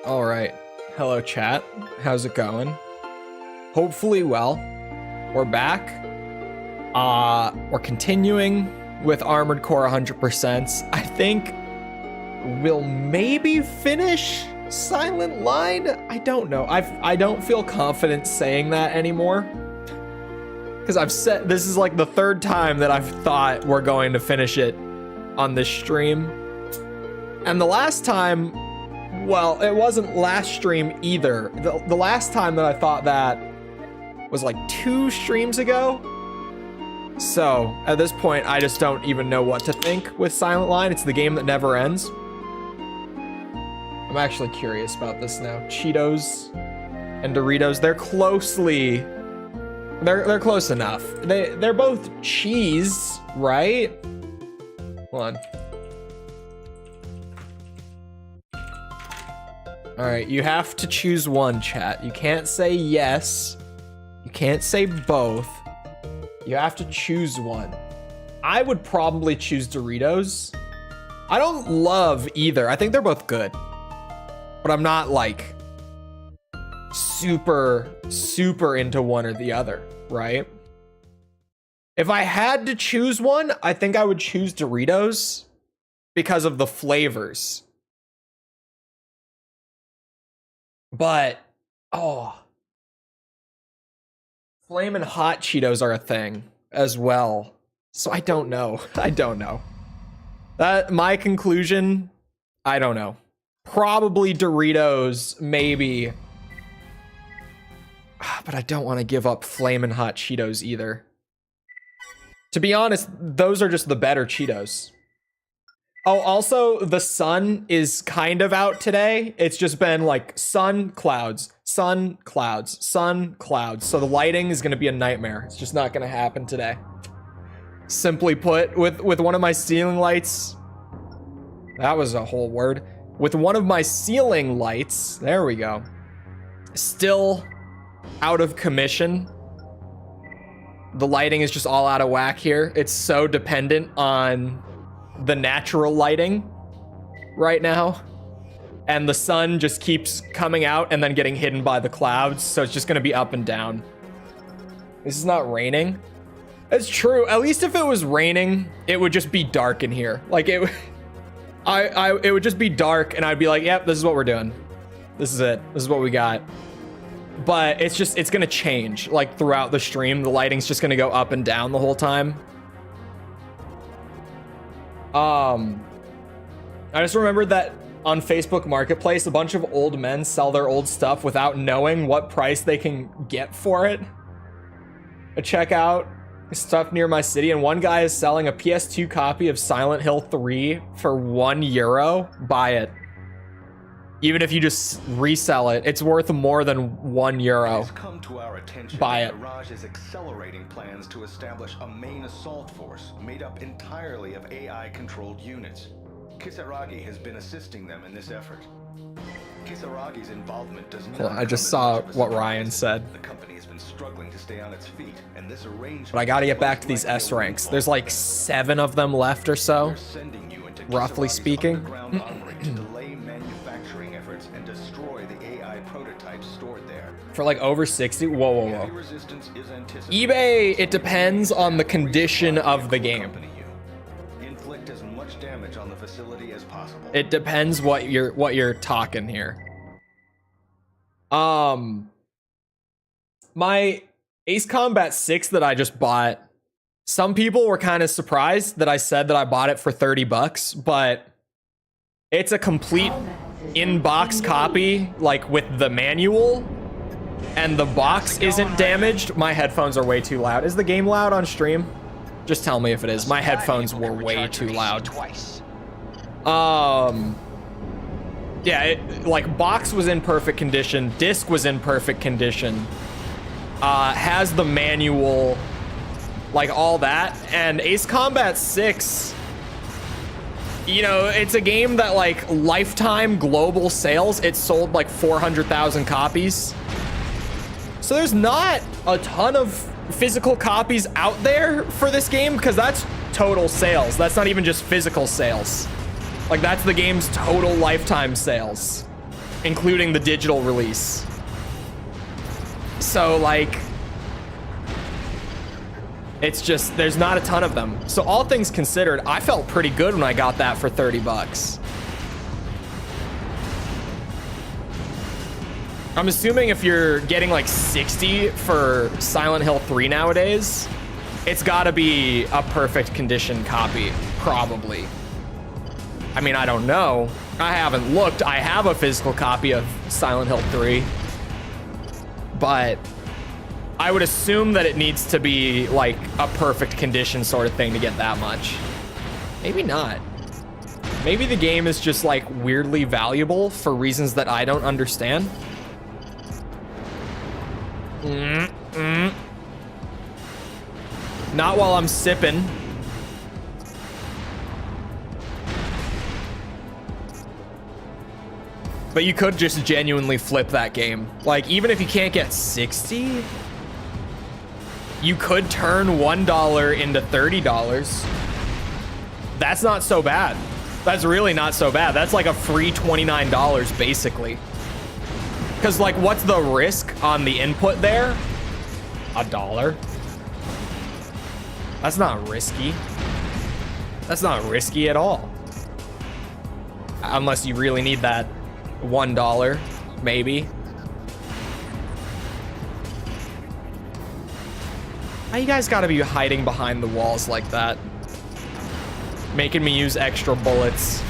All right. Hello, chat. How's it going? Hopefully well. We're back. We're continuing with Armored Core 100%. I think we'll maybe finish Silent Line. I don't know. I don't feel confident saying that anymore. Because I've said this is like the third time that I've thought we're going to finish it on this stream. And the last time, well, it wasn't last stream either. The last time that I thought that was like 2 streams ago. So at this point, I just don't even know what to think with Silent Line. It's the game that never ends. I'm actually curious about this now. Cheetos and Doritos, they're close enough. They're both cheese, right? Hold on. All right, you have to choose one, chat. You can't say yes. You can't say both. You have to choose one. I would probably choose Doritos. I don't love either. I think they're both good. But I'm not like super into one or the other, right? If I had to choose one, I think I would choose Doritos because of the flavors. But, oh, Flamin' Hot Cheetos are a thing as well. So I don't know. I don't know. My conclusion, I don't know. Probably Doritos, maybe. But I don't want to give up Flamin' Hot Cheetos either. To be honest, those are just the better Cheetos. Oh, also, the sun is kind of out today. It's just been like sun, clouds, sun, clouds, sun, clouds. So the lighting is going to be a nightmare. It's just not going to happen today. Simply put, with one of my ceiling lights, that was a whole word. With one of my ceiling lights, there we go, still out of commission. The lighting is just all out of whack here. It's so dependent on the natural lighting right now, and the sun just keeps coming out and then getting hidden by the clouds, so it's just gonna be up and down. This is not raining. It's true. At least if it was raining, it would just be dark in here. Like it would just be dark and I'd be like, yep, this is what we're doing. This is it. This is what we got. But it's gonna change like throughout the stream. The lighting's just gonna go up and down the whole time. I just remembered that on Facebook Marketplace, a bunch of old men sell their old stuff without knowing what price they can get for it. I check out stuff near my city, and one guy is selling a PS2 copy of Silent Hill 3 for €1. Buy it. Even if you just resell it, it's worth more than €1. It's come to our attention Buy that it. Garage is accelerating plans to establish a main assault force made up entirely of AI-controlled units. Kisaragi has been assisting them in this effort. Kisaragi's involvement does not. Well, I just saw what Ryan said. The company has been struggling to stay on its feet, and this arrangement. But I gotta get back to these S ranks. There's like 7 of them left or so, roughly speaking. To delay manufacturing efforts and destroy the AI prototypes stored there. For like over 60. Whoa. eBay, it depends on the condition of the game. Inflict as much damage on the facility as possible. It depends what you're talking here. My Ace Combat 6 that I just bought, some people were kind of surprised that I said that I bought it for $30, but it's a complete in-box copy, like with the manual, and the box isn't damaged. My headphones are way too loud. Is the game loud on stream? Just tell me if it is. My headphones were way too loud. Yeah, like box was in perfect condition, disc was in perfect condition, has the manual, like all that. And Ace Combat 6, you know, it's a game that like lifetime global sales, it sold like 400,000 copies. So there's not a ton of physical copies out there for this game, because that's total sales. That's not even just physical sales. Like, that's the game's total lifetime sales. including the digital release. So like, it's just, there's not a ton of them. So all things considered, I felt pretty good when I got that for 30 bucks. I'm assuming if you're getting like 60 for Silent Hill 3 nowadays, it's gotta be a perfect condition copy, probably. I mean, I don't know. I haven't looked. I have a physical copy of Silent Hill 3, but I would assume that it needs to be like a perfect condition sort of thing to get that much. Maybe not. Maybe the game is just like weirdly valuable for reasons that I don't understand. Not while I'm sipping. But you could just genuinely flip that game. Like, even if you can't get 60, you could turn $1 into $30. That's not so bad. That's really not so bad. That's like a free $29, basically. Because, like, what's the risk on the input there? $1. That's not risky. That's not risky at all. Unless you really need that $1, maybe. Why you guys gotta be hiding behind the walls like that? Making me use extra bullets.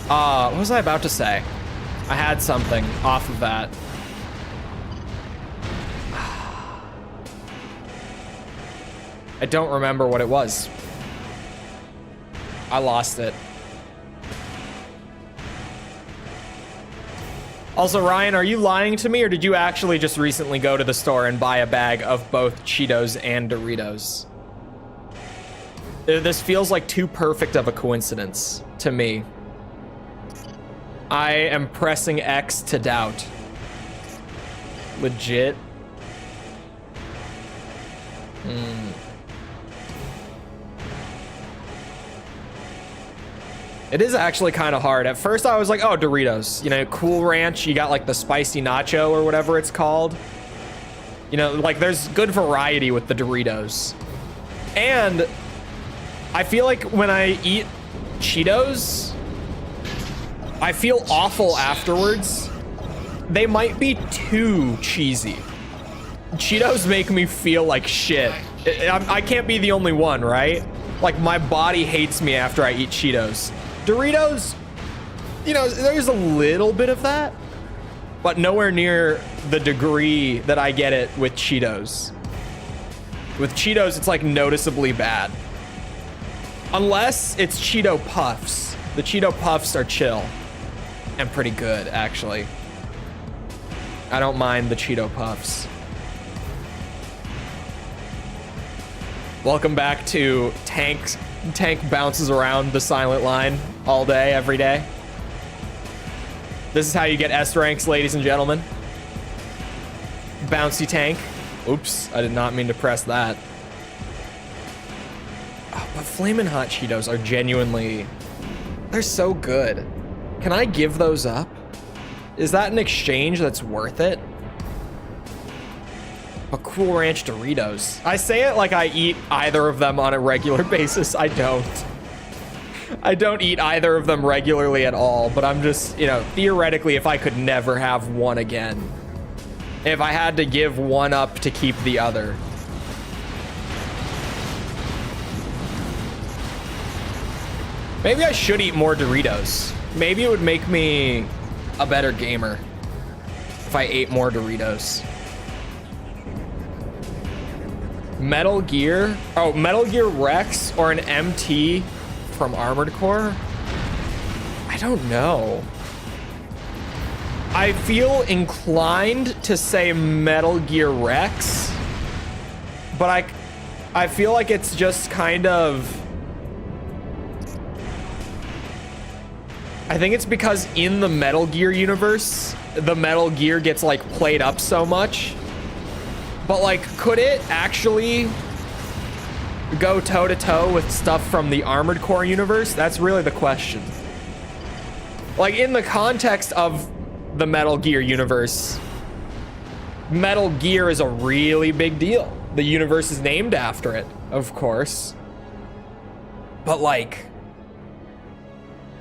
What was I about to say? I had something off of that. I don't remember what it was. I lost it. Also, Ryan, are you lying to me, or did you actually just recently go to the store and buy a bag of both Cheetos and Doritos? This feels like too perfect of a coincidence to me. I am pressing X to doubt. Legit. It is actually kind of hard. At first I was like, oh, Doritos, you know, Cool Ranch, you got like the spicy nacho or whatever it's called. You know, like there's good variety with the Doritos. And I feel like when I eat Cheetos, I feel awful afterwards. They might be too cheesy. Cheetos make me feel like shit. I can't be the only one, right? Like my body hates me after I eat Cheetos. Doritos, you know, there's a little bit of that, but nowhere near the degree that I get it with Cheetos. With Cheetos, it's like noticeably bad. Unless it's Cheeto Puffs. The Cheeto Puffs are chill and pretty good, actually. I don't mind the Cheeto Puffs. Welcome back to Tank bounces around the silent line all day, every day. This is how you get S ranks, ladies and gentlemen. Bouncy Tank. Oops, I did not mean to press that. Oh, but Flamin' Hot Cheetos are genuinely, they're so good. Can I give those up? Is that an exchange that's worth it? A Cool Ranch Doritos. I say it like I eat either of them on a regular basis. I don't. I don't eat either of them regularly at all, but I'm just, you know, theoretically, if I could never have one again, if I had to give one up to keep the other. Maybe I should eat more Doritos. Maybe it would make me a better gamer if I ate more Doritos. Metal Gear? Oh, Metal Gear Rex or an MT from Armored Core? I don't know. I feel inclined to say Metal Gear Rex, but I feel like it's just kind of, I think it's because in the Metal Gear universe, the Metal Gear gets like played up so much. But like, could it actually go toe to toe with stuff from the Armored Core universe? That's really the question. Like, in the context of the Metal Gear universe, Metal Gear is a really big deal. The universe is named after it, of course. But like,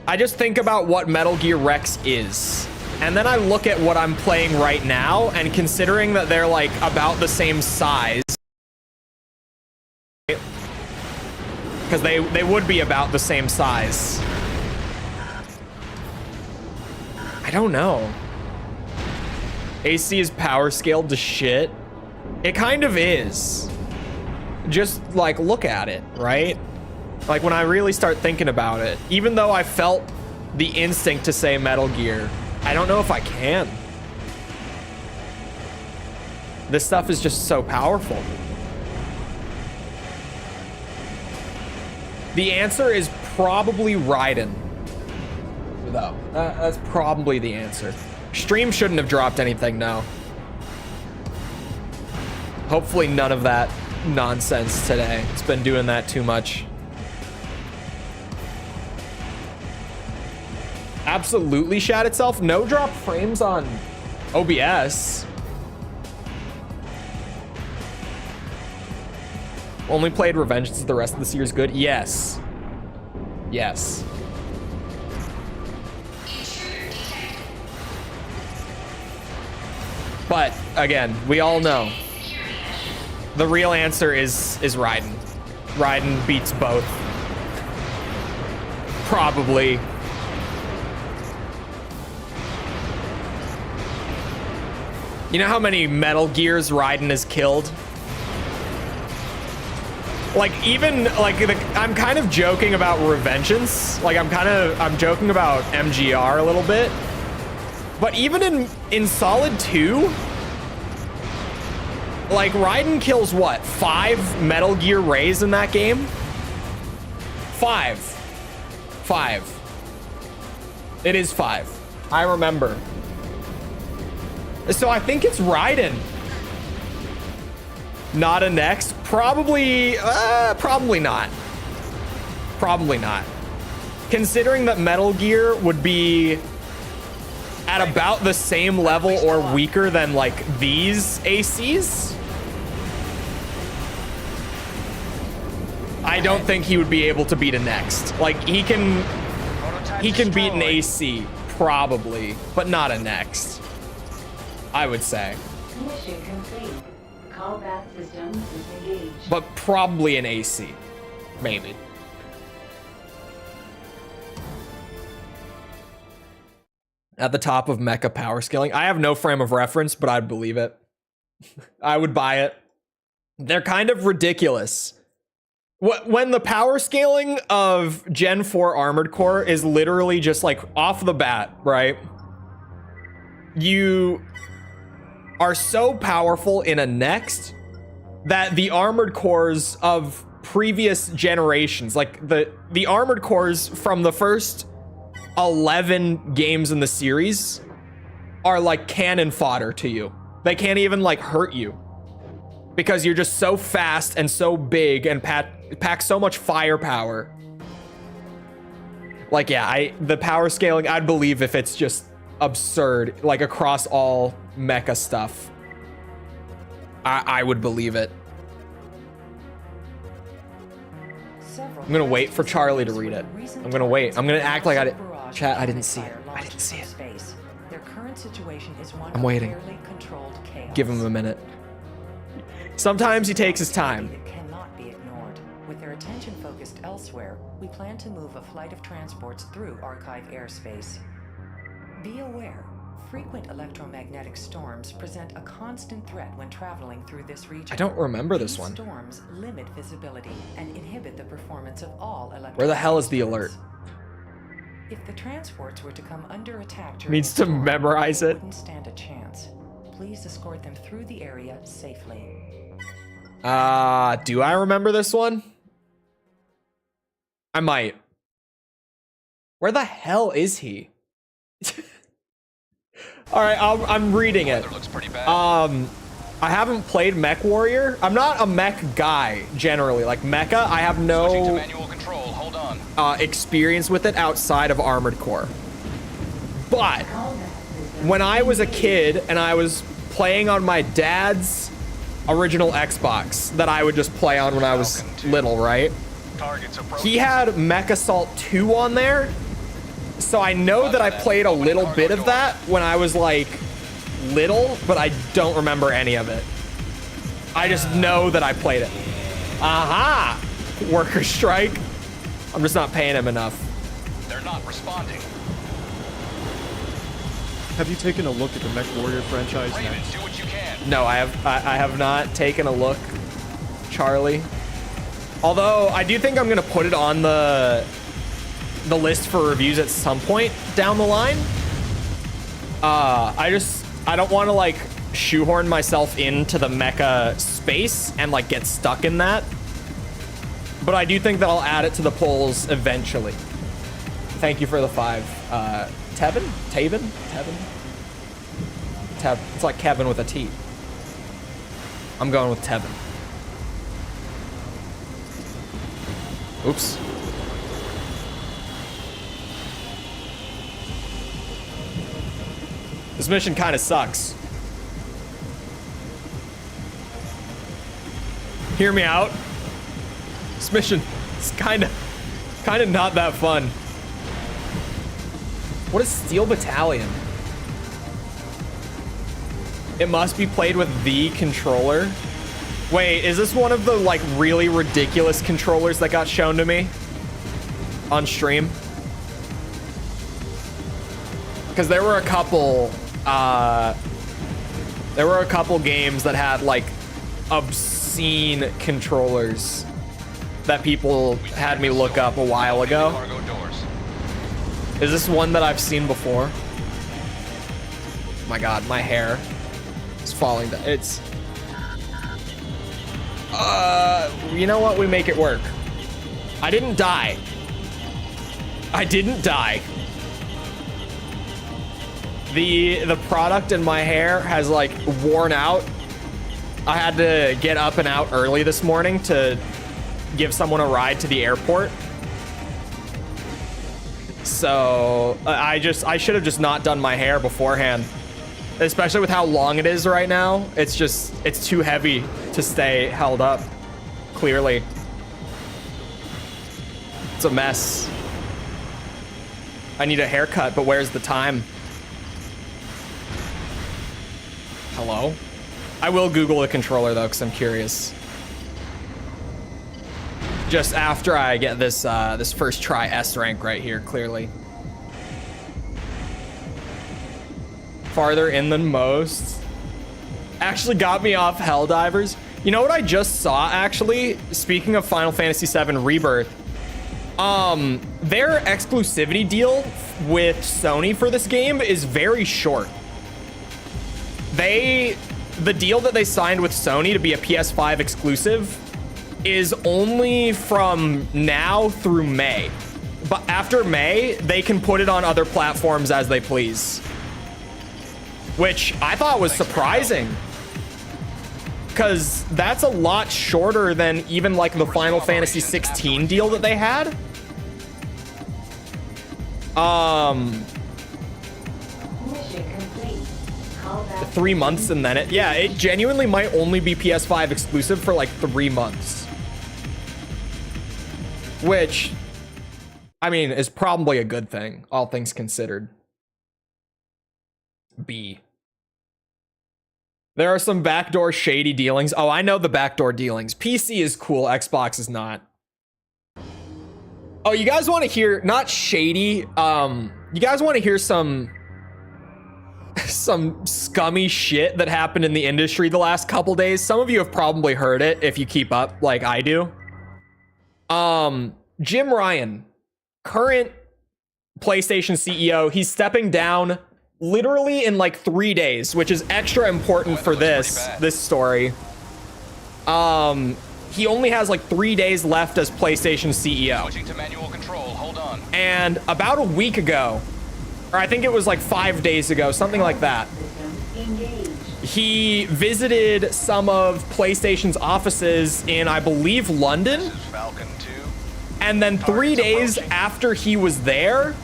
I just think about what Metal Gear Rex is. And then I look at what I'm playing right now, and considering that they're like about the same size, because they would be about the same size. I don't know. AC is power scaled to shit. It kind of is. Just like look at it, right? Like when I really start thinking about it, even though I felt the instinct to say Metal Gear, I don't know if I can. This stuff is just so powerful. The answer is probably Raiden. Though. That's probably the answer. Stream shouldn't have dropped anything, no. Hopefully none of that nonsense today. It's been doing that too much. Absolutely shat itself. No drop frames on OBS. Only played Revenge since the rest of this year's good. Yes. Yes. But again, we all know the real answer is Raiden. Raiden beats both. Probably. You know how many Metal Gears Raiden has killed? Like, even like I'm kind of joking about Revengeance. Like I'm joking about MGR a little bit. But even in Solid 2, like Raiden kills what? 5 Metal Gear Rays in that game? 5. It is 5. I remember. So I think it's Raiden. Not a next? Probably not. Probably not. Considering that Metal Gear would be at about the same level or weaker than like these ACs, I don't think he would be able to beat a next. Like he can beat an AC probably, but not a next, I would say. Mission complete. Combat systems disengaged. But probably an AC, maybe. At the top of mecha power scaling. I have no frame of reference, but I'd believe it. I would buy it. They're kind of ridiculous. When the power scaling of Gen 4 Armored Core is literally just like off the bat, right? You are so powerful in a next that the Armored Cores of previous generations, like the Armored Cores from the first 11 games in the series, are like cannon fodder to you. They can't even like hurt you because you're just so fast and so big and pack so much firepower. Like, yeah, the power scaling, I'd believe if it's just absurd, like across all mecha stuff. I would believe it. I'm gonna wait for Charlie to read it. I'm gonna wait. I'm gonna act like I didn't. Chat, I didn't see it. I didn't see it. I'm waiting. Give him a minute. Sometimes he takes his time. That cannot be ignored. With their attention focused elsewhere, we plan to move a flight of transports through Archive airspace. Be aware, frequent electromagnetic storms present a constant threat when traveling through this region. I don't remember this one. Storms limit visibility and inhibit the performance of all electronic. Where the hell is the alert? If the transports were to come under attack during Needs to memorize it. Wouldn't stand a chance. Please escort them through the area safely. Do I remember this one? I might. Where the hell is he? All right, I'm reading it. Looks pretty bad. I haven't played Mech Warrior. I'm not a mech guy generally. Like mecha, I have Switching to no manual control. Hold on. experience with it outside of Armored Core. But when I was a kid and I was playing on my dad's original Xbox that I would just play on when I was little, right? He had Mech Assault 2 on there. So I know that I played a little bit of that when I was like little, but I don't remember any of it. I just know that I played it. Aha! Worker strike. I'm just not paying him enough. They're not responding. Have you taken a look at the Mech Warrior franchise Raven, next? do what you can. No, I have not taken a look, Charlie. Although I do think I'm gonna put it on the list for reviews at some point down the line. I don't want to like shoehorn myself into the mecha space and like get stuck in that. But I do think that I'll add it to the polls eventually. Thank you for the 5. Tevin? It's like Kevin with a T. I'm going with Tevin. Oops. This mission kind of sucks. Hear me out. This mission is kind of not that fun. What is Steel Battalion? It must be played with the controller. Wait, is this one of the like really ridiculous controllers that got shown to me on stream? Because there were a couple games that had like obscene controllers that people had me look up a while ago. Cargo doors. Is this one that I've seen before? Oh my god, my hair is falling down. It's you know what? We make it work. I didn't die. The product in my hair has like worn out. I had to get up and out early this morning to give someone a ride to the airport. So I should have just not done my hair beforehand, especially with how long it is right now. It's too heavy to stay held up. Clearly, it's a mess. I need a haircut, but where's the time? Hello? I will Google the controller though, because I'm curious. Just after I get this this first try S rank right here, clearly. Farther in than most. Actually got me off Helldivers. You know what I just saw, actually? Speaking of Final Fantasy VII Rebirth, their exclusivity deal with Sony for this game is very short. The deal that they signed with Sony to be a PS5 exclusive is only from now through May. But after May, they can put it on other platforms as they please. Which I thought was surprising. Because that's a lot shorter than even like the Final Fantasy 16 deal that they had. Mission complete. Call back. 3 months and then it genuinely might only be PS5 exclusive for like 3 months. Which, I mean, is probably a good thing, all things considered. B. There are some backdoor shady dealings. Oh, I know the backdoor dealings. PC is cool, Xbox is not. Oh, you guys want to hear, not shady, you guys want to hear some scummy shit that happened in the industry the last couple days? Some of you have probably heard it if you keep up like I do. Jim Ryan, current PlayStation CEO, he's stepping down literally in like 3 days, which is extra important for this story. He only has like 3 days left as PlayStation CEO. Switching to manual control. Hold on. And about a week ago, or I think it was like 5 days ago, something like that, System engaged. he visited some of PlayStation's offices in, I believe, London. This is Falcon 2. And then 3 days after he was there,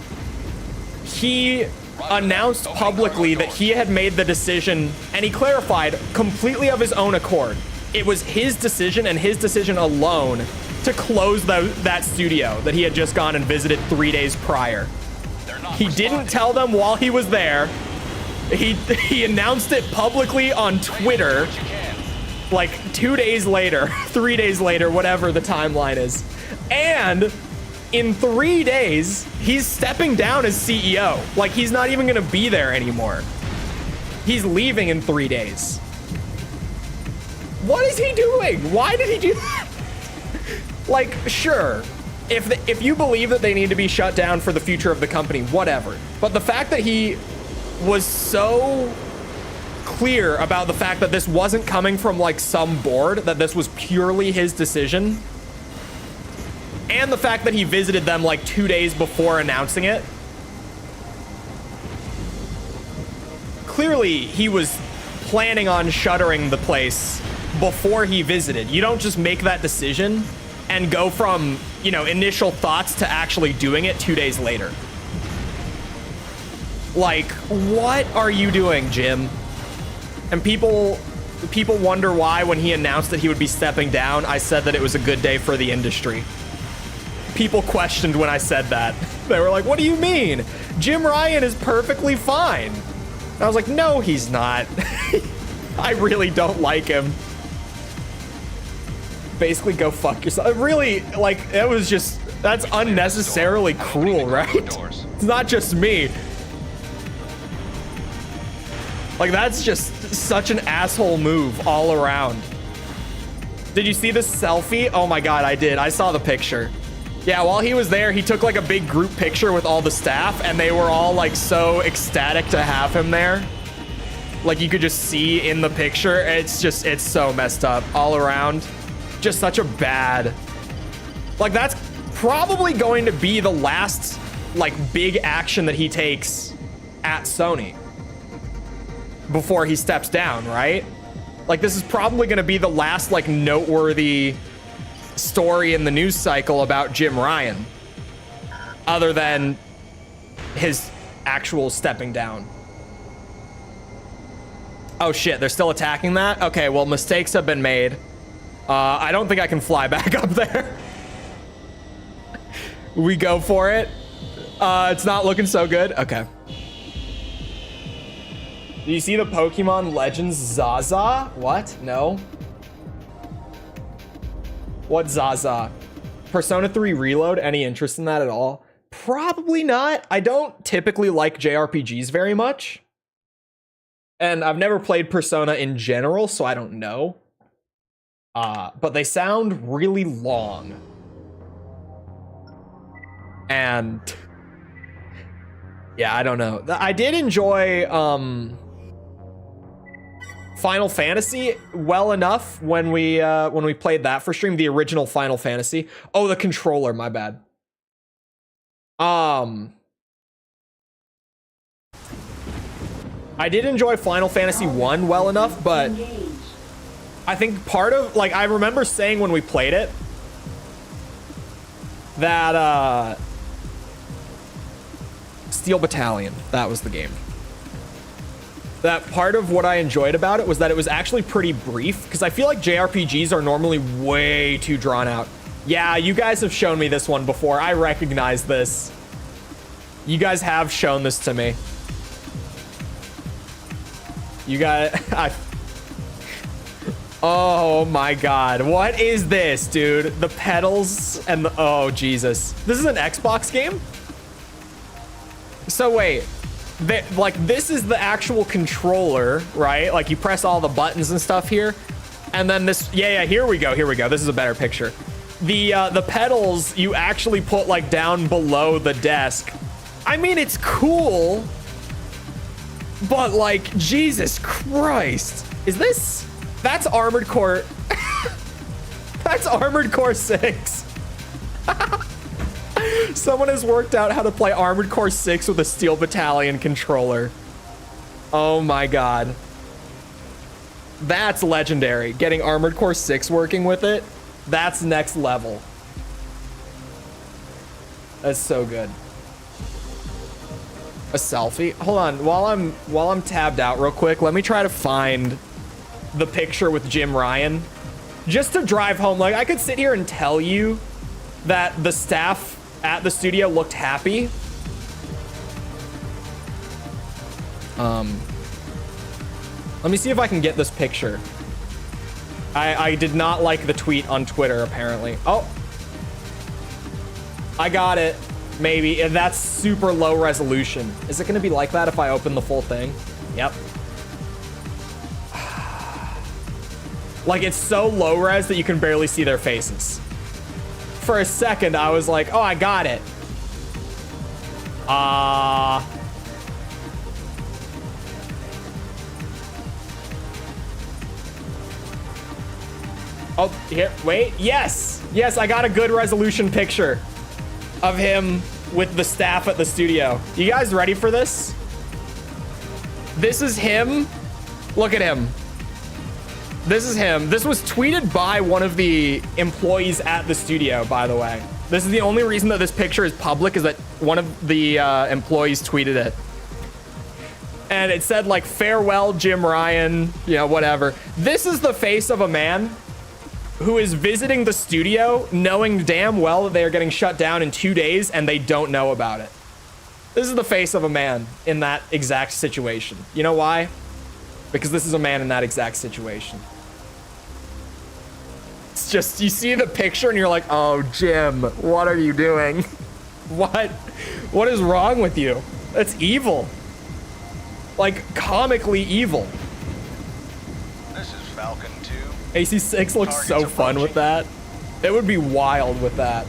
he announced publicly that he had made the decision, and he clarified completely of his own accord. It was his decision and his decision alone to close that studio that he had just gone and visited 3 days prior. He didn't tell them while he was there. He announced it publicly on Twitter like 2 days later, 3 days later, whatever the timeline is. And in 3 days, he's stepping down as CEO. Like, he's not even gonna be there anymore. He's leaving in 3 days. What is he doing? Why did he do that? Like, sure, if you believe that they need to be shut down for the future of the company, whatever. But the fact that he was so clear about the fact that this wasn't coming from like some board, that this was purely his decision, and the fact that he visited them like 2 days before announcing it, clearly he was planning on shuttering the place before he visited. You don't just make that decision and go from, you know, initial thoughts to actually doing it 2 days later. Like, what are you doing, Jim? And people wonder why when he announced that he would be stepping down, I said that it was a good day for the industry. People questioned when I said that. They were like, what do you mean? Jim Ryan is perfectly fine. And I was like, no, he's not. I really don't like him. Basically, go fuck yourself. Really, like, it was just, that's unnecessarily cruel, right? It's not just me. Like, that's just such an asshole move all around. Did you see this selfie? Oh my God, I did. I saw the picture. Yeah, while he was there, he took like a big group picture with all the staff, and they were all like so ecstatic to have him there. Like, you could just see in the picture. It's just, it's so messed up all around. Just such a bad, like, that's probably going to be the last like big action that he takes at Sony before he steps down, right? Like, this is probably going to be the last like noteworthy story in the news cycle about Jim Ryan, other than his actual stepping down. Oh shit, they're still attacking that? Okay, well, mistakes have been made. I don't think I can fly back up there. We go for it. It's not looking so good. Okay. Do you see the Pokemon Legends Zaza? What? No. What Zaza? Persona 3 Reload? Any interest in that at all? Probably not. I don't typically like JRPGs very much. And I've never played Persona in general, so I don't know. But they sound really long. And yeah, I don't know. I did enjoy Final Fantasy well enough when we played that for stream, the original Final Fantasy. Oh, the controller, my bad. I did enjoy Final Fantasy 1 well enough, but I think part of, like, I remember saying when we played it that Steel Battalion, that was the game. That part of what I enjoyed about it was that it was actually pretty brief, because I feel like JRPGs are normally way too drawn out. Yeah, you guys have shown me this one before. I recognize this. You guys have shown this to me. You guys, oh my God, what is this, dude? The pedals and the, oh Jesus. This is an Xbox game? So wait, like, this is the actual controller, right? Like, you press all the buttons and stuff here. And then this, yeah, here we go. This is a better picture. The pedals you actually put like down below the desk. I mean, it's cool, but like, Jesus Christ. Is this, that's Armored Core. That's Armored Core 6. Someone has worked out how to play Armored Core 6 with a Steel Battalion controller. Oh my God. That's legendary. Getting Armored Core 6 working with it, that's next level. That's so good. A selfie? Hold on, while I'm tabbed out real quick, let me try to find the picture with Jim Ryan. Just to drive home, like I could sit here and tell you that the staff at the studio looked happy. Let me see if I can get this picture. I did not like the tweet on Twitter, apparently. Oh, I got it. Maybe. And that's super low resolution. Is it going to be like that if I open the full thing? Yep. Like, it's so low res that you can barely see their faces. For a second, I was like, oh, I got it. Oh, here, wait. Yes. Yes, I got a good resolution picture of him with the staff at the studio. You guys ready for this? This is him. Look at him. This is him. This was tweeted by one of the employees at the studio, by the way. This is the only reason that this picture is public, is that one of the employees tweeted it. And it said, like, farewell, Jim Ryan, you know, whatever. This is the face of a man who is visiting the studio knowing damn well that they are getting shut down in 2 days and they don't know about it. This is the face of a man in that exact situation. You know why? Because this is a man in that exact situation. It's just, you see the picture and you're like, oh, Jim, what are you doing? What is wrong with you? That's evil. Like, comically evil. This is Falcon 2. AC6 looks so fun with that. It would be wild with that.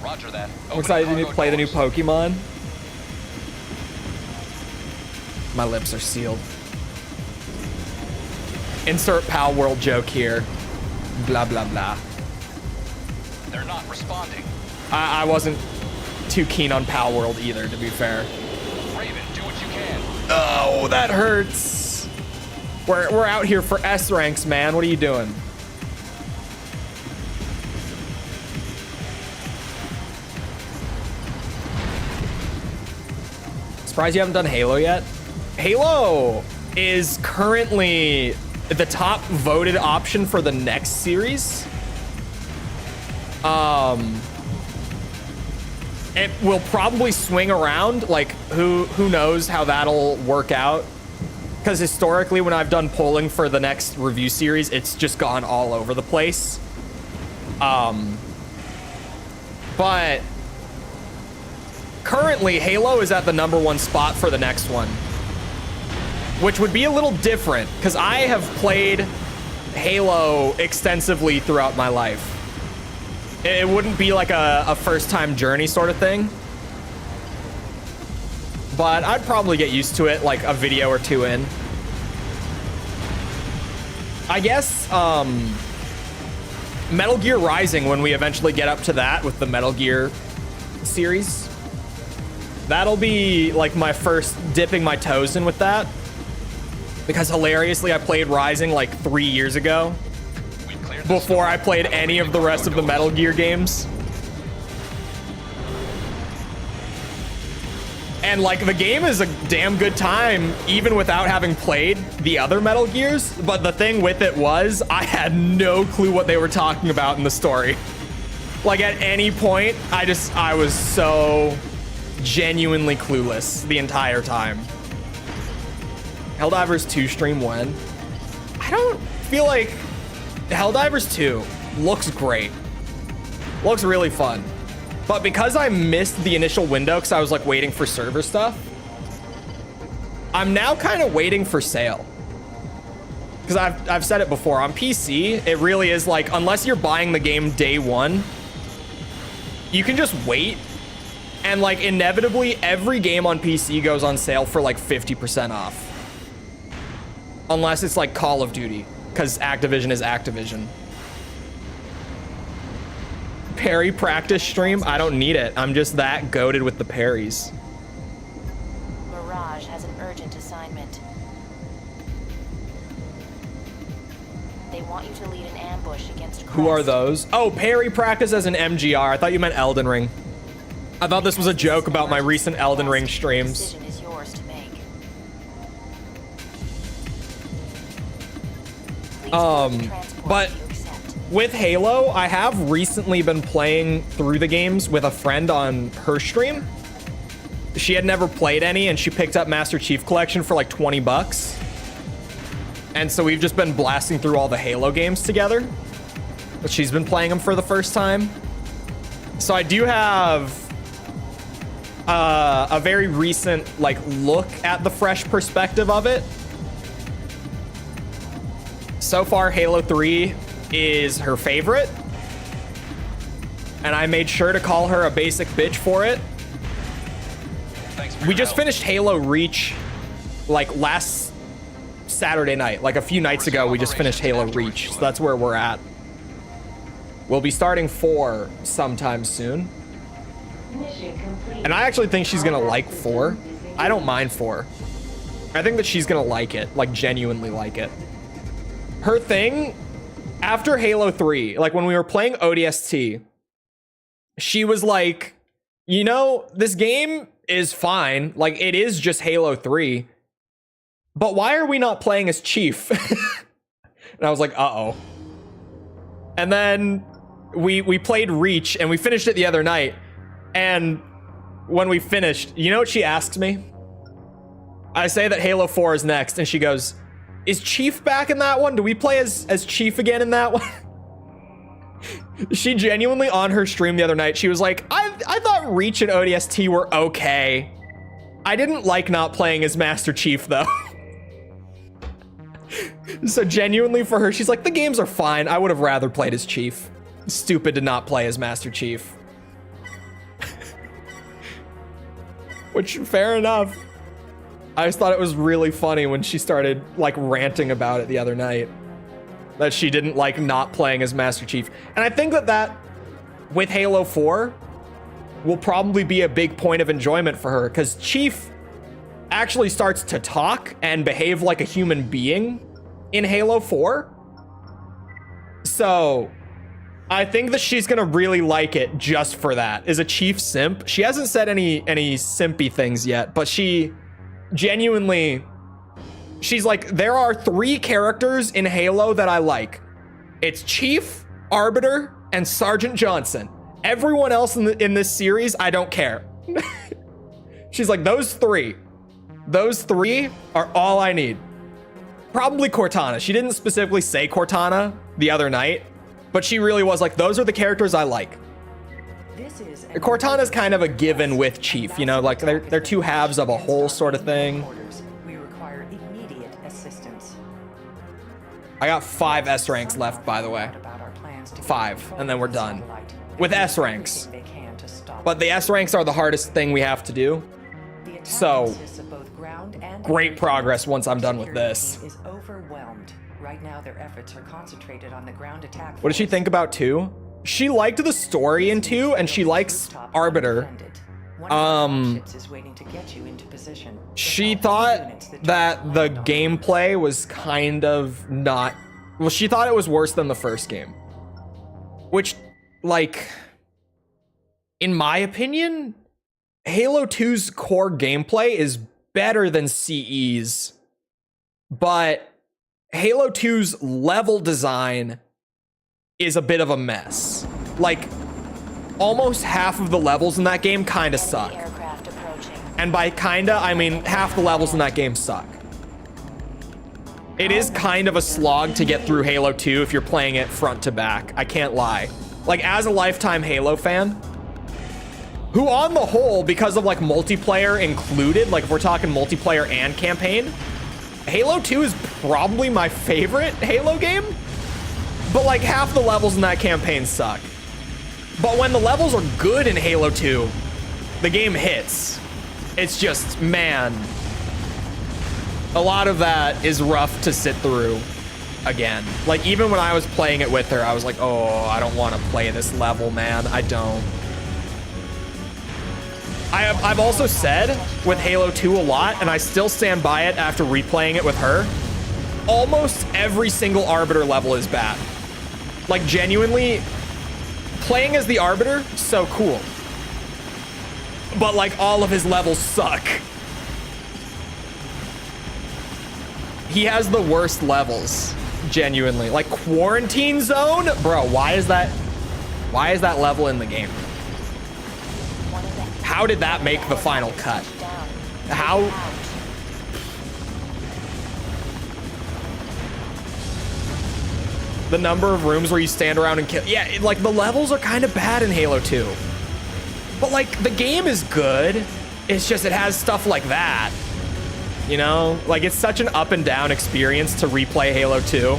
Roger that. I'm excited to play the new Pokemon. My lips are sealed. Insert Pal World joke here. Blah, blah, blah. They're not responding. I wasn't too keen on Pal World either, to be fair. Raven, do what you can. Oh, that hurts. We're out here for S ranks, man. What are you doing? Surprised you haven't done Halo yet? Halo is currently the top voted option for the next series. It will probably swing around. Like, who knows how that'll work out? Because historically, when I've done polling for the next review series, it's just gone all over the place. But currently, Halo is at the #1 spot for the next one, which would be a little different because I have played Halo extensively throughout my life. It wouldn't be like a first-time journey sort of thing. But I'd probably get used to it like a video or two in. I guess Metal Gear Rising, when we eventually get up to that with the Metal Gear series, that'll be like my first dipping my toes in with that. Because hilariously, I played Rising like 3 years ago before I played any of the rest of the Metal Gear games. And like, the game is a damn good time even without having played the other Metal Gears. But the thing with it was I had no clue what they were talking about in the story. Like, at any point, I was so genuinely clueless the entire time. Helldivers 2 stream when? I don't feel like Helldivers 2 looks great. Looks really fun. But because I missed the initial window because I was like waiting for server stuff, I'm now kind of waiting for sale. Because I've said it before, on PC, it really is like, unless you're buying the game day one, you can just wait. And like, inevitably, every game on PC goes on sale for like 50% off. Unless it's like Call of Duty, because Activision is Activision. Parry practice stream? I don't need it. I'm just that goated with the parries. Mirage has an urgent assignment. They want you to lead an ambush against Crest. Who are those? Oh, parry practice as an MGR. I thought you meant Elden Ring. I thought this was a joke about my recent Elden Ring The streams. decision is yours to make. Please board the transport but you accept. with Halo, I have recently been playing through the games with a friend on her stream. She had never played any, and she picked up Master Chief Collection for like 20 bucks. And so we've just been blasting through all the Halo games together. But she's been playing them for the first time. So I do have a very recent like look at the fresh perspective of it. So far, Halo 3 is her favorite. And I made sure to call her a basic bitch for it. Thanks for We your just help. finished Halo Reach like last Saturday night. Like a few nights ago, we just finished Halo Reach. So that's where we're at. We'll be starting 4 sometime soon. Mission complete. And I actually think she's gonna like 4. I don't mind 4. I think that she's gonna like it, like genuinely like it. Her thing, after Halo 3, like when we were playing ODST, she was like, you know, this game is fine. Like it is just Halo 3. But why are we not playing as Chief? And I was like, uh-oh. And then we played Reach and we finished it the other night. And when we finished, you know what she asks me? I say that Halo 4 is next, and she goes, is Chief back in that one? Do we play as Chief again in that one? She genuinely, on her stream the other night, she was like, I thought Reach and ODST were okay. I didn't like not playing as Master Chief, though. So genuinely for her, she's like, the games are fine. I would have rather played as Chief. Stupid to not play as Master Chief. Which, fair enough. I just thought it was really funny when she started like ranting about it the other night. That she didn't like not playing as Master Chief. And I think that with Halo 4 will probably be a big point of enjoyment for her, because Chief actually starts to talk and behave like a human being in Halo 4. So I think that she's gonna really like it just for that. Is a Chief simp. She hasn't said any simpy things yet, but she genuinely, she's like, there are 3 characters in Halo that I like. It's Chief, Arbiter, and Sergeant Johnson. Everyone else in this series, I don't care. She's like, those 3 are all I need. Probably Cortana. She didn't specifically say Cortana the other night, but she really was like, those are the characters I like. Cortana's kind of a given with Chief, you know, like they're 2 halves of a whole sort of thing. We require immediate assistance. I got 5 S ranks left, by the way. 5, and then we're done. With S ranks. But the S ranks are the hardest thing we have to do. So, great progress once I'm done with this. Is overwhelmed. Right now their efforts are concentrated on the ground attack. What did she think about 2? She liked the story in 2, and she likes Arbiter. She thought that the gameplay was kind of not... Well, she thought it was worse than the first game. Which, like, in my opinion, Halo 2's core gameplay is better than CE's. But Halo 2's level design is a bit of a mess. Like, almost half of the levels in that game kind of suck. Aircraft approaching. And by kinda, I mean half the levels in that game suck. It is kind of a slog to get through Halo 2 if you're playing it front to back. I can't lie. Like, as a lifetime Halo fan, who on the whole, because of like multiplayer included, like if we're talking multiplayer and campaign, Halo 2 is probably my favorite Halo game. But like half the levels in that campaign suck. But when the levels are good in Halo 2, the game hits. It's just, man, a lot of that is rough to sit through again. Like, even when I was playing it with her, I was like, oh, I don't want to play this level, man. I don't. I've also said with Halo 2 a lot, and I still stand by it after replaying it with her, almost every single Arbiter level is bad. Like, genuinely, playing as the Arbiter, so cool. but like all of his levels suck. He has the worst levels, genuinely. Like Quarantine Zone, bro. Why is that level in the game? How did that make the final cut? How? The number of rooms where you stand around and kill. Yeah, like the levels are kind of bad in Halo 2. But like the game is good. It's just it has stuff like that. You know? Like it's such an up and down experience to replay Halo 2.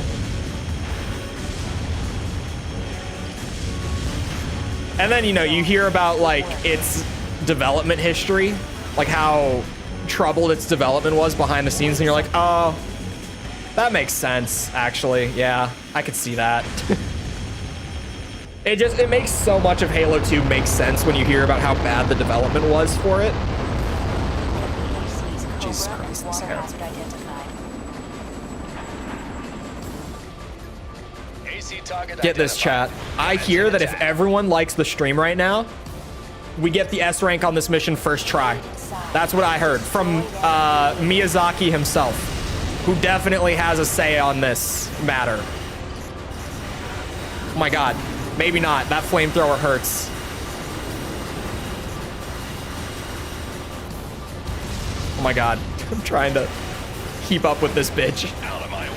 And then, you know, you hear about like its development history, like how troubled its development was behind the scenes, and you're like, oh, that makes sense, actually. Yeah, I could see that. It makes so much of Halo 2 make sense when you hear about how bad the development was for it. Jesus Christ, this hair. Get this, chat. I hear that if everyone likes the stream right now, we get the S rank on this mission first try. That's what I heard from Miyazaki himself, who definitely has a say on this matter. Oh my god. Maybe not. That flamethrower hurts. Oh my god. I'm trying to keep up with this bitch. Out of my way.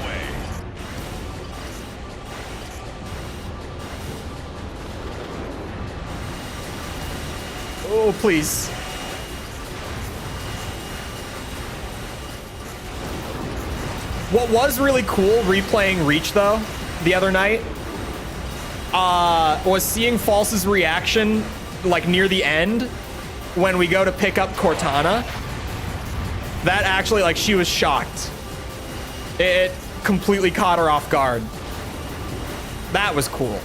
Oh, please. What was really cool replaying Reach, though, the other night, was seeing False's reaction, like, near the end, when we go to pick up Cortana. That actually, like, she was shocked. It completely caught her off guard. That was cool.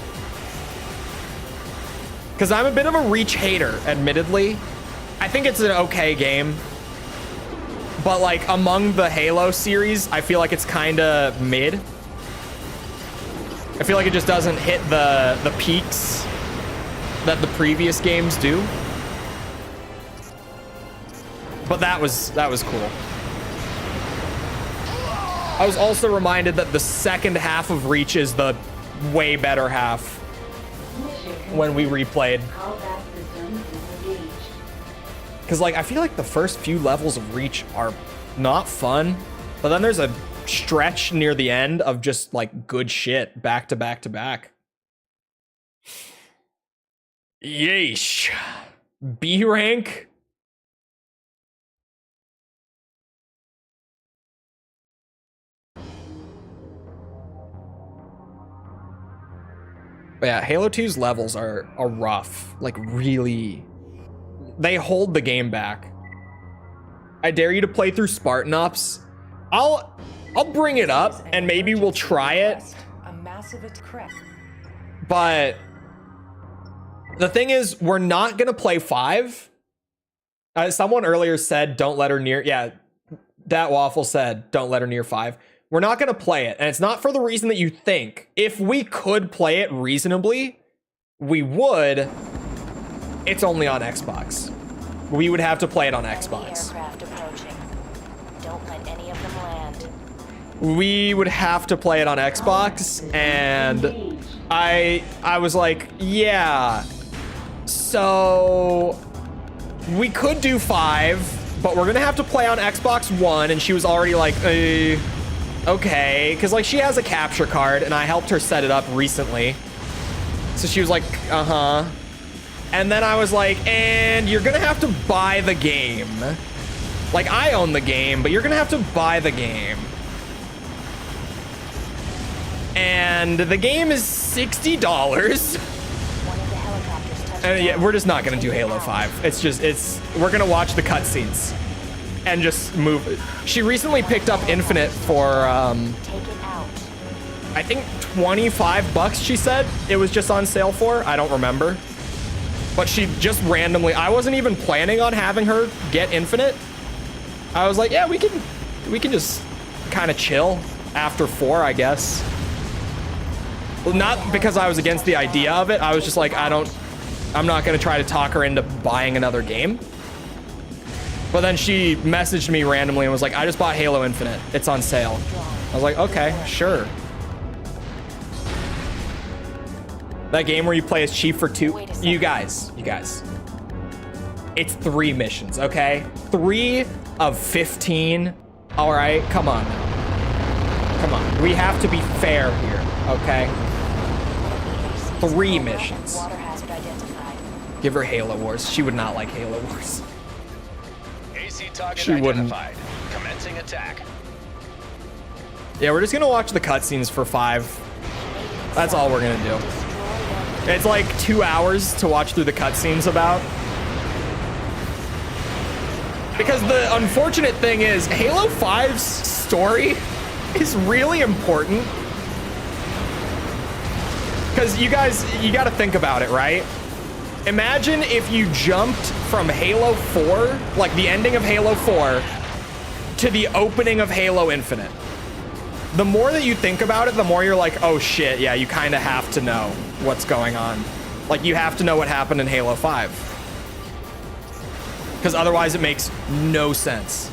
Because I'm a bit of a Reach hater, admittedly. I think it's an okay game. But, like, among the Halo series, I feel like it's kind of mid. I feel like it just doesn't hit the peaks that the previous games do. But that was cool. I was also reminded that the second half of Reach is the way better half when we replayed. Because, like, I feel like the first few levels of Reach are not fun, but then there's a stretch near the end of just, like, good shit back to back to back. Yeesh. B rank? But yeah, Halo 2's levels are rough. Like, really. They hold the game back. I dare you to play through Spartan Ops. I'll bring it up and maybe we'll try it. But the thing is, we're not gonna play 5. Someone earlier said, don't let her near. Yeah, Dat Waffle said, don't let her near 5. We're not gonna play it, and it's not for the reason that you think. If we could play it reasonably, we would. It's only on Xbox. We would have to play it on Xbox. Aircraft approaching. Don't let any of them land. We would have to play it on Xbox, and I was like, yeah. So we could do 5, but we're gonna have to play on Xbox One, and she was already like, okay, because like she has a capture card, and I helped her set it up recently. So she was like, uh-huh. And then I was like, and you're gonna have to buy the game. Like, I own the game, but you're gonna have to buy the game. And the game is $60. One of the helicopters touched And yeah, down. we're just not gonna do Halo 5. We're gonna watch the cutscenes and just move it. She recently picked up Infinite for, Take it out. I think $25, she said it was just on sale for. I don't remember. But she just randomly, I wasn't even planning on having her get Infinite. I was like, yeah, we can just kind of chill after 4, I guess. Well, not because I was against the idea of it. I was just like, I'm not gonna try to talk her into buying another game. But then she messaged me randomly and was like, I just bought Halo Infinite. It's on sale. I was like, okay, sure. That game where you play as Chief for 2. You guys. It's 3 missions, okay? 3 of 15. All right, come on. Come on. We have to be fair here, okay? 3 missions. Water hazard identified. Give her Halo Wars. She would not like Halo Wars. AC target She wouldn't. identified. Commencing attack. Yeah, we're just gonna watch the cutscenes for 5. That's all we're gonna do. It's like 2 hours to watch through the cutscenes about. Because the unfortunate thing is, Halo 5's story is really important. Because you guys, you gotta think about it, right? Imagine if you jumped from Halo 4, like the ending of Halo 4, to the opening of Halo Infinite. The more that you think about it, the more you're like, oh shit, yeah, you kind of have to know what's going on. Like, you have to know what happened in Halo 5. Because otherwise it makes no sense.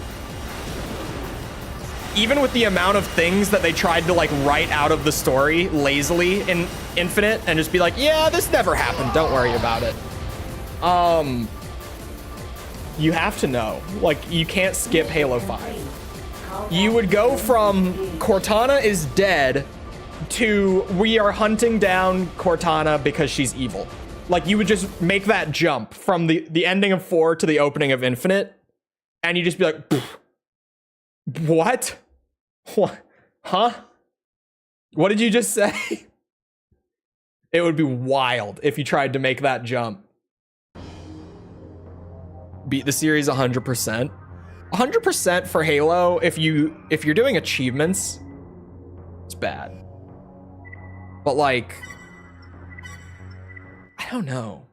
Even with the amount of things that they tried to like write out of the story lazily in Infinite and just be like, yeah, this never happened, don't worry about it. You have to know. Like, you can't skip Halo 5. You would go from Cortana is dead to we are hunting down Cortana because she's evil. Like, you would just make that jump from the ending of 4 to the opening of Infinite, and you just be like, what? What? Huh? What did you just say? It would be wild if you tried to make that jump. Beat the series 100%. 100% for Halo, if you're doing achievements, it's bad. But like, I don't know.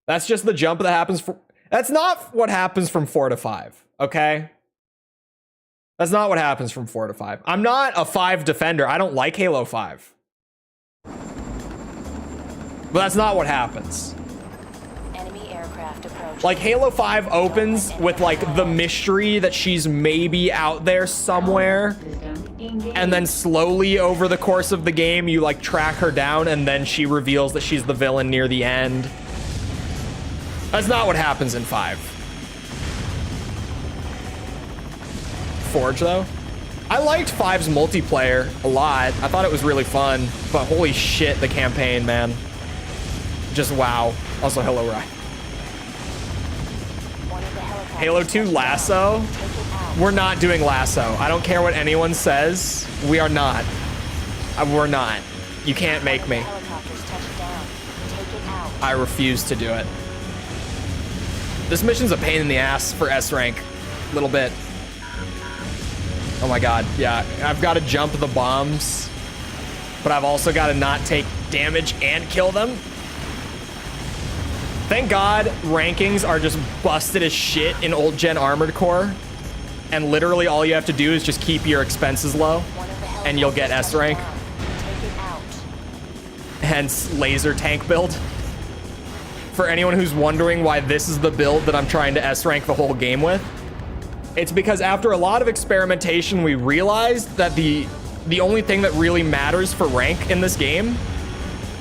That's just the jump that happens that's not what happens from 4 to 5, okay? That's not what happens from 4 to 5. I'm not a 5 defender. I don't like Halo 5. But that's not what happens. Enemy aircraft approaching. Like, Halo 5 opens with like the mystery that she's maybe out there somewhere, and then slowly over the course of the game you like track her down, and then she reveals that she's the villain near the end. That's not what happens in 5. Forge though, I liked 5's multiplayer a lot. I thought it was really fun, but holy shit, the campaign, man, just wow. Also, hello, Ryan. Halo 2 Lasso. We're not doing Lasso. I don't care what anyone says. We are not. We're not. You can't make me. I refuse to do it. This mission's a pain in the ass for S rank. A little bit. Oh my god. Yeah, I've got to jump the bombs, but I've also got to not take damage and kill them. Thank God rankings are just busted as shit in old gen Armored Core, and literally all you have to do is just keep your expenses low and you'll get S rank. Hence laser tank build. For anyone who's wondering why this is the build that I'm trying to S rank the whole game with, it's because after a lot of experimentation we realized that the only thing that really matters for rank in this game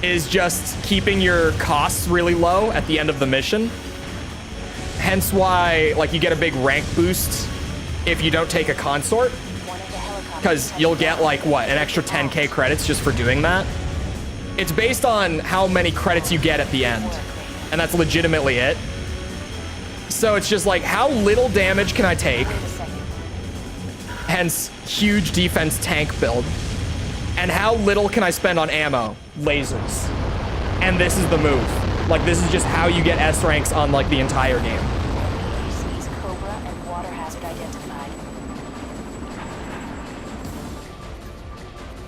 is just keeping your costs really low at the end of the mission. Hence why, like, you get a big rank boost if you don't take a consort, because you'll get like what, an extra 10k credits just for doing that. It's based on how many credits you get at the end, and that's legitimately it. So it's just like, how little damage can I take? Hence, huge defense tank build. And how little can I spend on ammo? Lasers. And this is the move. Like, this is just how you get S ranks on like the entire game. Cobra and water hazard identified.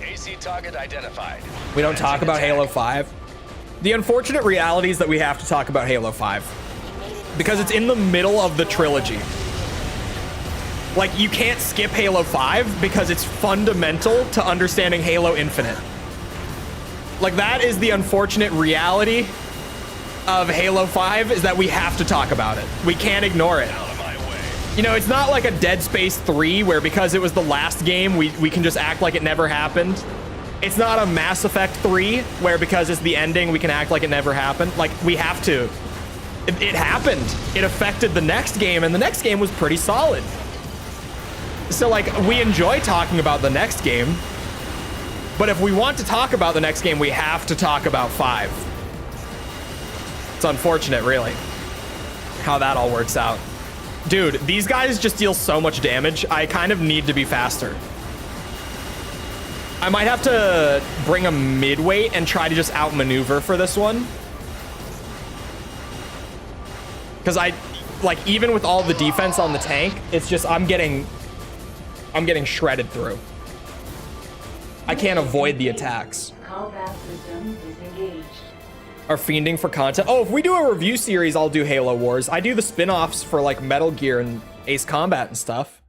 AC target identified. We don't talk about Halo 5. The unfortunate reality is that we have to talk about Halo 5 because it's in the middle of the trilogy. Like, you can't skip Halo 5 because it's fundamental to understanding Halo Infinite. Like, that is the unfortunate reality of Halo 5 is that we have to talk about it. We can't ignore it. You know, it's not like a Dead Space 3 where because it was the last game, we can just act like it never happened. It's not a Mass Effect 3 where because it's the ending, we can act like it never happened. Like, we have to. It happened. It affected the next game, and the next game was pretty solid. So, like, we enjoy talking about the next game, but if we want to talk about the next game, we have to talk about 5. It's unfortunate, really, how that all works out. Dude, these guys just deal so much damage. I kind of need to be faster. I might have to bring a midweight and try to just outmaneuver for this one. Because like, even with all the defense on the tank, it's just, I'm getting shredded through. I can't avoid the attacks. Combat system disengaged. Are fiending for content. Oh, if we do a review series, I'll do Halo Wars. I do the spin-offs for like Metal Gear and Ace Combat and stuff.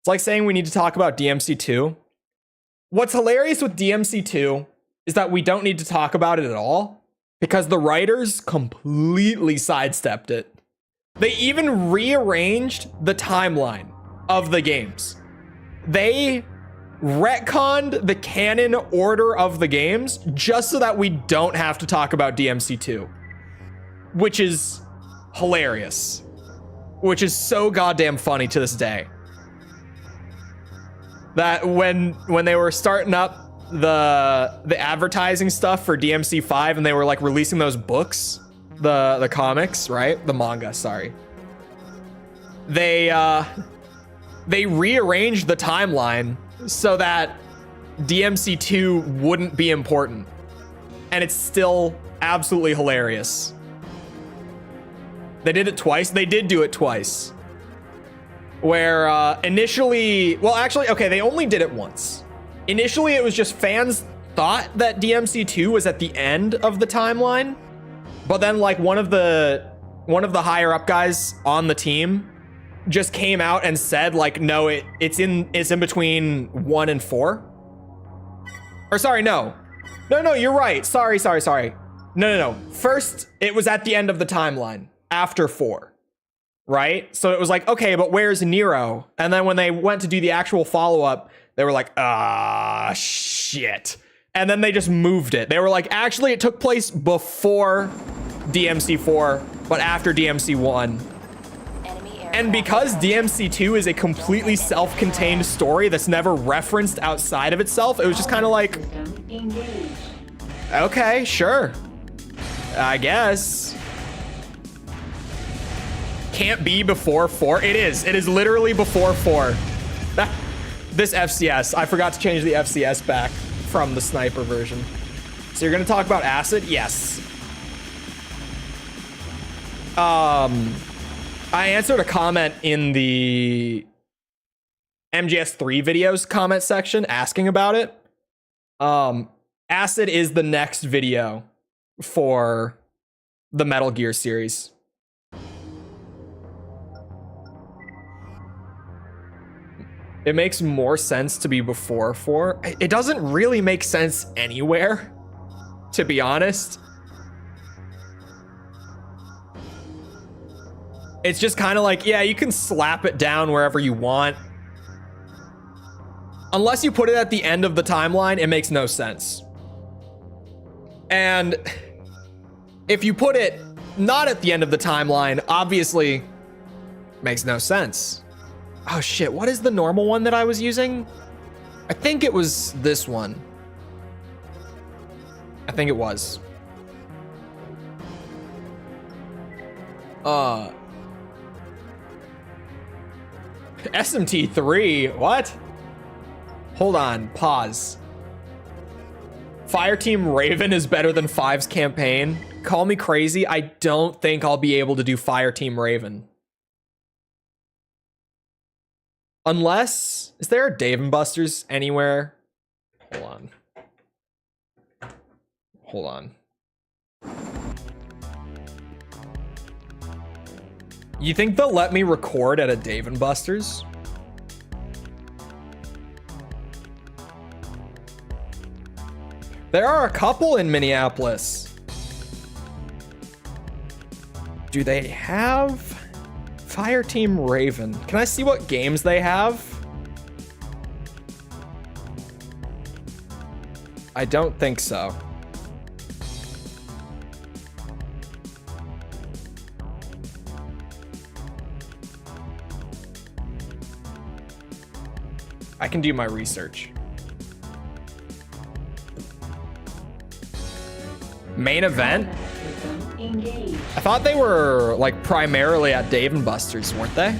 It's like saying we need to talk about DMC2. What's hilarious with DMC2 is that we don't need to talk about it at all because the writers completely sidestepped it. They even rearranged the timeline of the games. They retconned the canon order of the games just so that we don't have to talk about DMC2, which is hilarious, which is so goddamn funny to this day. That when they were starting up the advertising stuff for DMC5 and they were like releasing those books, the comics, right? The manga, sorry. They rearranged the timeline so that DMC2 wouldn't be important. And it's still absolutely hilarious. They did it twice. They did do it twice. Where initially, well, actually, okay, they only did it once. Initially, it was just fans thought that DMC2 was at the end of the timeline. But then like one of the higher up guys on the team just came out and said like, no, it's in between 1 and 4. Or sorry, no, you're right. Sorry. No. First, it was at the end of the timeline after 4, right? So it was like, okay, but where's Nero? And then when they went to do the actual follow-up, they were like, shit. And then they just moved it. They were like, actually, it took place before DMC4, but after DMC1. And because DMC2 is a completely self-contained story that's never referenced outside of itself, it was just kind of like, okay, sure, I guess. Can't be before 4. It is literally before 4. This FCS, I forgot to change the FCS back from the sniper version. So you're gonna talk about acid? Yes. I answered a comment in the MGS3 videos comment section asking about it. Acid is the next video for the Metal Gear series. It makes more sense to be before 4. It doesn't really make sense anywhere, to be honest. It's just kind of like, yeah, you can slap it down wherever you want. Unless you put it at the end of the timeline, it makes no sense. And if you put it not at the end of the timeline, obviously makes no sense. Oh shit, what is the normal one that I was using? I think it was this one. I think it was. SMT3, what? Hold on, pause. Fireteam Raven is better than 5's campaign. Call me crazy, I don't think I'll be able to do Fireteam Raven. Unless, is there a Dave & Buster's anywhere? Hold on. You think they'll let me record at a Dave & Buster's? There are a couple in Minneapolis. Do they have Fireteam Raven? Can I see what games they have? I don't think so. I can do my research. Main event? Engaged. I thought they were like primarily at Dave & Buster's, weren't they?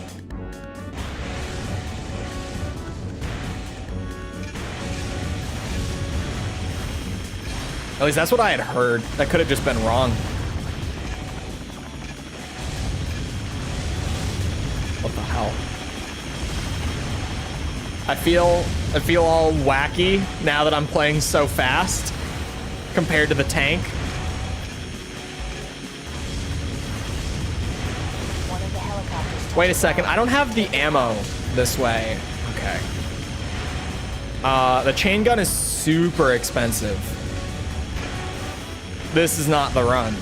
At least that's what I had heard. That could have just been wrong. What the hell? I feel all wacky now that I'm playing so fast compared to the tank. One of the helicopters. Wait a second, I don't have the ammo this way. Okay. The chain gun is super expensive. This is not the run.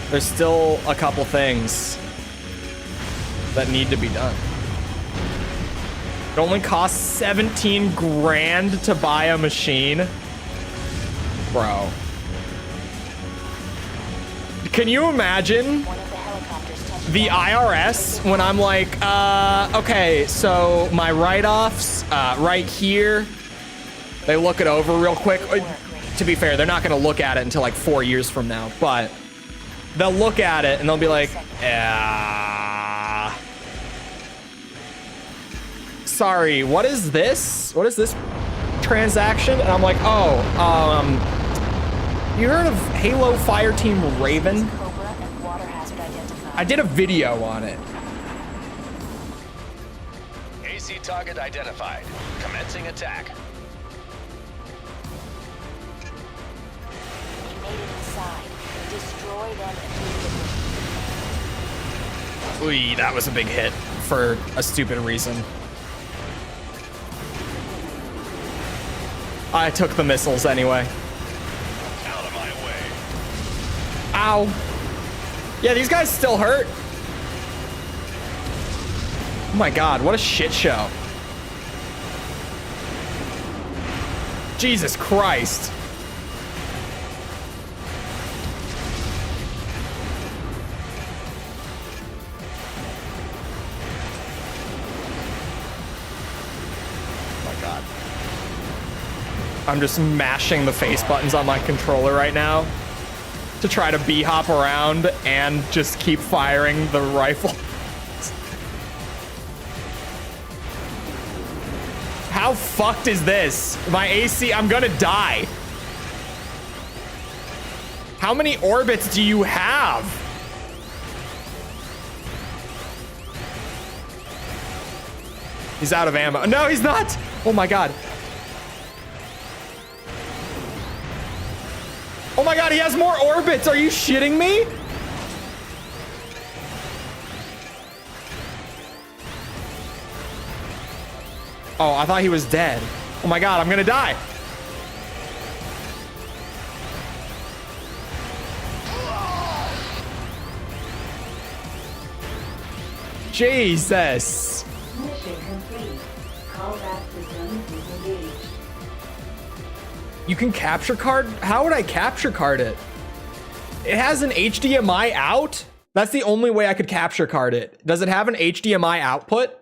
There's still a couple things that need to be done. It only costs 17 grand to buy a machine. Bro. Can you imagine One of the helicopters touching the IRS when I'm like, okay, so my write-offs right here. They look it over real quick. To be fair, they're not gonna look at it until like 4 years from now, but they'll look at it and they'll be like, yeah. Sorry, what is this? What is this transaction? And I'm like, oh, you heard of Halo Fireteam Raven? Cobra and water hazard identified. I did a video on it. AC target identified. Commencing attack. We made it inside. Destroy them immediately. Ooh, that was a big hit for a stupid reason. I took the missiles anyway. Out of my way. Ow. Yeah, these guys still hurt. Oh my god, what a shit show. Jesus Christ. Oh my god. I'm just mashing the face buttons on my controller right now to try to B-hop around and just keep firing the rifle. How fucked is this? My AC, I'm gonna die. How many orbits do you have? He's out of ammo. No, he's not. Oh my god. Oh my god, he has more orbits. Are you shitting me? Oh, I thought he was dead. Oh my god, I'm gonna die. Jesus. Mission complete. Callback system is engaged. You can capture card? How would I capture card it? It has an HDMI out? That's the only way I could capture card it. Does it have an HDMI output?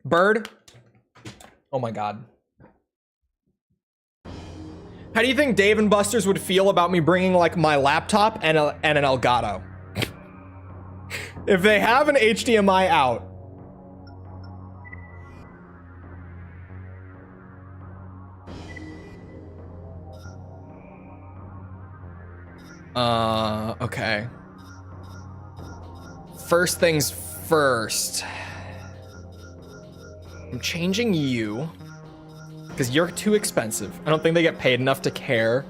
Bird? Oh my god. How do you think Dave & Buster's would feel about me bringing like my laptop and an Elgato? If they have an HDMI out. Okay. First things first. I'm changing you because you're too expensive. I don't think they get paid enough to care.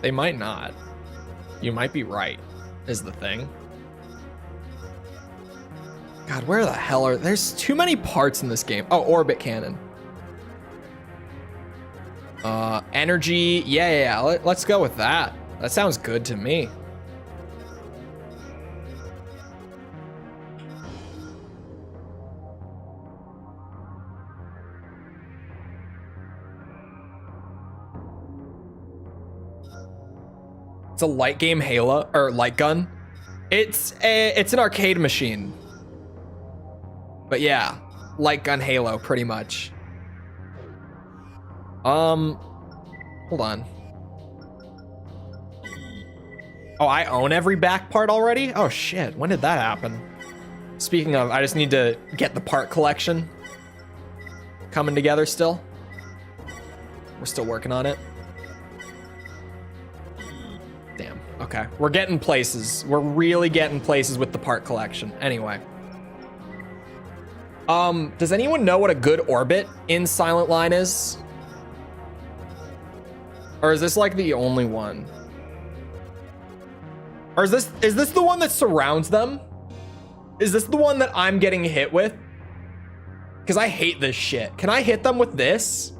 They might not. You might be right, is the thing. God, where the hell are... There's too many parts in this game. Oh, orbit cannon. Energy. Yeah. Let's go with that. That sounds good to me. It's a light game Halo or light gun. It's an arcade machine. But yeah, light gun Halo pretty much. Hold on. Oh, I own every back part already? Oh shit, when did that happen? Speaking of, I just need to get the part collection coming together still. We're still working on it. Damn, okay. We're getting places. We're really getting places with the part collection. Anyway. Does anyone know what a good orbit in Silent Line is? Or is this like the only one? Or is this the one that surrounds them? Is this the one that I'm getting hit with? Because I hate this shit. Can I hit them with this?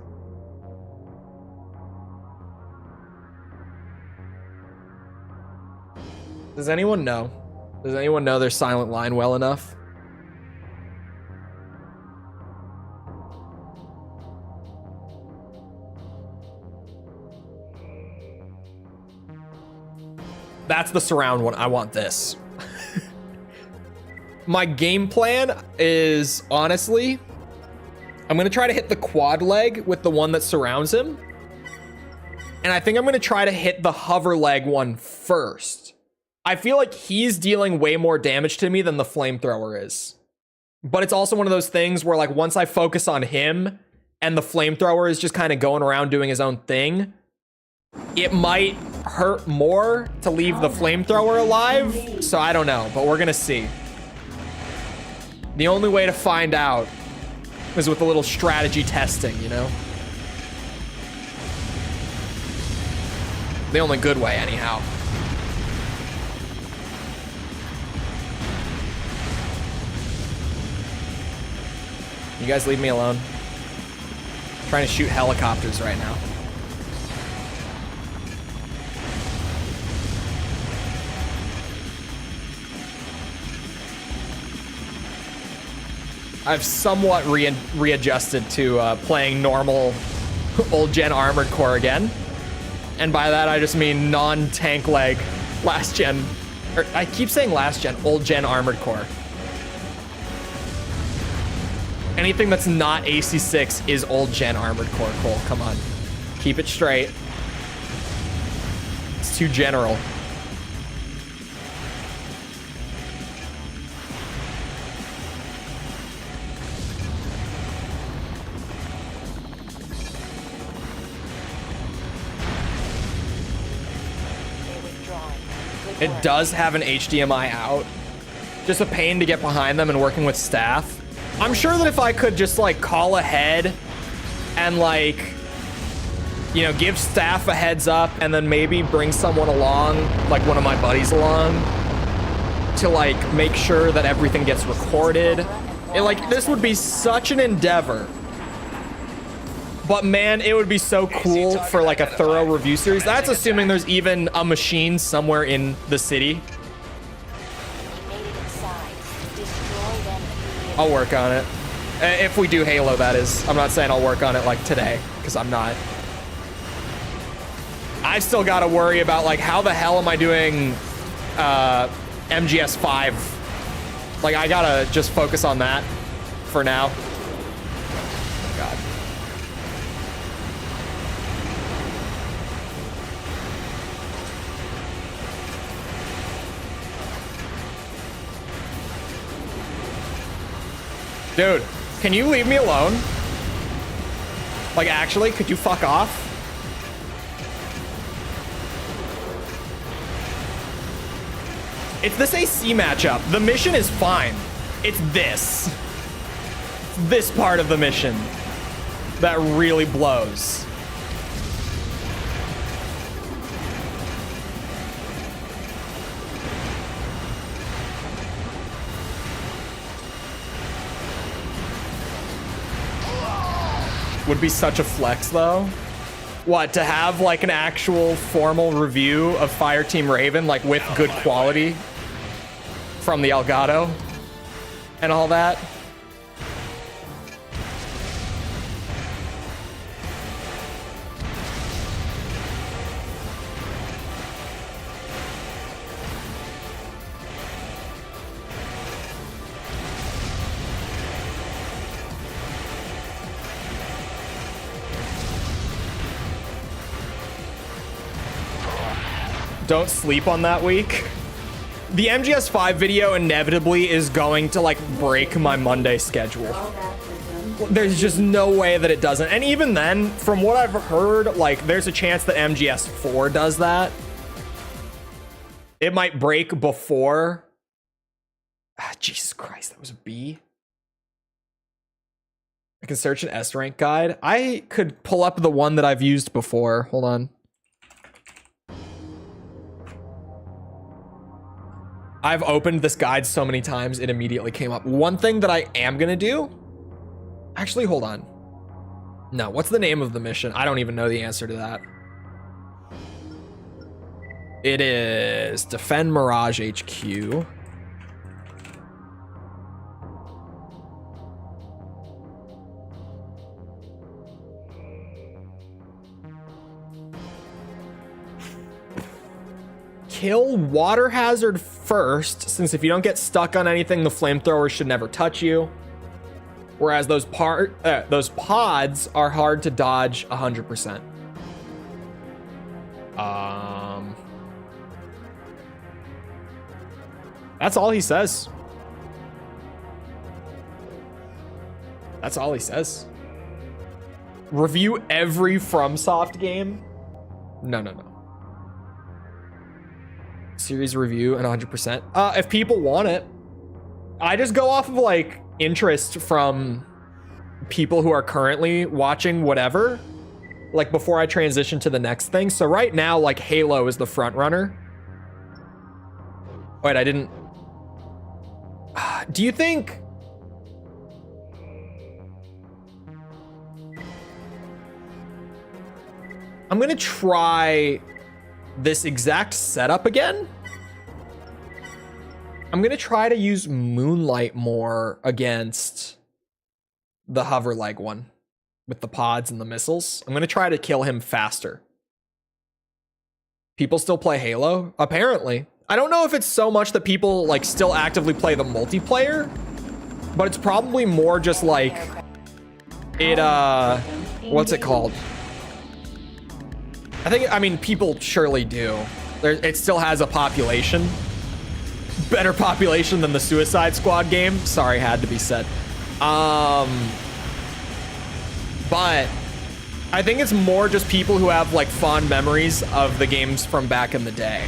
Does anyone know? Does anyone know their Silent Line well enough? That's the surround one. I want this. My game plan is, honestly, I'm going to try to hit the quad leg with the one that surrounds him. And I think I'm going to try to hit the hover leg one first. I feel like he's dealing way more damage to me than the flamethrower is. But it's also one of those things where, like, once I focus on him and the flamethrower is just kind of going around doing his own thing, it might hurt more to leave the flamethrower alive. So I don't know, but we're gonna see. The only way to find out is with a little strategy testing, you know? The only good way, anyhow. You guys leave me alone. I'm trying to shoot helicopters right now. I've somewhat readjusted to playing normal old gen Armored Core again. And by that, I just mean non-tank leg last gen. Or I keep saying last gen, old gen Armored Core. Anything that's not AC6 is old gen Armored Core, Cole. Come on. Keep it straight. It's too general. It does have an HDMI out. Just a pain to get behind them and working with staff. I'm sure that if I could just like call ahead and like, you know, give staff a heads up and then maybe bring someone along, like one of my buddies along, to like make sure that everything gets recorded. This would be such an endeavor. But man, it would be so cool for like a thorough review series. That's assuming there's even a machine somewhere in the city. I'll work on it. If we do Halo, that is. I'm not saying I'll work on it like today, because I'm not. I've still got to worry about like how the hell am I doing MGS 5? Like I gotta just focus on that for now. Oh, God. Dude, can you leave me alone? Like, actually, could you fuck off? It's this AC matchup. The mission is fine. It's this part of the mission that really blows. Would be such a flex though. What, to have like an actual formal review of Fireteam Raven, like with good quality from the Elgato and all that? Don't sleep on that week. The MGS5 video inevitably is going to like break my Monday schedule. There's just no way that it doesn't. And even then, from what I've heard, like there's a chance that MGS4 does that. It might break before. Jesus Christ, that was a B. I can search an S rank guide. I could pull up the one that I've used before. Hold on. I've opened this guide so many times, it immediately came up. One thing that I am gonna do, actually, hold on. No, what's the name of the mission? I don't even know the answer to that. It is Defend Mirage HQ. Kill water hazard first, since if you don't get stuck on anything, the flamethrower should never touch you. Whereas those pods are hard to dodge 100%. That's all he says. That's all he says. Review every FromSoft game? No. Series review and 100%. If people want it, I just go off of like interest from people who are currently watching whatever, like before I transition to the next thing. So right now, like Halo is the front runner. Wait, I didn't. Do you think? I'm gonna try this exact setup again. I'm gonna try to use Moonlight more against the hover leg one with the pods and the missiles. I'm gonna try to kill him faster. People still play Halo? Apparently. I don't know if it's so much that people like still actively play the multiplayer, but it's probably more just like it what's it called? I mean, people surely do. It still has a population. Better population than the Suicide Squad game. Sorry, had to be said. But I think it's more just people who have like fond memories of the games from back in the day.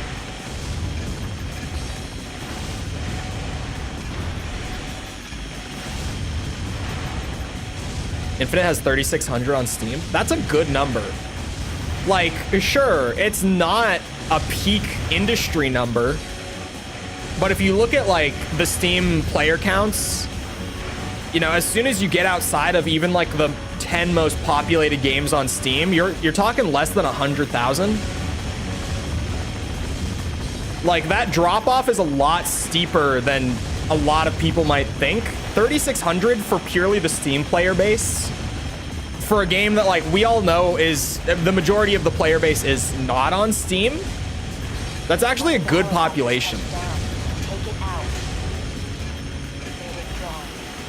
Infinite has 3,600 on Steam. That's a good number. Like, sure, it's not a peak industry number, but if you look at like the Steam player counts, you know, as soon as you get outside of even like the 10 most populated games on Steam, you're talking less than 100,000. Like that drop off is a lot steeper than a lot of people might think. 3,600 for purely the Steam player base. For a game that like we all know is the majority of the player base is not on Steam, that's actually a good population. Take it out. They're withdrawn.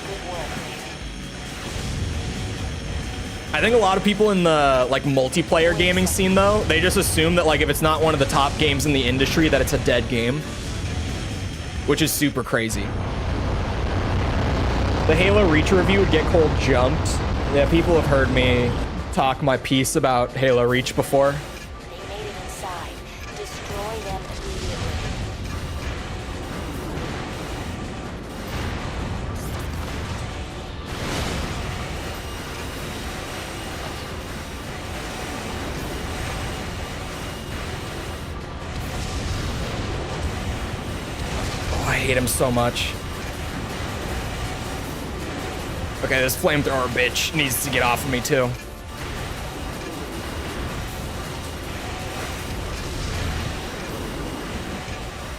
Good work. I think a lot of people in the like multiplayer gaming scene though, they just assume that like if it's not one of the top games in the industry that it's a dead game, which is super crazy. The Halo Reach review would get cold jumped. Yeah, people have heard me talk my piece about Halo Reach before. They made it inside. Destroy them immediately. Oh, I hate him so much. Okay, this flamethrower bitch needs to get off of me too.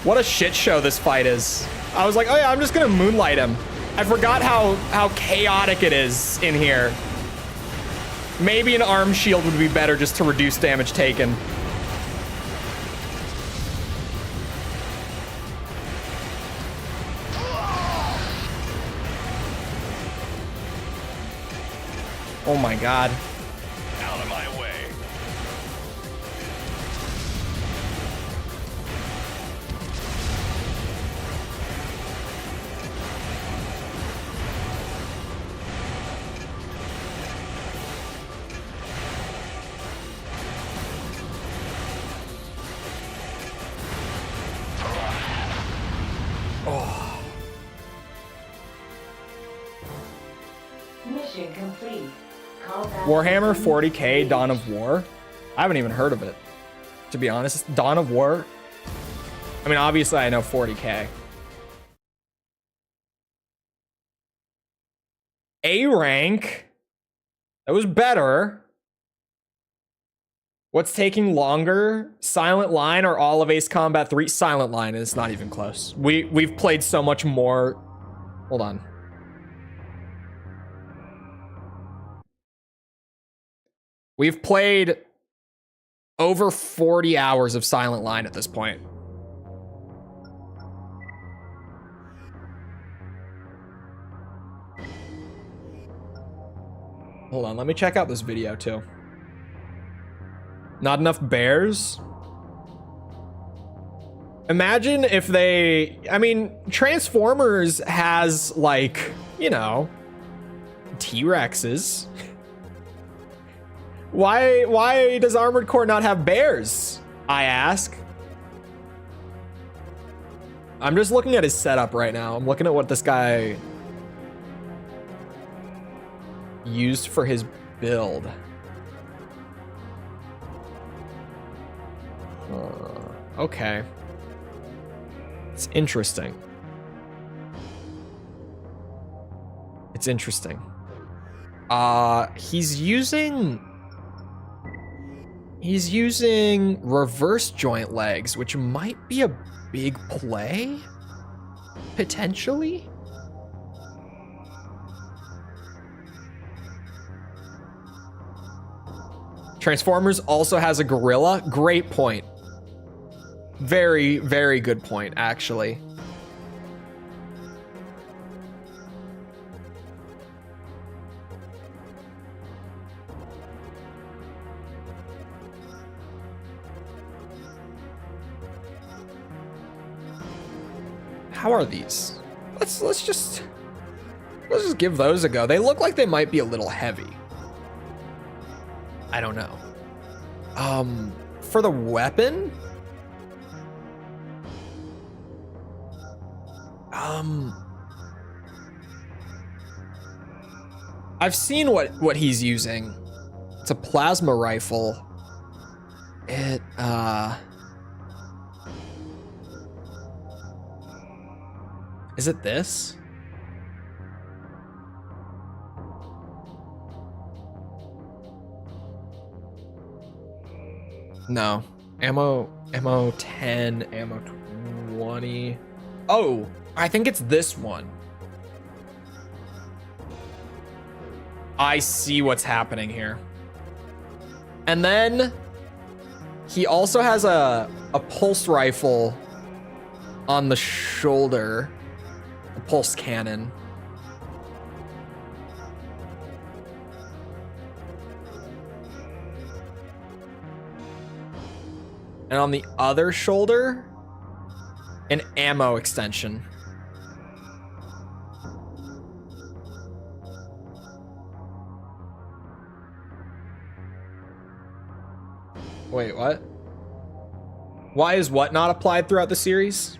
What a shit show this fight is. I was like, oh yeah, I'm just gonna moonlight him. I forgot how chaotic it is in here. Maybe an arm shield would be better just to reduce damage taken. Oh my god. Out of my way. Mission complete. Call back Warhammer to 40k Dawn of War? I haven't even heard of it, to be honest. Dawn of War? I mean, obviously I know 40k. A rank? That was better. What's taking longer? Silent Line or all of Ace Combat 3? Silent Line is not even close. We've played so much more. Hold on. We've played over 40 hours of Silent Line at this point. Hold on, let me check out this video too. Not enough bears? Imagine if they, I mean, Transformers has like, you know, T-Rexes. Why does Armored Core not have bears? I ask. I'm just looking at his setup right now. I'm looking at what this guy used for his build. Okay. It's interesting. It's interesting. He's using reverse joint legs, which might be a big play, potentially. Transformers also has a gorilla. Great point. Very, very good point, actually. How are these? Let's just give those a go. They look like they might be a little heavy. I don't know. For the weapon, I've seen what he's using. It's a plasma rifle. It is it this? No. Ammo 10, ammo 20. Oh, I think it's this one. I see what's happening here. And then he also has a pulse rifle on the shoulder, a pulse cannon. And on the other shoulder, an ammo extension. Wait, what? Why is what not applied throughout the series?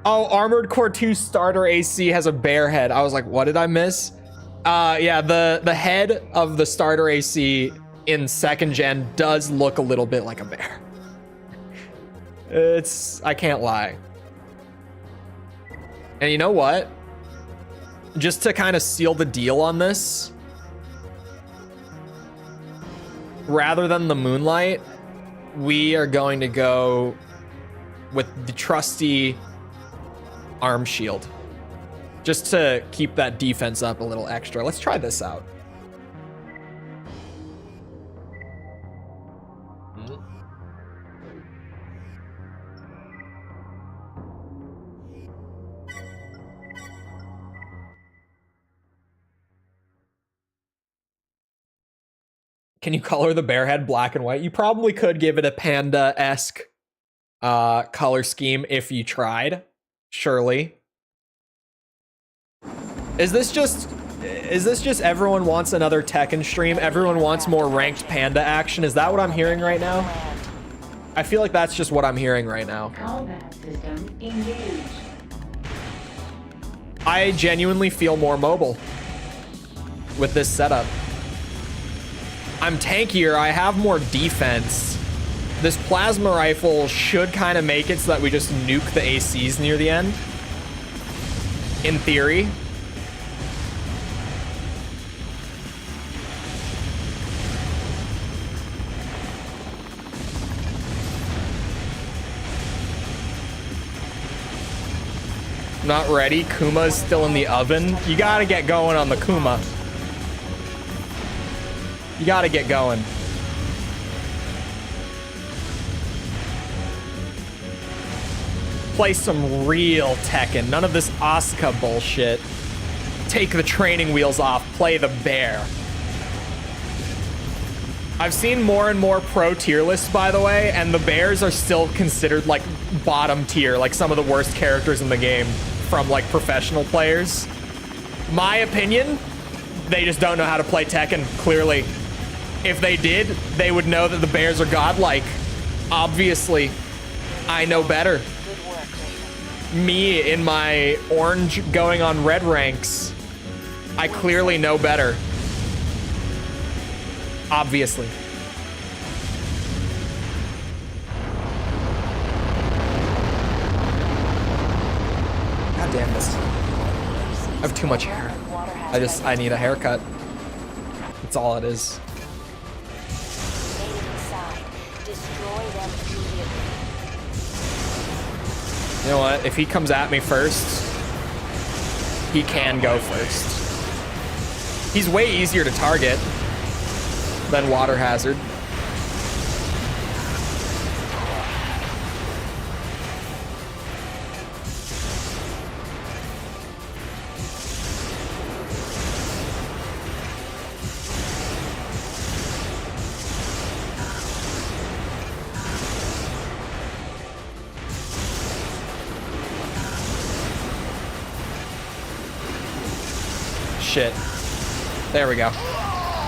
Oh, Armored Core 2 starter AC has a bear head. I was like, what did I miss? Yeah, the head of the starter AC in 2nd gen does look a little bit like a bear. I can't lie. And you know what? Just to kind of seal the deal on this, rather than the Moonlight, we are going to go with the trusty arm shield. Just to keep that defense up a little extra. Let's try this out. Can you color the bear head black and white? You probably could give it a panda-esque color scheme if you tried. Surely. Is this just everyone wants another Tekken stream? Everyone wants more ranked panda action? Is that what I'm hearing right now? I feel like that's just what I'm hearing right now. Combat system engaged. I genuinely feel more mobile with this setup. I'm tankier, I have more defense. This plasma rifle should kind of make it so that we just nuke the ACs near the end. In theory. Not ready, Kuma's still in the oven. You gotta get going on the Kuma. You gotta get going. Play some real Tekken. None of this Asuka bullshit. Take the training wheels off. Play the bear. I've seen more and more pro tier lists, by the way, and the bears are still considered like bottom tier, like some of the worst characters in the game from like professional players. My opinion, they just don't know how to play Tekken, clearly. If they did, they would know that the bears are godlike. Obviously, I know better. Me in my orange going on red ranks, I clearly know better. Obviously. God damn this. I have too much hair. I need a haircut. That's all it is. You know what? If he comes at me first, he can go first. He's way easier to target than Water Hazard. Shit. There we go.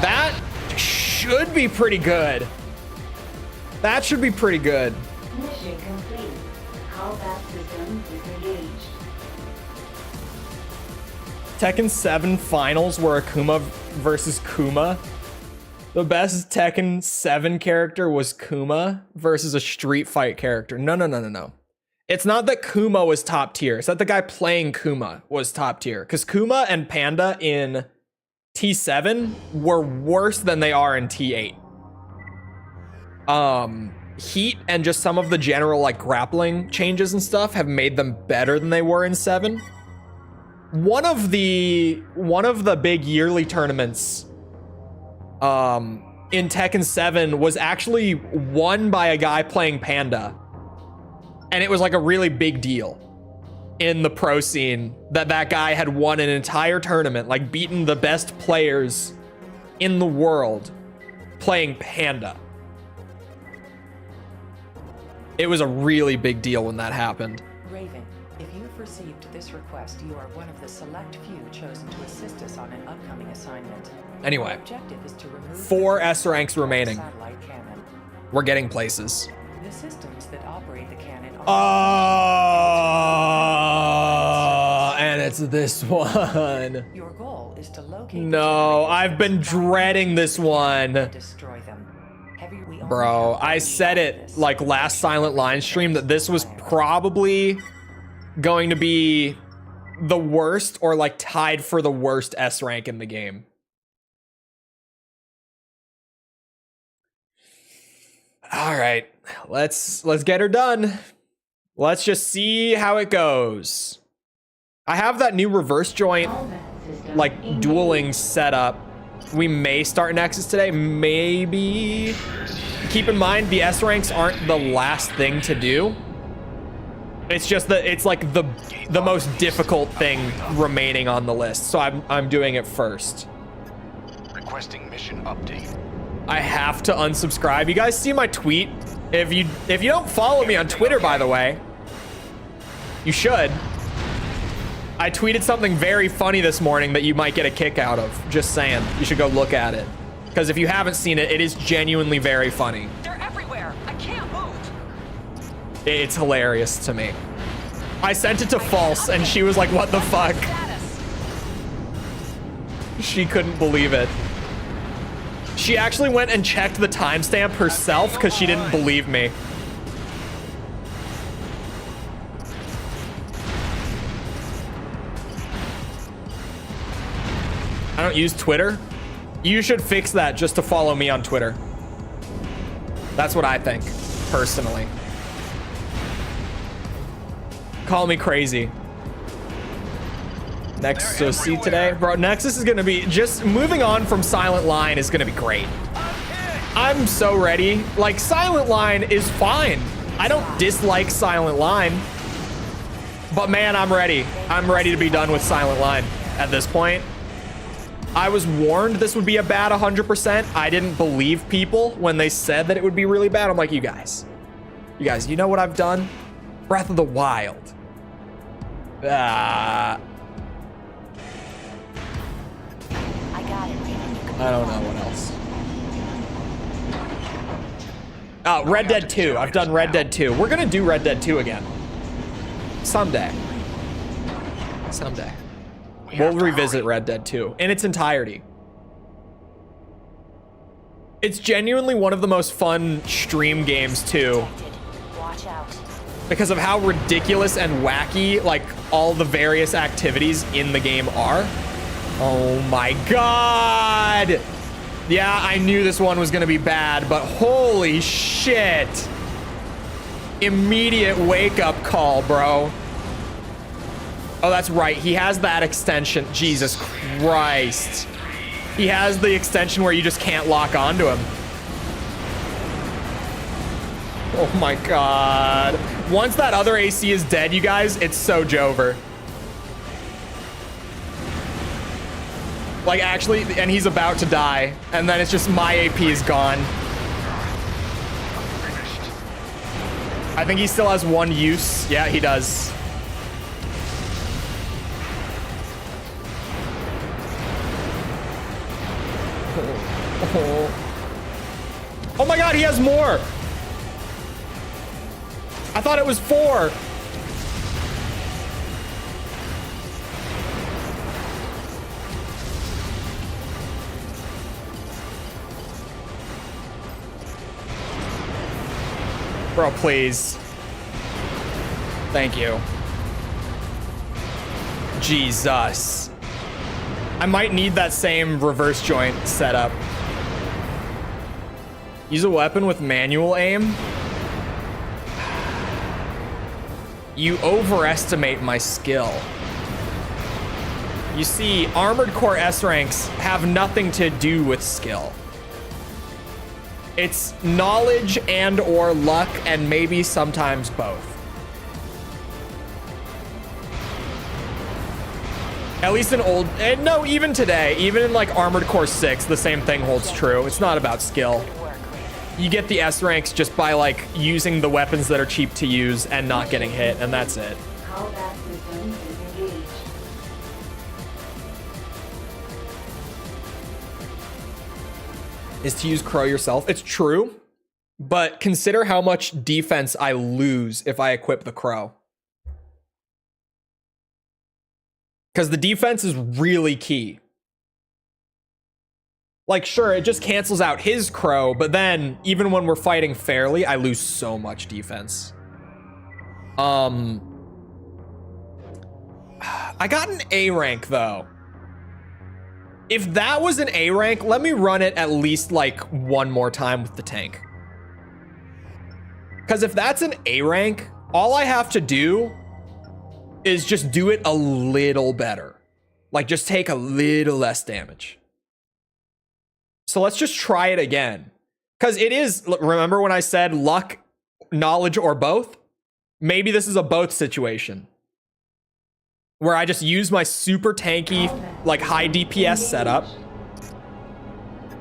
That should be pretty good. That should be pretty good. Mission complete. Combat system disengaged. Tekken 7 finals were Akuma versus Kuma. The best Tekken 7 character was Kuma versus a Street Fight character. No. It's not that Kuma was top tier. It's that the guy playing Kuma was top tier. Because Kuma and Panda in T7 were worse than they are in T8. Heat and just some of the general like grappling changes and stuff have made them better than they were in 7. One of the big yearly tournaments in Tekken 7 was actually won by a guy playing Panda. And it was like a really big deal in the pro scene that guy had won an entire tournament, like beaten the best players in the world playing Panda. It was a really big deal when that happened. Raven, if you've received this request, you are one of the select few chosen to assist us on an upcoming assignment. Anyway, Our objective is to remove 4 S ranks remaining. satellite cannon. We're getting places. The systems that operate the cannon are And it's this one. Your goal is to locate the No, generators I've been and dreading this one. destroy them. We only Bro, have I one said shot at it this. like last Silent Line stream that this was probably going to be the worst or like tied for the worst S rank in the game. All right, let's get her done. Let's just see how it goes. I have that new reverse joint, like, dueling setup. We may start Nexus today, maybe. Keep in mind, the S ranks aren't the last thing to do. It's just that it's like the most difficult thing remaining on the list, so I'm doing it first. Requesting mission update. I have to unsubscribe. You guys see my tweet? If you don't follow me on Twitter, by the way, you should. I tweeted something very funny this morning that you might get a kick out of. Just saying. You should go look at it. Because if you haven't seen it, it is genuinely very funny. They're everywhere. I can't move. It's hilarious to me. I sent it to False, and she was like, what the fuck? She couldn't believe it. She actually went and checked the timestamp herself because she didn't believe me. I don't use Twitter. You should fix that just to follow me on Twitter. That's what I think, personally. Call me crazy. Nexus see today. Bro, Nexus is gonna be, just moving on from Silent Line is gonna be great. I'm so ready. Like, Silent Line is fine. I don't dislike Silent Line. But man, I'm ready. I'm ready to be done with Silent Line at this point. I was warned this would be a bad 100%. I didn't believe people when they said that it would be really bad. I'm like, you guys, you know what I've done? Breath of the Wild. I got it, Raven. I don't know what else. Oh, Red Dead 2. I've done Red Dead 2. We're gonna do Red Dead 2 again. Someday. Someday. We'll revisit Red Dead 2 in its entirety. It's genuinely one of the most fun stream games too, Watch out. because of how ridiculous and wacky like all the various activities in the game are. Oh my god. Yeah, I knew this one was gonna be bad, but holy shit. Immediate wake-up call, bro. Oh, that's right. He has that extension. Jesus Christ. He has the extension where you just can't lock onto him. Oh my god. Once that other AC is dead, you guys, it's so Jover. Like, actually, and he's about to die. And then it's just my AP is gone. I think he still has one use. Yeah, he does. Oh my god, he has more. I thought it was 4. Bro, please. Thank you. Jesus. I might need that same reverse joint setup. Use a weapon with manual aim? You overestimate my skill. You see, Armored Core S ranks have nothing to do with skill. It's knowledge and or luck, and maybe sometimes both. At least in old, and no, even today, even in like Armored Core 6, the same thing holds true. It's not about skill. You get the S ranks just by like using the weapons that are cheap to use and not getting hit, and that's it. Callback system is engaged. Is to use Crow yourself. It's true, but consider how much defense I lose if I equip the Crow. Because the defense is really key. Like, sure, it just cancels out his Crow, but then even when we're fighting fairly, I lose so much defense. I got an A rank though. If that was an A rank, let me run it at least like one more time with the tank. Because if that's an A rank, All I have to do is just do it a little better. Like, just take a little less damage. So let's just try it again. Because it is, remember when I said luck, knowledge, or both? Maybe this is a both situation. Where I just use my super tanky, like high DPS setup.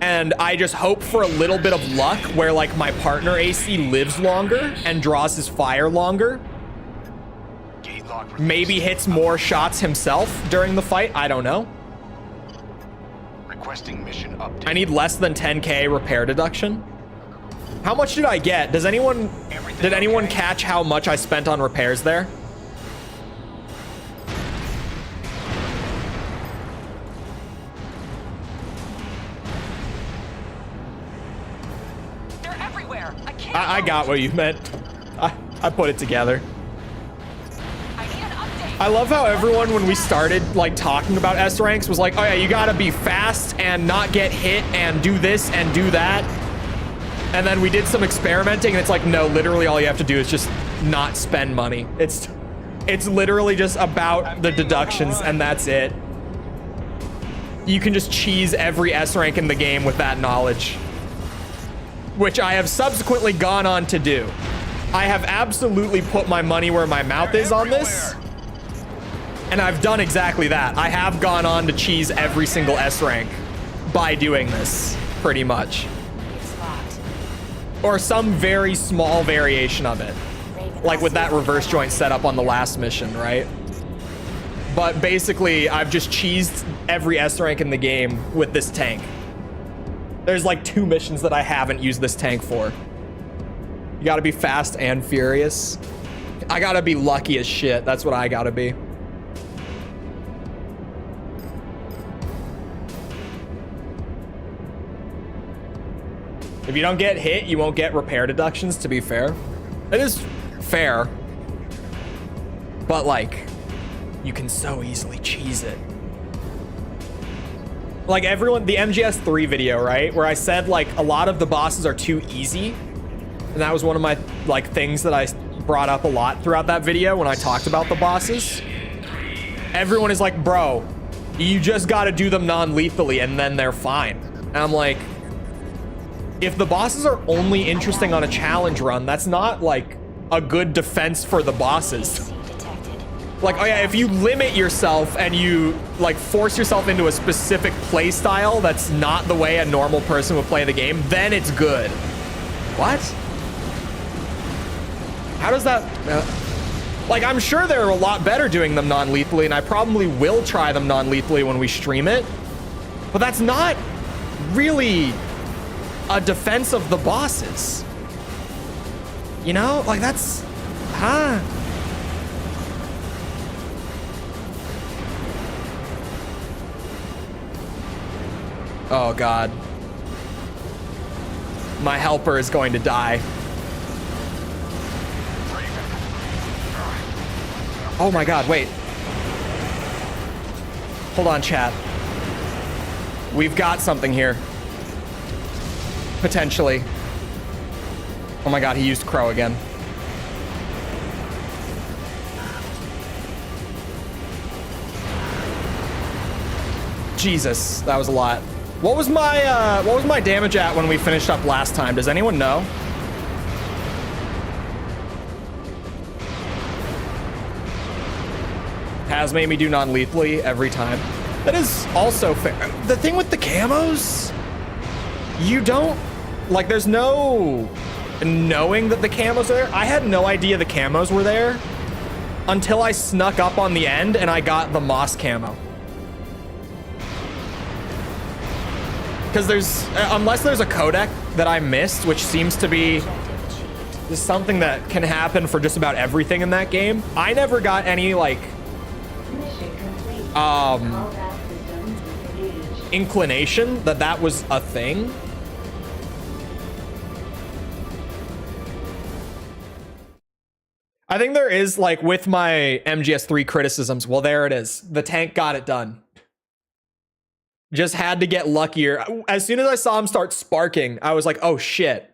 And I just hope for a little bit of luck where like my partner AC lives longer and draws his fire longer. Maybe hits more shots himself during the fight. I don't know. Requesting mission update. I need less than 10k repair deduction. How much did I get? Did anyone catch how much I spent on repairs there? They're everywhere. I can't. I got what you meant. I put it together. I need an update. I love how everyone, when we started like talking about S ranks, was like, oh yeah, you gotta be fast and not get hit and do this and do that. And then we did some experimenting and it's like, no, literally all you have to do is just not spend money. It's literally just about the deductions and that's it. You can just cheese every S rank in the game with that knowledge. Which I have subsequently gone on to do. I have absolutely put my money where my mouth is on this. And I've done exactly that. I have gone on to cheese every single S rank by doing this, pretty much. It's locked. Or some very small variation of it. Like with that reverse joint setup on the last mission, right? But basically, I've just cheesed every S rank in the game with this tank. There's like 2 missions that I haven't used this tank for. You gotta be fast and furious. I gotta be lucky as shit. That's what I gotta be. If you don't get hit, you won't get repair deductions, to be fair. It is fair. But like, you can so easily cheese it. Like everyone, the MGS3 video, right? Where I said like a lot of the bosses are too easy. And that was one of my like things that I brought up a lot throughout that video when I talked about the bosses. Everyone is like, bro, you just gotta do them non-lethally and then they're fine. And I'm like, if the bosses are only interesting on a challenge run, that's not like a good defense for the bosses. Like, oh yeah, if you limit yourself and you like force yourself into a specific play style that's not the way a normal person would play the game, then it's good. What? How does that... like, I'm sure they're a lot better doing them non-lethally, and I probably will try them non-lethally when we stream it. But that's not really a defense of the bosses. You know? Like, that's... huh? Oh, God. My helper is going to die. Oh my God, wait. Hold on, chat. We've got something here. Potentially. Oh my God, he used Crow again. Jesus, that was a lot. What was my damage at when we finished up last time? Does anyone know? Has made me do non-lethally every time. That is also fair. The thing with the camos, you don't, like, there's no knowing that the camos are there. I had no idea the camos were there until I snuck up on the end and I got the moss camo. Because there's, unless there's a codec that I missed, which seems to be something that can happen for just about everything in that game, I never got any, like, inclination that that was a thing. I think there is, like, with my MGS3 criticisms, well, there it is. The tank got it done. Just had to get luckier. As soon as I saw him start sparking, I was like, oh shit.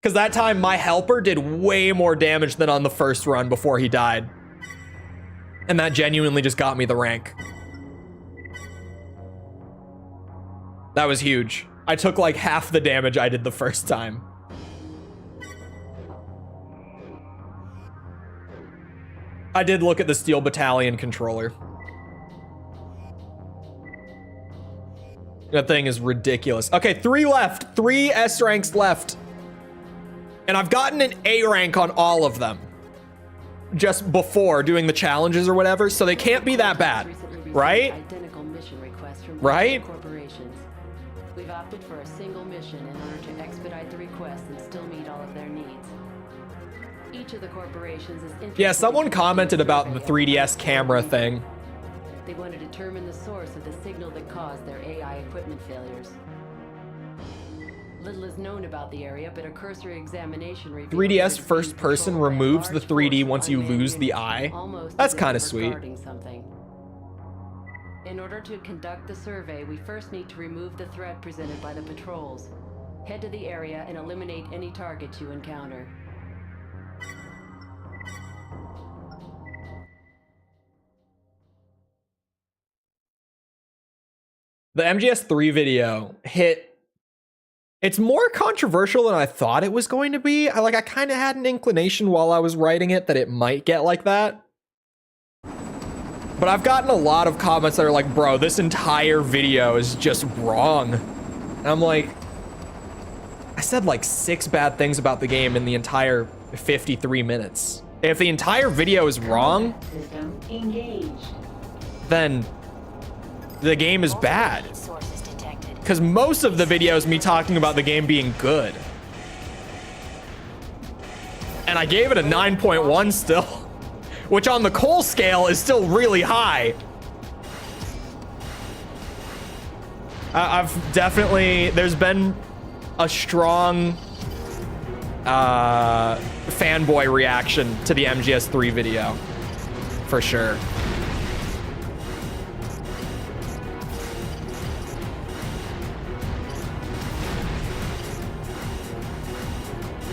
Because that time my helper did way more damage than on the first run before he died. And that genuinely just got me the rank. That was huge. I took like half the damage I did the first time. I did look at the Steel Battalion controller. That thing is ridiculous. Okay, 3 left. 3 S ranks left. And I've gotten an A rank on all of them. Just before doing the challenges or whatever, so they can't be that bad. Right? Identical mission requests from Right? corporations. We've opted for a single mission in order to expedite the request and still meet all of their needs. Each of the corporations is interested. Yeah, someone commented about the 3DS camera thing. They want to determine the source of the signal that caused their AI equipment failures. Little is known about the area, but a cursory examination reveals 3DS that first person controlled by a removes the large 3D force of once you unmanned lose the units, eye. almost That's as if kind they of were sweet. guarding something. In order to conduct the survey, we first need to remove the threat presented by the patrols. Head to the area and eliminate any targets you encounter. The MGS3 video hit. It's more controversial than I thought it was going to be. I kind of had an inclination while I was writing it that it might get like that. But I've gotten a lot of comments that are like, bro, this entire video is just wrong. And I'm like, I said like 6 bad things about the game in the entire 53 minutes. If the entire video is wrong, System engaged. then the game is bad. Sources detected. Because most of the video is me talking about the game being good. And I gave it a 9.1 still, which on the Chole scale is still really high. I've definitely, there's been a strong fanboy reaction to the MGS3 video, for sure.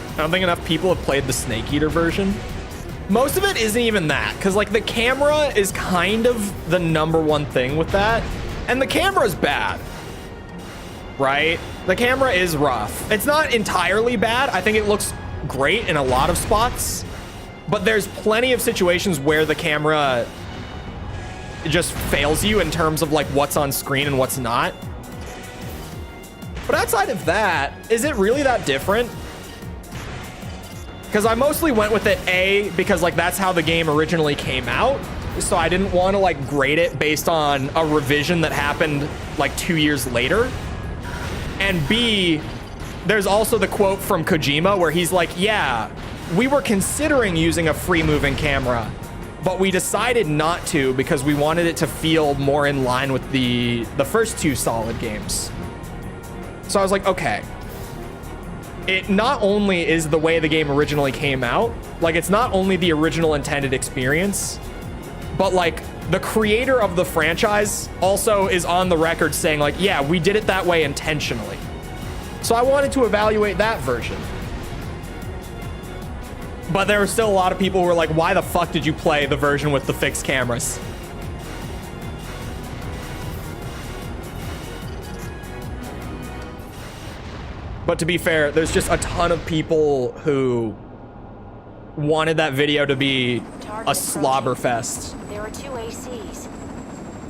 I don't think enough people have played the Snake Eater version. Most of it isn't even that, because like the camera is kind of the #1 thing with that, and the camera's bad, right? The camera is rough. It's not entirely bad. I think it looks great in a lot of spots, but there's plenty of situations where the camera just fails you in terms of like what's on screen and what's not. But outside of that, is it really that different? Because I mostly went with it A, because like that's how the game originally came out. So I didn't want to like grade it based on a revision that happened like 2 years later. And B, there's also the quote from Kojima where he's like, yeah, we were considering using a free moving camera, but we decided not to because we wanted it to feel more in line with the first 2 Solid games. So I was like, okay. It not only is the way the game originally came out, like it's not only the original intended experience, but like the creator of the franchise also is on the record saying like, yeah, we did it that way intentionally. So I wanted to evaluate that version. But there were still a lot of people who were like, why the fuck did you play the version with the fixed cameras? But to be fair, there's just a ton of people who wanted that video to be a slobber fest. There are 2 ACs.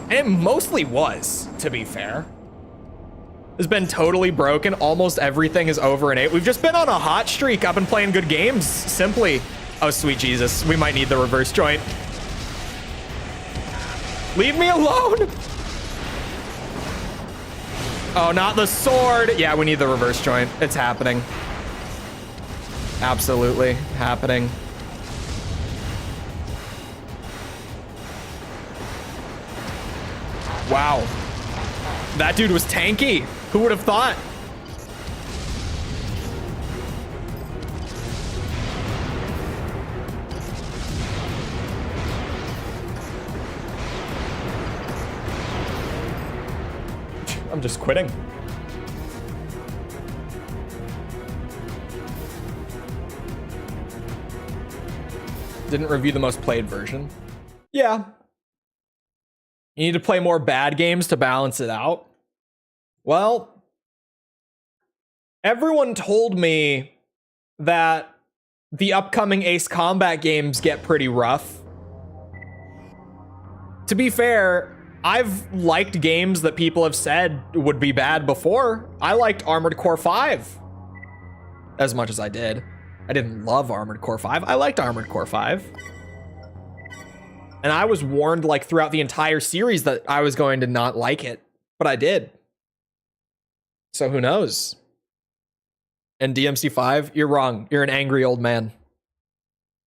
And it mostly was, to be fair. It's been totally broken. Almost everything is over an 8. We've just been on a hot streak. I've been playing good games, simply. Oh, sweet Jesus. We might need the reverse joint. Leave me alone. Oh, not the sword. Yeah, we need the reverse joint. It's happening. Absolutely happening. Wow. That dude was tanky. Who would have thought? I'm just quitting. Didn't review the most played version. Yeah. You need to play more bad games to balance it out. Well, everyone told me that the upcoming Ace Combat games get pretty rough. To be fair, I've liked games that people have said would be bad before. I liked Armored Core 5 as much as I did. I didn't love Armored Core 5. I liked Armored Core 5. And I was warned like throughout the entire series that I was going to not like it, but I did. So who knows? And DMC5, you're wrong. You're an angry old man.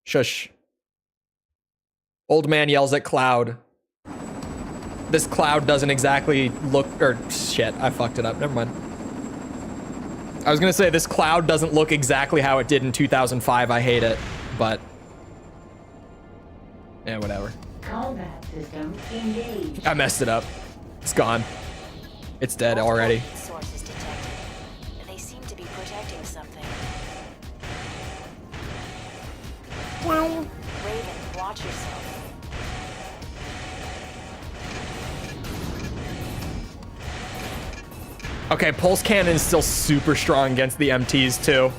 Shush. Old man yells at cloud. This cloud doesn't exactly look, or shit, I fucked it up. Never mind. I was gonna say this cloud doesn't look exactly how it did in 2005. I hate it, but yeah, whatever. Combat system engaged. I messed it up. It's gone. It's dead already. Sources detected. They seem to be protecting something. Raven, watch yourself. Okay, Pulse Cannon is still super strong against the MTs too.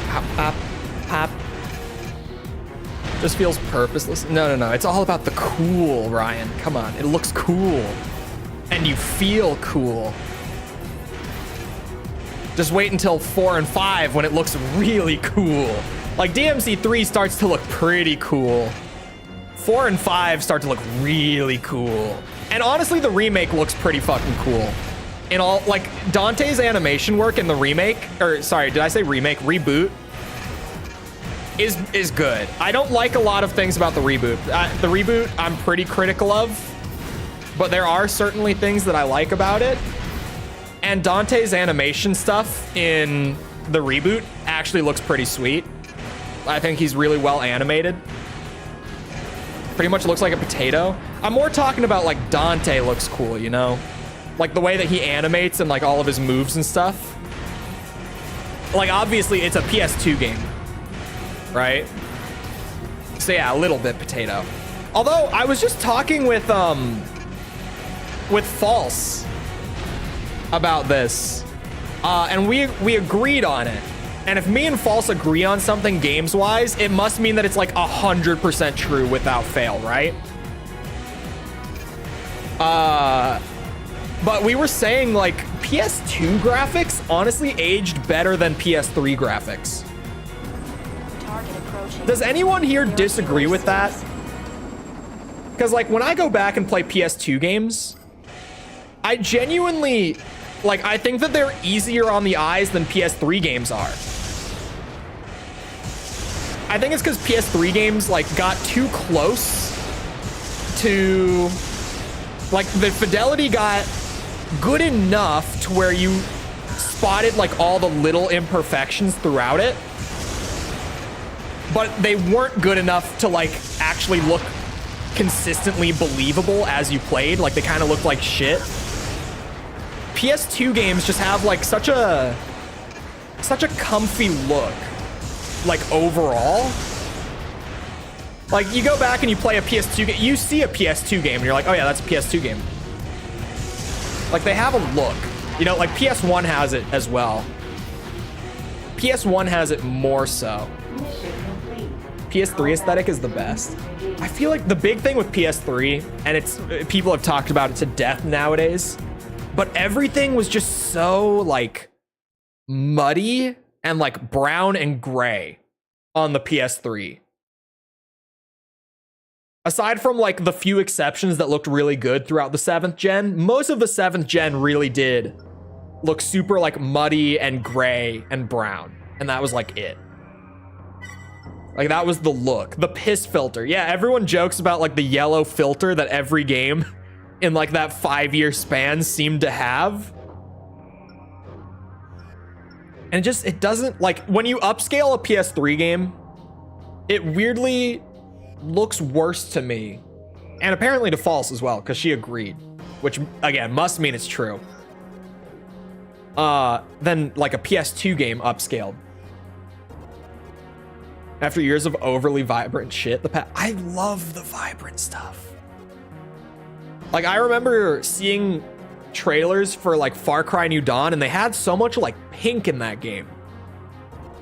Pop, pop, pop. Just feels purposeless. No. It's all about the cool, Ryan. Come on. It looks cool. And you feel cool. Just wait until 4 and 5 when it looks really cool. Like DMC3 starts to look pretty cool. 4 and 5 start to look really cool. And honestly, the remake looks pretty fucking cool. In all, like Dante's animation work in the remake, or sorry, did I say remake? Reboot is good. I don't like a lot of things about the reboot. The reboot I'm pretty critical of, but there are certainly things that I like about it. And Dante's animation stuff in the reboot actually looks pretty sweet. I think he's really well animated. Pretty much looks like a potato. I'm more talking about like Dante looks cool, you know? Like the way that he animates and like all of his moves and stuff. Like obviously it's a PS2 game, right? So yeah, a little bit potato. Although I was just talking with False about this, and we agreed on it. And if me and False agree on something games-wise, it must mean that it's like 100% true without fail, right? But we were saying like PS2 graphics honestly aged better than PS3 graphics. Target approaching. Does anyone here disagree with that? Because like when I go back and play PS2 games, I genuinely, like, I think that they're easier on the eyes than PS3 games are. I think it's because PS3 games like got too close to, like, the fidelity got good enough to where you spotted like all the little imperfections throughout it, but they weren't good enough to like actually look consistently believable as you played. Like they kind of looked like shit. PS2 games just have like such a comfy look, like overall. Like you go back and you play a PS2 game, you see a PS2 game and you're like, oh yeah, that's a PS2 game. Like they have a look, you know, like PS1 has it as well. PS1 has it more so. PS3 aesthetic is the best. I feel like the big thing with PS3, and it's people have talked about it to death nowadays, but everything was just so like muddy and like brown and gray on the PS3. Aside from like the few exceptions that looked really good throughout the 7th gen, most of the 7th gen really did look super like muddy and gray and brown. And that was like it. Like that was the look. The piss filter. Yeah, everyone jokes about like the yellow filter that every game in like that 5-year span seemed to have. And it doesn't, like, when you upscale a PS3 game, it weirdly looks worse to me. And apparently to False as well, because she agreed. Which, again, must mean it's true. than like a PS2 game upscaled. After years of overly vibrant shit, I love the vibrant stuff. Like, I remember seeing trailers for like Far Cry New Dawn, and they had so much like pink in that game.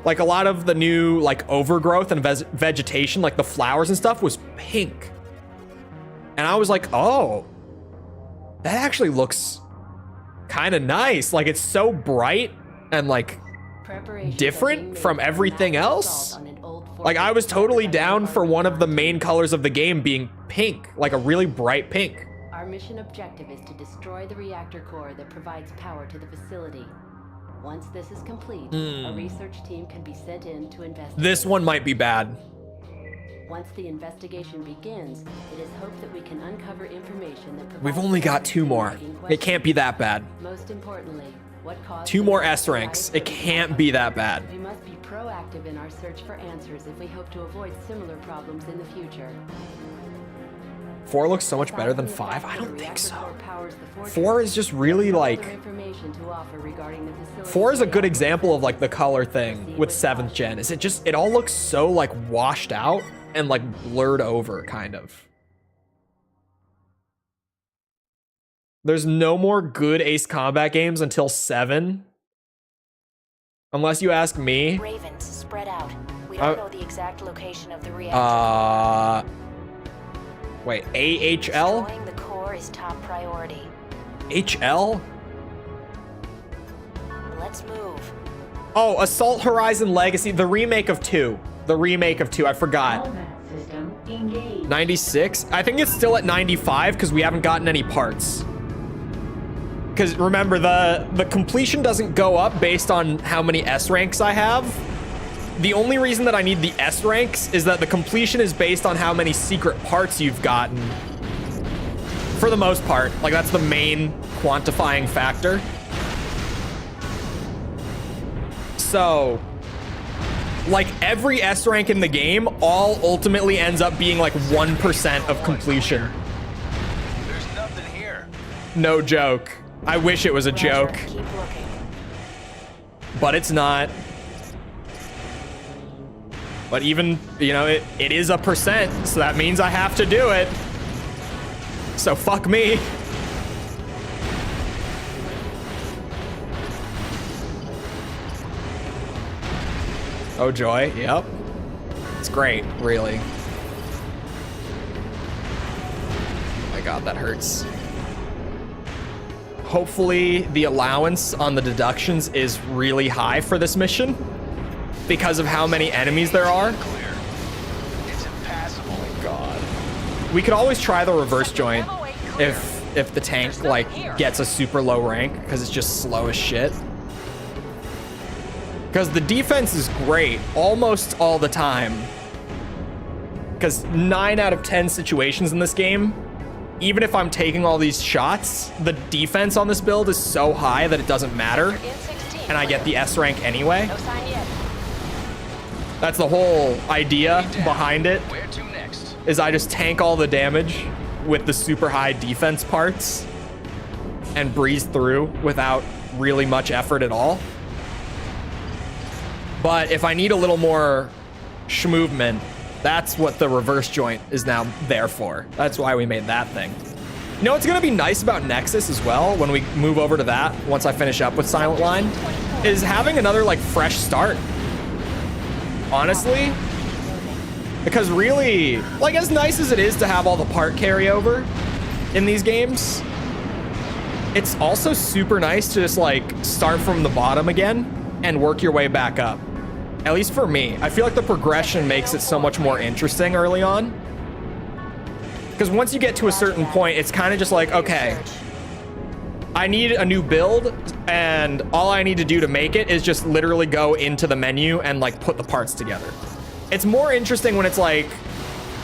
Like, a lot of the new like overgrowth and vegetation, like the flowers and stuff, was pink. And I was like, oh, that actually looks kind of nice. Like, it's so bright and like different from everything else. Like, I was totally down for one of the main colors of the game being pink, like a really bright pink. Our mission objective is to destroy the reactor core that provides power to the facility. Once this is complete, a research team can be sent in to investigate. This one might be bad. Once the investigation begins, it is hoped that we can uncover information that provides. We've only got 2 more. It can't be that bad. Most importantly, what caused 2 more S ranks. It can't be that bad. We must be proactive in our search for answers if we hope to avoid similar problems in the future. 4 looks so much better than 5? I don't think so. 4 is just really like... 4 is a good example of like the color thing with 7th gen. Is it just, it all looks so like washed out and like blurred over, kind of. There's no more good Ace Combat games until 7. Unless you ask me. Ravens spread out. We don't know the exact location of the reactor. Wait, AHL? Destroying the core is top priority. HL? Let's move. Oh, Assault Horizon Legacy, the remake of 2. The remake of 2, I forgot. Combat system engaged. 96? I think it's still at 95 because we haven't gotten any parts. Because remember, the completion doesn't go up based on how many S ranks I have. The only reason that I need the S ranks is that the completion is based on how many secret parts you've gotten. For the most part, like, that's the main quantifying factor. So, like, every S rank in the game all ultimately ends up being like 1% of completion. There's nothing here. No joke. I wish it was a joke, Keep looking. but it's not. But even, you know, it is a %, so that means I have to do it. So fuck me. Oh joy, yep. It's great, really. Oh my god, that hurts. Hopefully the allowance on the deductions is really high for this mission because of how many enemies there are. Clear. It's impassable. Oh my god. We could always try the reverse joint if the tank like gets a super low rank because it's just slow as shit. Because the defense is great almost all the time. Because 9 out of 10 situations in this game, even if I'm taking all these shots, the defense on this build is so high that it doesn't matter. And I get the S rank anyway. No sign yet. That's the whole idea behind it, Where to next? is I just tank all the damage with the super high defense parts and breeze through without really much effort at all. But if I need a little more schmovement, that's what the reverse joint is now there for. That's why we made that thing. You know what's gonna be nice about Nexus as well, when we move over to that, once I finish up with Silent Line, is having another like fresh start. Honestly. Because really, like, as nice as it is to have all the part carryover in these games, it's also super nice to just like start from the bottom again and work your way back up. At least for me. I feel like the progression makes it so much more interesting early on. Because once you get to a certain point, it's kind of just like, okay, I need a new build, and all I need to do to make it is just literally go into the menu and like put the parts together. It's more interesting when it's like,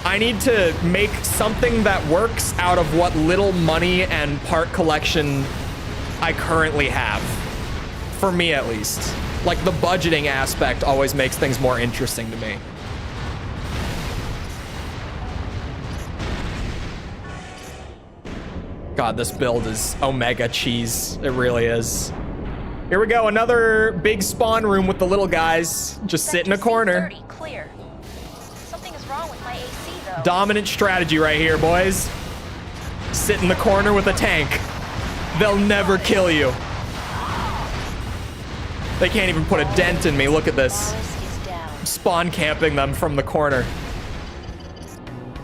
I need to make something that works out of what little money and part collection I currently have. For me, at least. Like, the budgeting aspect always makes things more interesting to me. God, this build is omega cheese. It really is. Here we go, another big spawn room with the little guys. Just sit in a corner. C30, clear. Something is wrong with my AC, though. Dominant strategy right here, boys. Sit in the corner with a tank. They'll never kill you. They can't even put a dent in me. Look at this. Varus is down. Spawn camping them from the corner.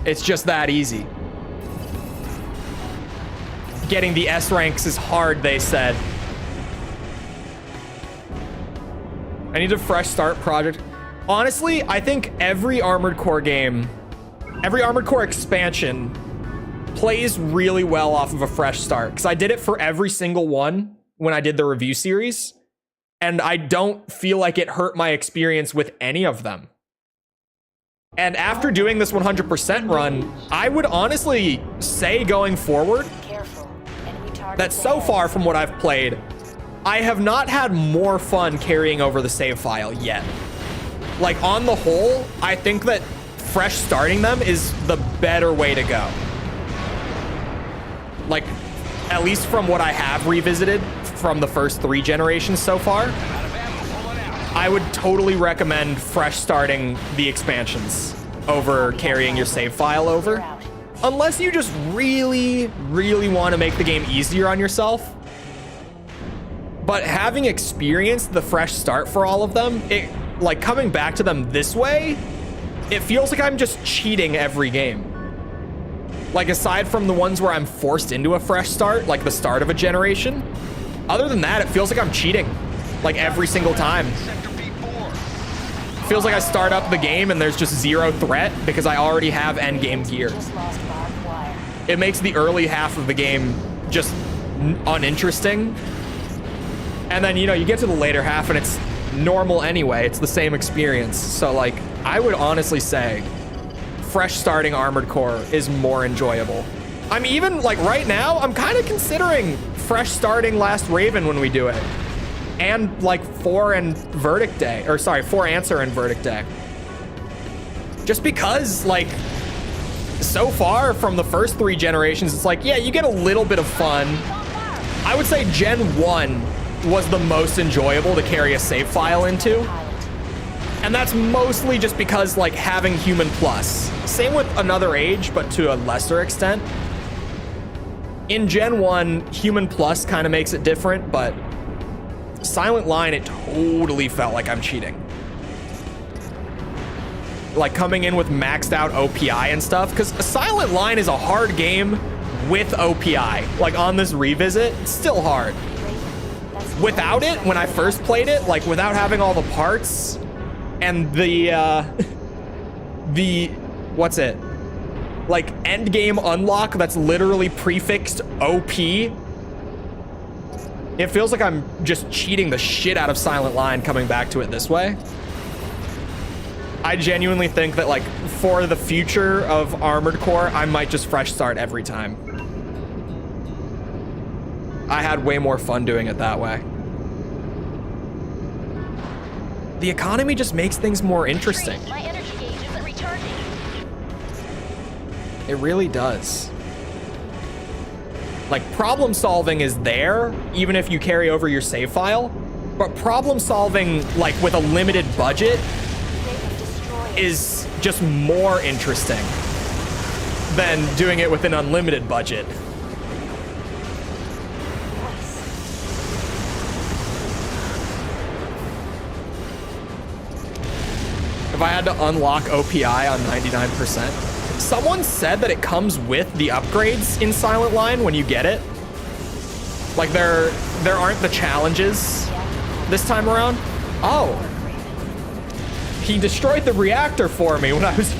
It's just that easy. Getting the S ranks is hard, they said. I need a fresh start project. Honestly, I think every Armored Core game, every Armored Core expansion plays really well off of a fresh start. Because I did it for every single one when I did the review series. And I don't feel like it hurt my experience with any of them. And after doing this 100% run, I would honestly say going forward Careful. Enemy target that so far from what I've played, I have not had more fun carrying over the save file yet. Like, on the whole, I think that fresh starting them is the better way to go. Like, at least from what I have revisited from the first 3 generations so far, I would totally recommend fresh starting the expansions over carrying your save file over. Unless you just really, really want to make the game easier on yourself. But having experienced the fresh start for all of them, like coming back to them this way, it feels like I'm just cheating every game. Like, aside from the ones where I'm forced into a fresh start, like the start of a generation, other than that, it feels like I'm cheating, like every single time. Feels like I start up the game and there's just zero threat because I already have endgame gear. just lost barbed wire. It makes the early half of the game just uninteresting. And then, you know, you get to the later half and it's normal anyway. It's the same experience. So, like, I would honestly say fresh starting Armored Core is more enjoyable. I'm even, like, right now, I'm kind of considering fresh starting Last Raven when we do it. And, like, 4 and Verdict Day. Or, sorry, 4 Answer and Verdict Day. Just because, like, so far from the first 3 generations, it's like, yeah, you get a little bit of fun. I would say Gen 1 was the most enjoyable to carry a save file into. And that's mostly just because, like, having Human Plus. Same with Another Age, but to a lesser extent. In Gen 1, Human Plus kind of makes it different, but Silent Line, it totally felt like I'm cheating. Like, coming in with maxed out OPI and stuff, because Silent Line is a hard game with OPI. Like, on this revisit, it's still hard. Without it, when I first played it, like, without having all the parts and the what's it? Like, end game unlock that's literally prefixed OP. It feels like I'm just cheating the shit out of Silent Line coming back to it this way. I genuinely think that, like, for the future of Armored Core, I might just fresh start every time. I had way more fun doing it that way. The economy just makes things more interesting. My energy gauge isn't recharging. It really does. Like, problem solving is there, even if you carry over your save file. But problem solving, like, with a limited budget is just more interesting than doing it with an unlimited budget. If I had to unlock OPI on 99%, someone said that it comes with the upgrades in Silent Line when you get it. Like, there aren't the challenges this time around. Oh. He destroyed the reactor for me when I was...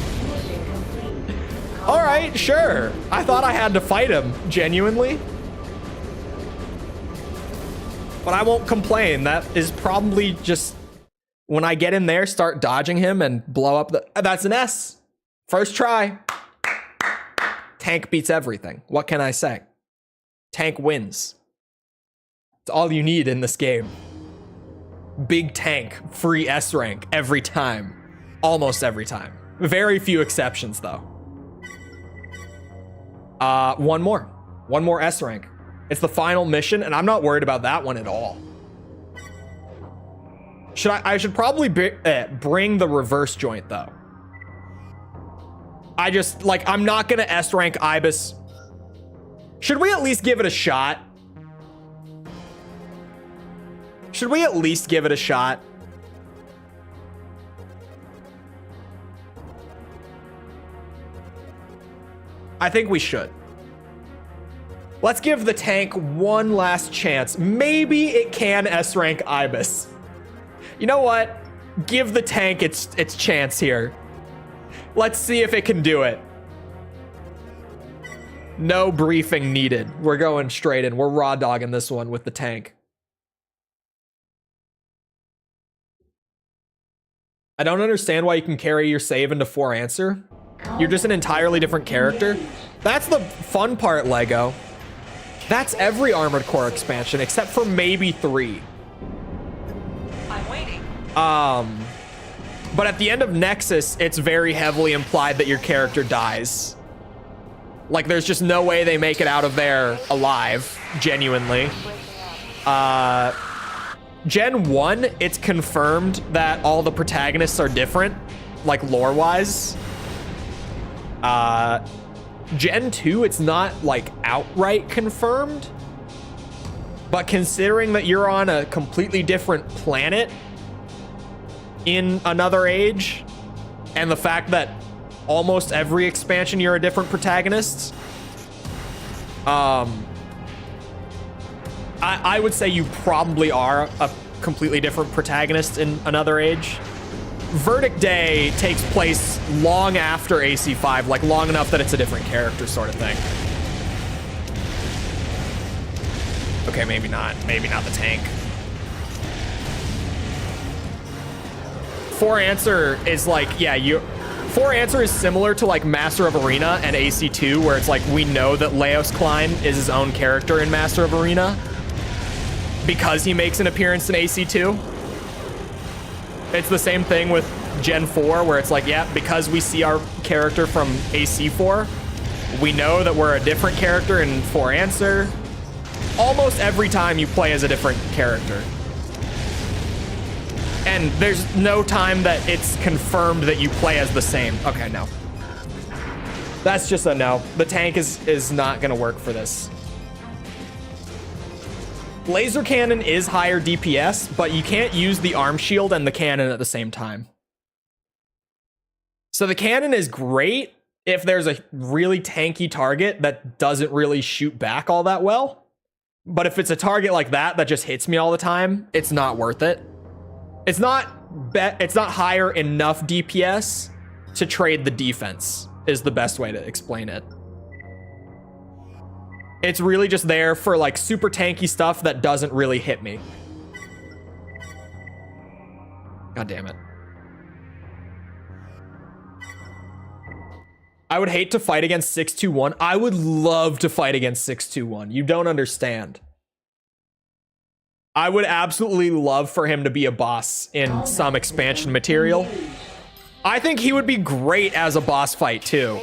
All right, sure. I thought I had to fight him, genuinely. But I won't complain. That is probably just... When I get in there, start dodging him and blow up the... That's an S. First try. Tank beats everything. What can I say? Tank wins. It's all you need in this game. Big tank, free S rank every time. Almost every time. Very few exceptions, though. One more. One more S rank. It's the final mission, and I'm not worried about that one at all. I should probably bring the reverse joint though. I just, like, I'm not gonna S rank Ibis. Should we at least give it a shot? Should we at least give it a shot? I think we should. Let's give the tank one last chance. Maybe it can S rank Ibis. You know what? Give the tank its chance here. Let's see if it can do it. No briefing needed. We're going straight in. We're raw dogging this one with the tank. I don't understand why you can carry your save into 4 answer. You're just an entirely different character. That's the fun part, Lego. That's every Armored Core expansion except for maybe 3. I'm waiting. But at the end of Nexus, it's very heavily implied that your character dies. Like, there's just no way they make it out of there alive, genuinely. Gen 1, it's confirmed that all the protagonists are different, like lore-wise. Gen 2, it's not, like, outright confirmed. But considering that you're on a completely different planet in another age, and the fact that almost every expansion you're a different protagonist, I would say you probably are a completely different protagonist in another age. Verdict Day takes place long after AC5, like long enough that it's a different character sort of thing. Okay, maybe not the tank. 4 answer is like, yeah, 4 answer is similar to like Master of Arena and AC2, where it's like we know that Leos Klein is his own character in Master of Arena because he makes an appearance in AC2. It's the same thing with Gen 4, where it's like, yeah, because we see our character from AC4, we know that we're a different character in 4 answer. Almost every time you play as a different character. And there's no time that it's confirmed that you play as the same. Okay, no. That's just a no. The tank is not gonna work for this. Laser cannon is higher DPS, but you can't use the arm shield and the cannon at the same time. So the cannon is great if there's a really tanky target that doesn't really shoot back all that well. But if it's a target like that just hits me all the time, it's not worth it. It's not higher enough DPS to trade the defense, is the best way to explain it. It's really just there for like super tanky stuff that doesn't really hit me. God damn it. I would hate to fight against 621. I would love to fight against 621. You don't understand. I would absolutely love for him to be a boss in some expansion material. I think he would be great as a boss fight too.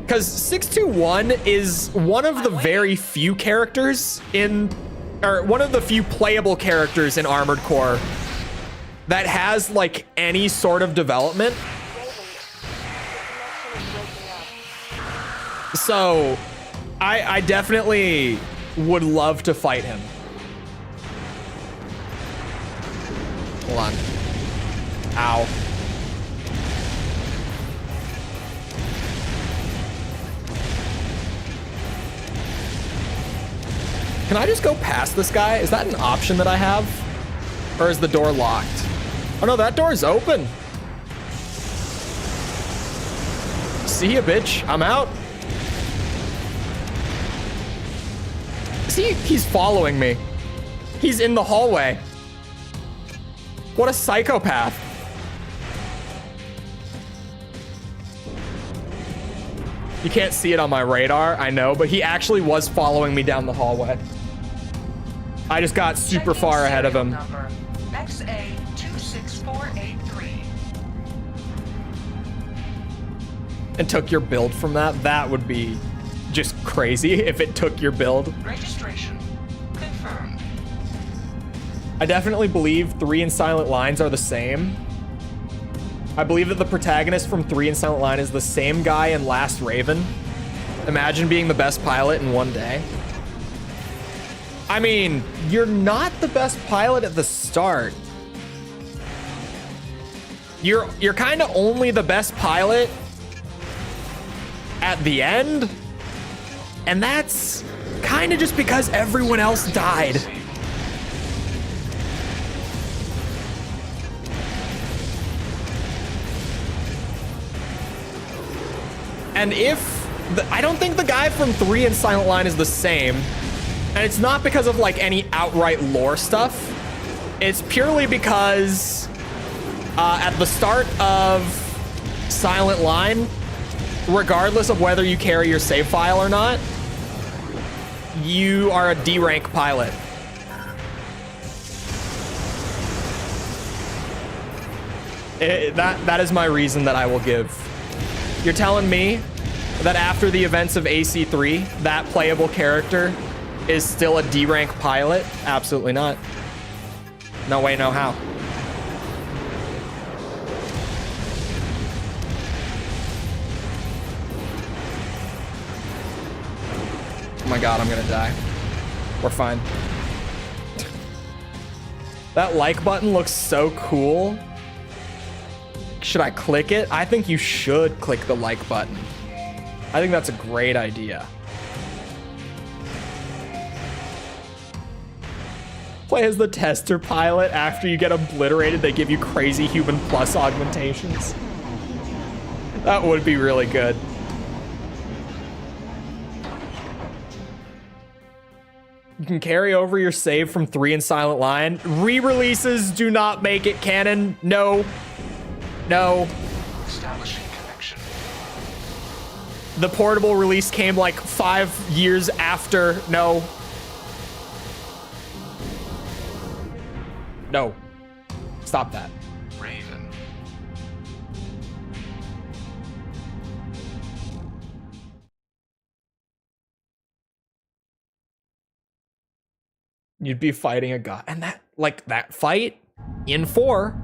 Because 621 is one of the very few characters one of the few playable characters in Armored Core that has like any sort of development. So I definitely would love to fight him. Hold on. Ow. Can I just go past this guy? Is that an option that I have? Or is the door locked? Oh no, that door is open. See ya, bitch. I'm out. See, he's following me. He's in the hallway. What a psychopath. You can't see it on my radar, I know, but he actually was following me down the hallway. I just got super far ahead of him. Number XA26483. And took your build from that? That would be just crazy if it took your build. Registration confirmed. I definitely believe 3 and Silent Lines are the same. I believe that the protagonist from 3 and Silent Line is the same guy in Last Raven. Imagine being the best pilot in one day. I mean, you're not the best pilot at the start. You're kind of only the best pilot at the end. And that's kind of just because everyone else died. And I don't think the guy from 3 and Silent Line is the same. And it's not because of like any outright lore stuff. It's purely because at the start of Silent Line, regardless of whether you carry your save file or not, you are a D rank pilot. That is my reason that I will give. You're telling me that after the events of AC3, that playable character is still a D rank pilot? Absolutely not. No way, no how. Oh my god, I'm gonna die. We're fine. That like button looks so cool. Should I click it? I think you should click the like button. I think that's a great idea. Play as the tester pilot. After you get obliterated, they give you crazy human plus augmentations. That would be really good. You can carry over your save from 3 and Silent Line. Re-releases do not make it canon. No. No. Establishing connection. The portable release came like 5 years after. No. No. Stop that. Raven. You'd be fighting a god. And that fight in 4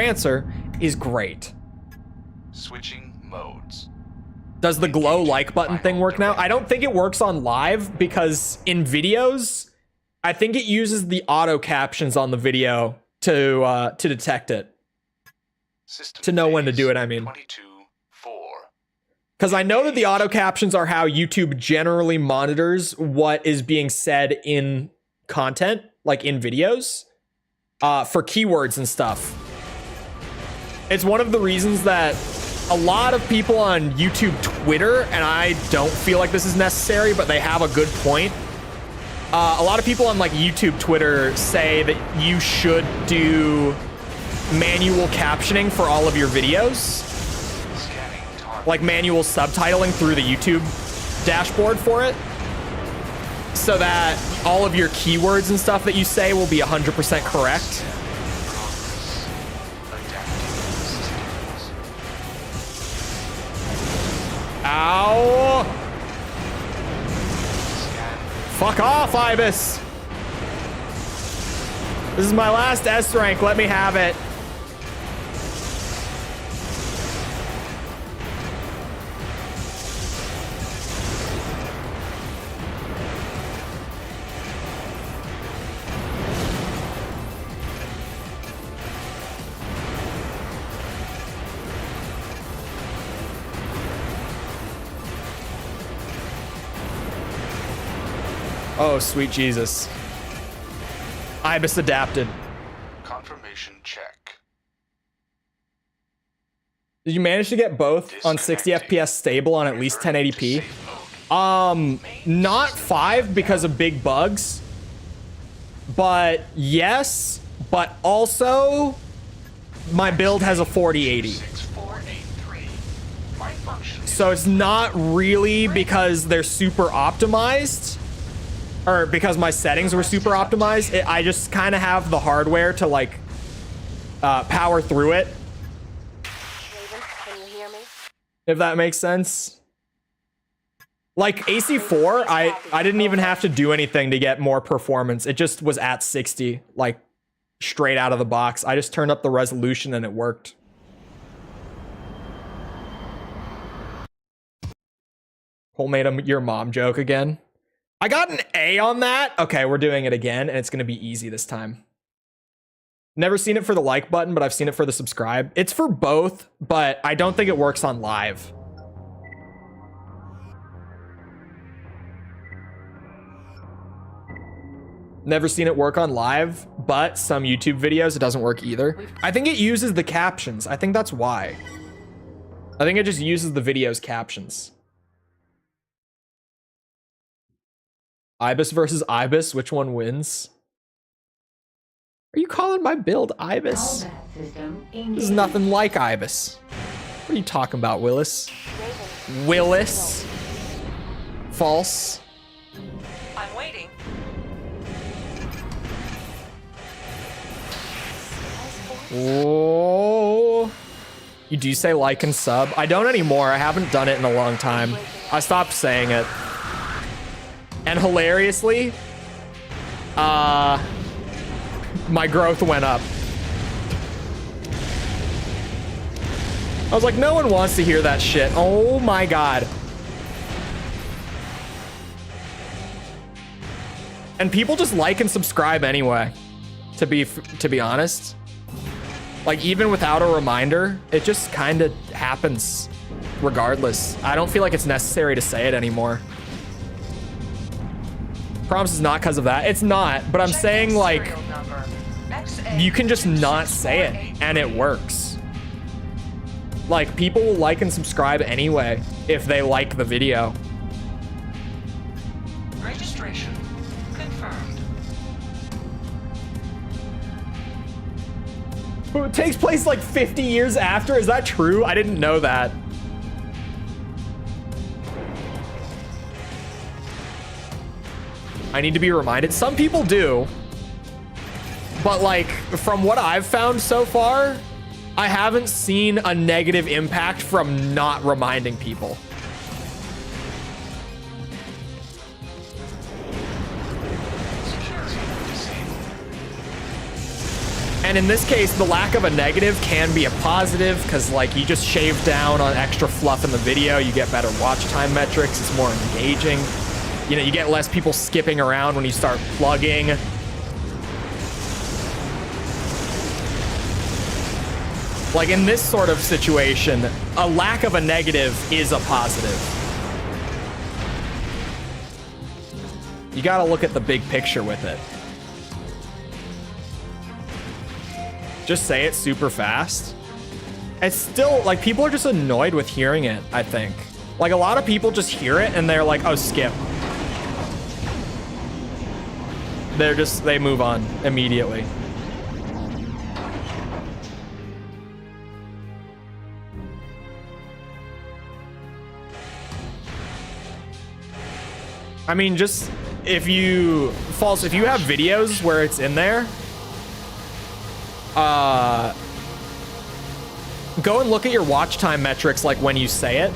answer is great. Switching modes. Does the glow like button thing work now? I don't think it works on live because in videos, I think it uses the auto captions on the video to detect it. System To know when to phase do it, I mean. 22-4. Because I know that the auto captions are how YouTube generally monitors what is being said in content, like in videos, for keywords and stuff. It's one of the reasons that a lot of people on YouTube Twitter, and I don't feel like this is necessary, but they have a good point. A lot of people on like YouTube Twitter say that you should do manual captioning for all of your videos. Like manual subtitling through the YouTube dashboard for it. So that all of your keywords and stuff that you say will be 100% correct. Ow! Fuck off, Ibis! This is my last S rank, let me have it. Oh, sweet Jesus. Ibis adapted. Confirmation check. Did you manage to get both on 60 FPS stable on at least 1080p? Not 5 because of big bugs. But yes, but also my build has a 4080. So it's not really because they're super optimized. Or because my settings were super optimized. I just kind of have the hardware to like power through it. Raven, can you hear me? If that makes sense. Like AC4, I didn't even have to do anything to get more performance. It just was at 60, like straight out of the box. I just turned up the resolution and it worked. Cole made your mom joke again. I got an A on that. Okay, we're doing it again, and it's gonna be easy this time. Never seen it for the like button, but I've seen it for the subscribe. It's for both, but I don't think it works on live. Never seen it work on live, but some YouTube videos, it doesn't work either. I think it uses the captions. I think that's why. I think it just uses the video's captions. Ibis versus Ibis, which one wins? Are you calling my build Ibis? This is nothing like Ibis. What are you talking about, Willis? Willis? False. I'm waiting. Oh. You do say like and sub? I don't anymore. I haven't done it in a long time. I stopped saying it. And hilariously, my growth went up. I was like, no one wants to hear that shit. Oh my god. And people just like and subscribe anyway, to be honest. Like, even without a reminder, it just kind of happens regardless. I don't feel like it's necessary to say it anymore. Promise is not because of that. It's not, but I'm saying, like, you can just not say it and it works. Like, people will like and subscribe anyway if they like the video. Registration confirmed. It takes place like 50 years after. Is that true? I didn't know that. I need to be reminded. Some people do. But like, from what I've found so far, I haven't seen a negative impact from not reminding people. And in this case, the lack of a negative can be a positive because, like, you just shave down on extra fluff in the video, you get better watch time metrics, it's more engaging. You know, you get less people skipping around when you start plugging. Like, in this sort of situation, a lack of a negative is a positive. You gotta look at the big picture with it. Just say it super fast. It's still, like, people are just annoyed with hearing it, I think. Like, a lot of people just hear it and they're like, oh, skip. They move on immediately. I mean, just if you have videos where it's in there, go and look at your watch time metrics, like when you say it,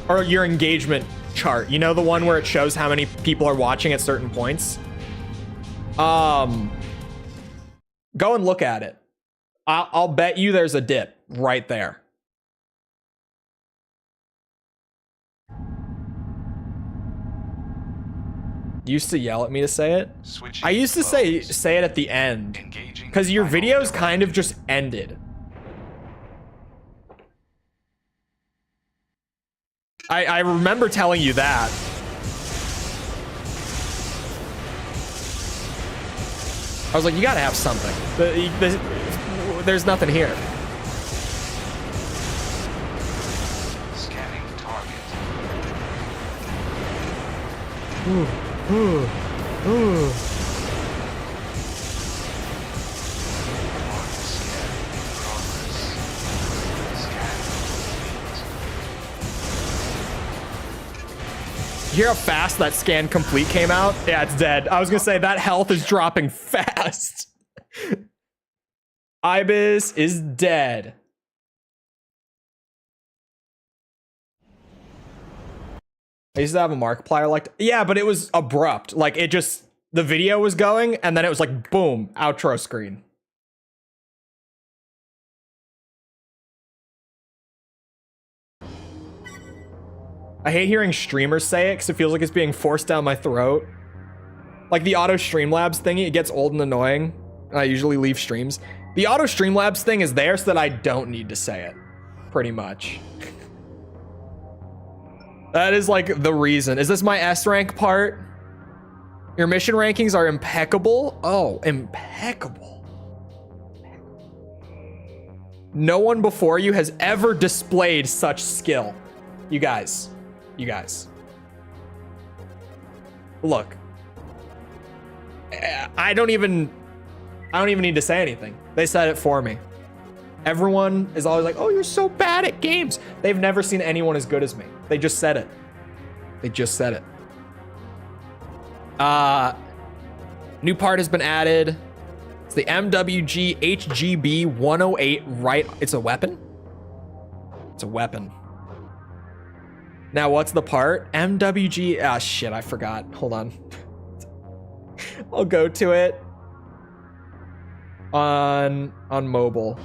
or your engagement chart. You know, the one where it shows how many people are watching at certain points. Go and look at it. I'll bet you there's a dip right there. Used to yell at me to say it. I used to say it at the end because your videos kind of just ended. I remember telling you that. I was like, you gotta have something. There's nothing here. Scanning target. You hear how fast that scan complete came out? Yeah, it's dead. I was gonna say that health is dropping fast. Ibis is dead. I used to have a Markiplier like, yeah, but it was abrupt. Like it just, the video was going and then it was like, boom, outro screen. I hate hearing streamers say it because it feels like it's being forced down my throat. Like the auto Streamlabs thingy, it gets old and annoying. And I usually leave streams. The auto Streamlabs thing is there so that I don't need to say it. Pretty much. That is like the reason. Is this my S rank part? Your mission rankings are impeccable. Oh, impeccable. No one before you has ever displayed such skill. You guys. Look. I don't even need to say anything. They said it for me. Everyone is always like, oh, you're so bad at games. They've never seen anyone as good as me. They just said it. New part has been added. It's the MWG HGB 108 right. It's a weapon? It's a weapon. Now, what's the part? MWG. Ah, shit, I forgot. Hold on. I'll go to it on mobile.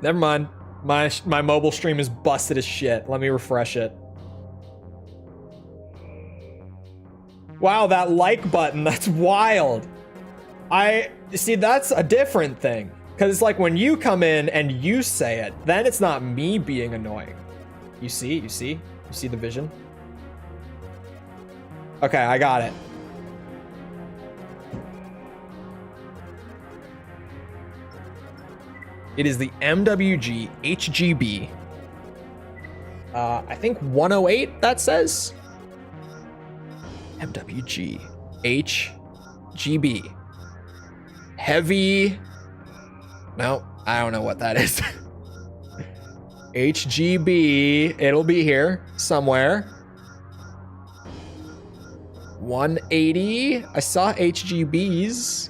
Never mind. My mobile stream is busted as shit. Let me refresh it. Wow, that like button, that's wild. See, that's a different thing. Because it's like when you come in and you say it, then it's not me being annoying. You see the vision? Okay, I got it. It is the MWG HGB. I think 108, that says. MWG HGB. Heavy. No, I don't know what that is. HGB. It'll be here somewhere. 180. I saw HGBs.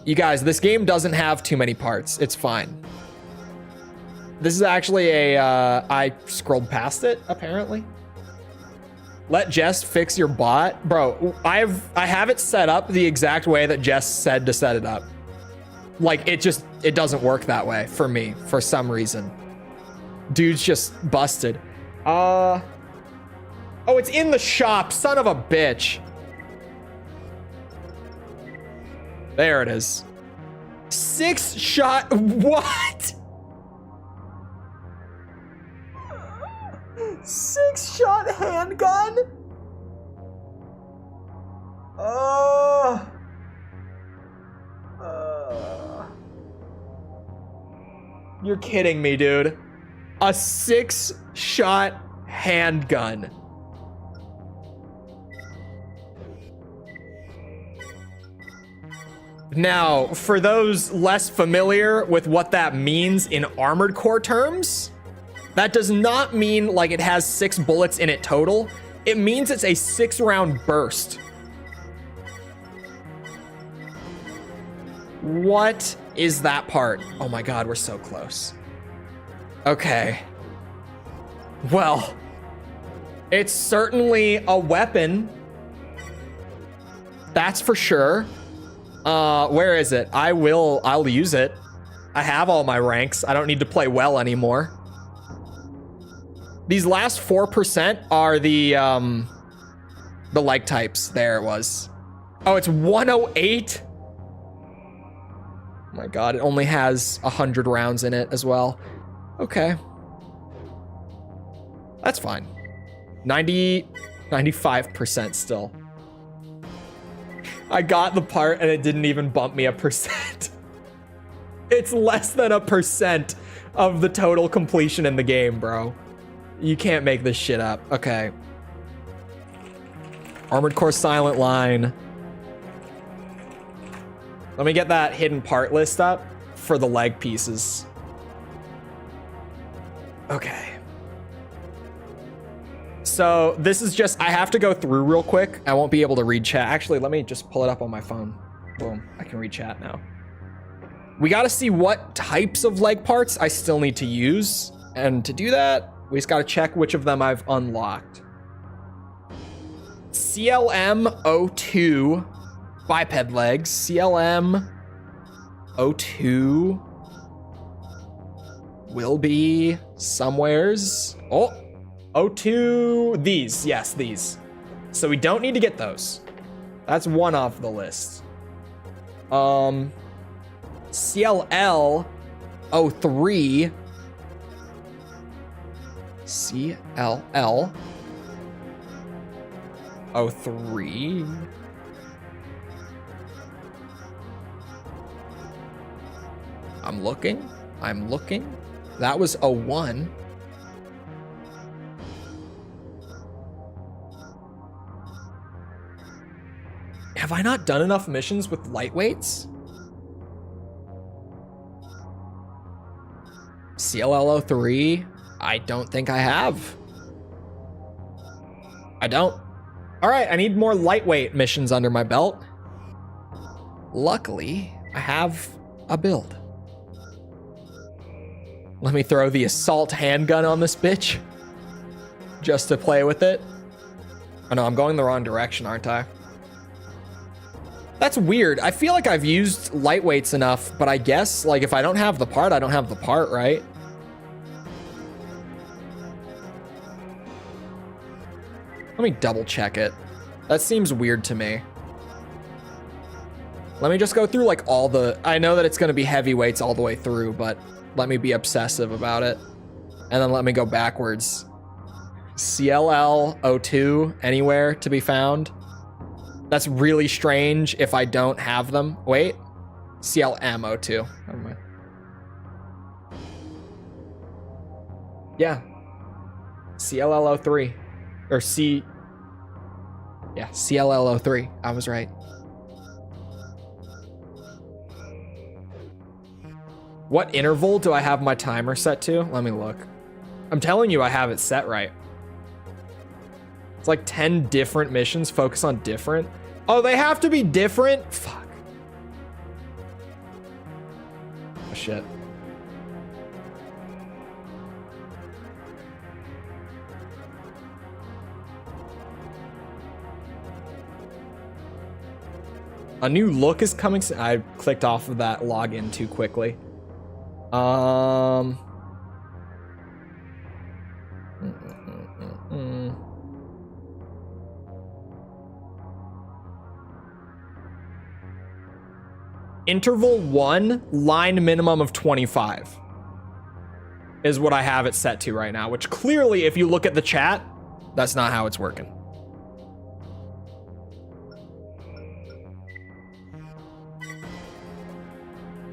You guys, this game doesn't have too many parts. It's fine. This is actually a, I scrolled past it, apparently. Let Jess fix your bot. Bro, I have it set up the exact way that Jess said to set it up. Like, it doesn't work that way for me, for some reason. Dude's just busted. Oh, it's in the shop, son of a bitch. There it is. 6-shot, what? 6-shot handgun? You're kidding me, dude. A 6-shot handgun. Now, for those less familiar with what that means in Armored Core terms, that does not mean like it has 6 bullets in it total. It means it's a 6-round burst. What is that part? Oh my God, we're so close. Okay. Well, it's certainly a weapon. That's for sure. Where is it? I'll use it. I have all my ranks. I don't need to play well anymore. These last 4% are the like types. There it was. Oh, it's 108. Oh my God, it only has 100 rounds in it as well. Okay. That's fine. 95% still. I got the part and it didn't even bump me a percent. It's less than 1% of the total completion in the game, bro. You can't make this shit up. Okay. Armored Core Silent Line. Let me get that hidden part list up for the leg pieces. So this is just, I have to go through real quick. I won't be able to read chat. Actually, let me just pull it up on my phone. Boom, I can read chat now. We gotta see what types of leg parts I still need to use. And to do that, we just gotta check which of them I've unlocked. CLM02 biped legs. CLM02 will be somewheres. Oh, 02, these, yes, these. So we don't need to get those. That's one off the list. CLL03. CLL03. I'm looking. That was 01. Have I not done enough missions with lightweights? CLL03, I don't think I have. I don't. All right, I need more lightweight missions under my belt. Luckily, I have a build. Let me throw the assault handgun on this bitch just to play with it. Oh no, I'm going the wrong direction, aren't I? That's weird. I feel like I've used lightweights enough, but I guess like if I don't have the part, I don't have the part, right? Let me double check it. That seems weird to me. Let me just go through like all the, I know that it's gonna be heavyweights all the way through, but let me be obsessive about it. And then let me go backwards. CLL02, anywhere to be found. That's really strange if I don't have them. Wait, CLM02. Never mind. Yeah, CLL03 or yeah, CLL03. I was right. What interval do I have my timer set to? Let me look. I'm telling you, I have it set right. It's like 10 different missions. Focus on different. Oh, they have to be different? Fuck. Oh, shit. A new look is coming soon. I clicked off of that login too quickly. Interval 1, line minimum of 25 is what I have it set to right now, which clearly, if you look at the chat, that's not how it's working.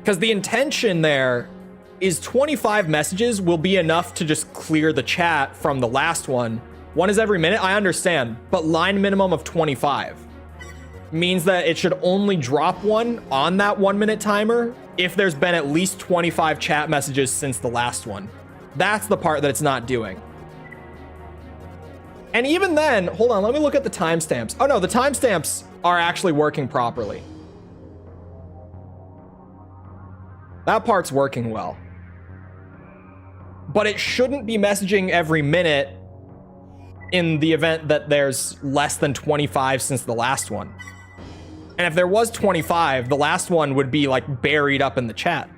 Because the intention there is 25 messages will be enough to just clear the chat from the last one. One is every minute, I understand, but line minimum of 25 means that it should only drop one on that 1 minute timer if there's been at least 25 chat messages since the last one. That's the part that it's not doing. And even then, hold on, let me look at the timestamps. Oh no, the timestamps are actually working properly. That part's working well. But it shouldn't be messaging every minute in the event that there's less than 25 since the last one. And if there was 25, the last one would be like buried up in the chat.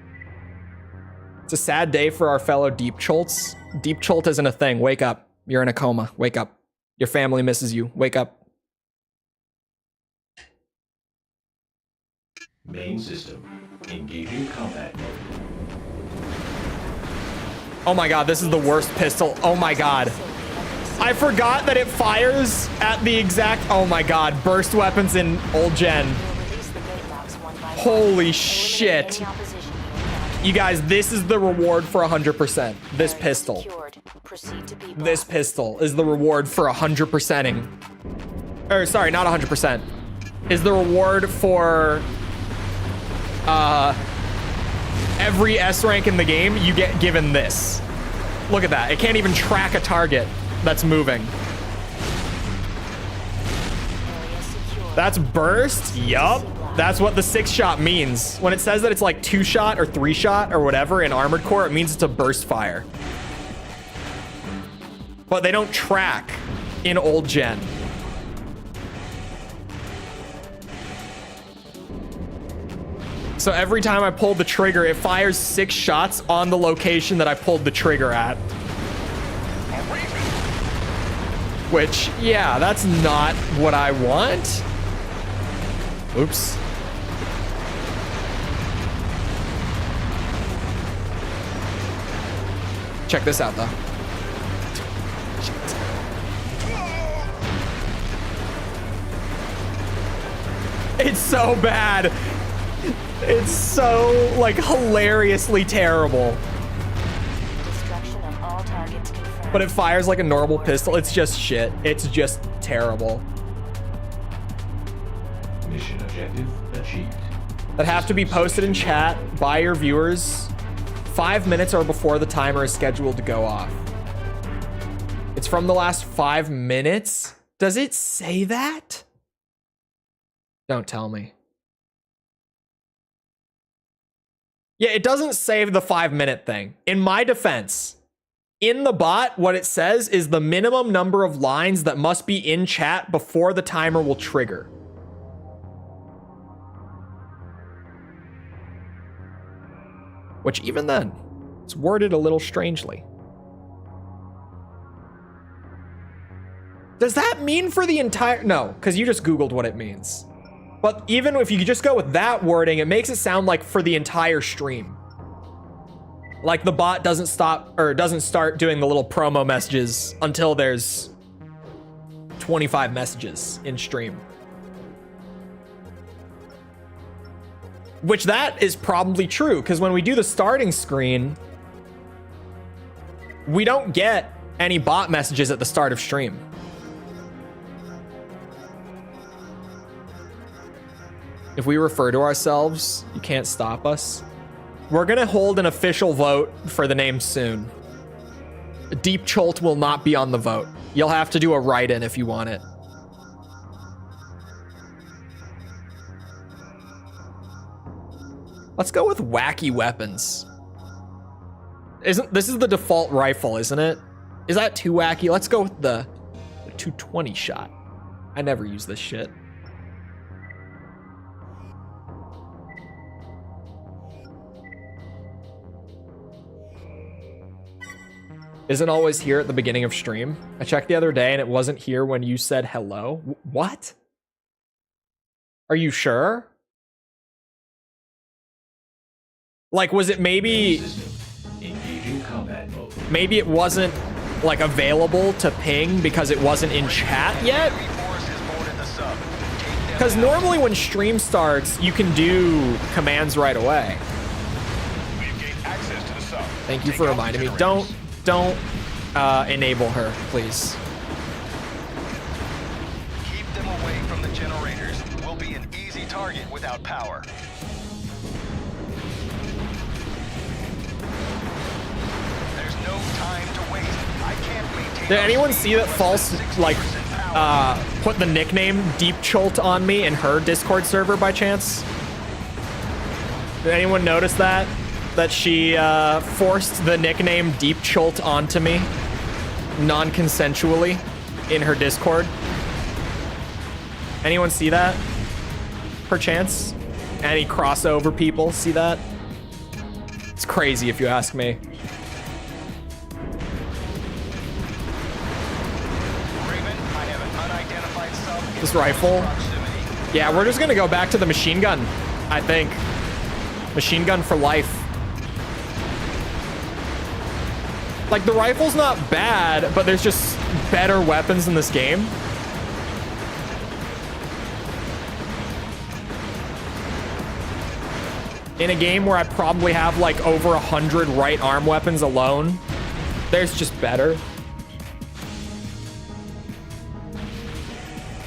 It's a sad day for our fellow Deep Cholts. Deep Cholt isn't a thing. Wake up. You're in a coma. Wake up. Your family misses you. Wake up. Main system. Engaging combat mode. Oh my god, this is the worst pistol. Oh my god. I forgot that it fires at the exact... Oh my god, burst weapons in old gen. Holy shit. You guys, this is the reward for 100%. This pistol. This pistol is the reward for 100%ing. Or sorry, not 100%. Is the reward for... every S rank in the game, you get given this. Look at that. It can't even track a target that's moving. That's burst? Yup. That's what the 6-shot means. When it says that it's like 2-shot or 3-shot or whatever in Armored Core, it means it's a burst fire. But they don't track in old gen. So every time I pull the trigger, it fires 6 shots on the location that I pulled the trigger at. Which, yeah, that's not what I want. Oops. Check this out, though. It's so bad. It's so, like, hilariously terrible. Destruction of all targets confirmed. But it fires like a normal pistol. It's just shit. It's just terrible. Mission objective achieved. That have to be posted in chat by your viewers 5 minutes or before the timer is scheduled to go off. It's from the last 5 minutes? Does it say that? Don't tell me. Yeah, it doesn't save the 5-minute thing. In my defense, in the bot, what it says is the minimum number of lines that must be in chat before the timer will trigger. Which even then, it's worded a little strangely. Does that mean for the entire... No, because you just Googled what it means. But even if you just go with that wording, it makes it sound like for the entire stream. Like the bot doesn't stop or doesn't start doing the little promo messages until there's 25 messages in stream. Which that is probably true, because when we do the starting screen, we don't get any bot messages at the start of stream. If we refer to ourselves, you can't stop us. We're gonna hold an official vote for the name soon. Deep Cholt will not be on the vote. You'll have to do a write-in if you want it. Let's go with wacky weapons. This is the default rifle, isn't it? Is that too wacky? Let's go with the 220 shot. I never use this shit. Isn't always here at the beginning of stream. I checked the other day and it wasn't here when you said hello. What? Are you sure? Like, was it maybe... Engaging combat mode. Maybe it wasn't, like, available to ping because it wasn't in chat yet? Because normally when stream starts, you can do commands right away. Thank you for reminding me. Don't enable her, please. Keep them away from the generators. We'll be an easy target without power. There's no time to waste. I can't maintain. Did anyone see that False, like, put the nickname Deep Cholt on me in her Discord server by chance? Did anyone notice that? That she forced the nickname Deep Cholt onto me non-consensually in her Discord. Anyone see that? Perchance? Any crossover people see that? It's crazy if you ask me. Raven, I have an unidentified sub. This rifle. Yeah, we're just gonna go back to the machine gun, I think. Machine gun for life. Like, the rifle's not bad, but there's just better weapons in this game. In a game where I probably have, like, over 100 right arm weapons alone, there's just better.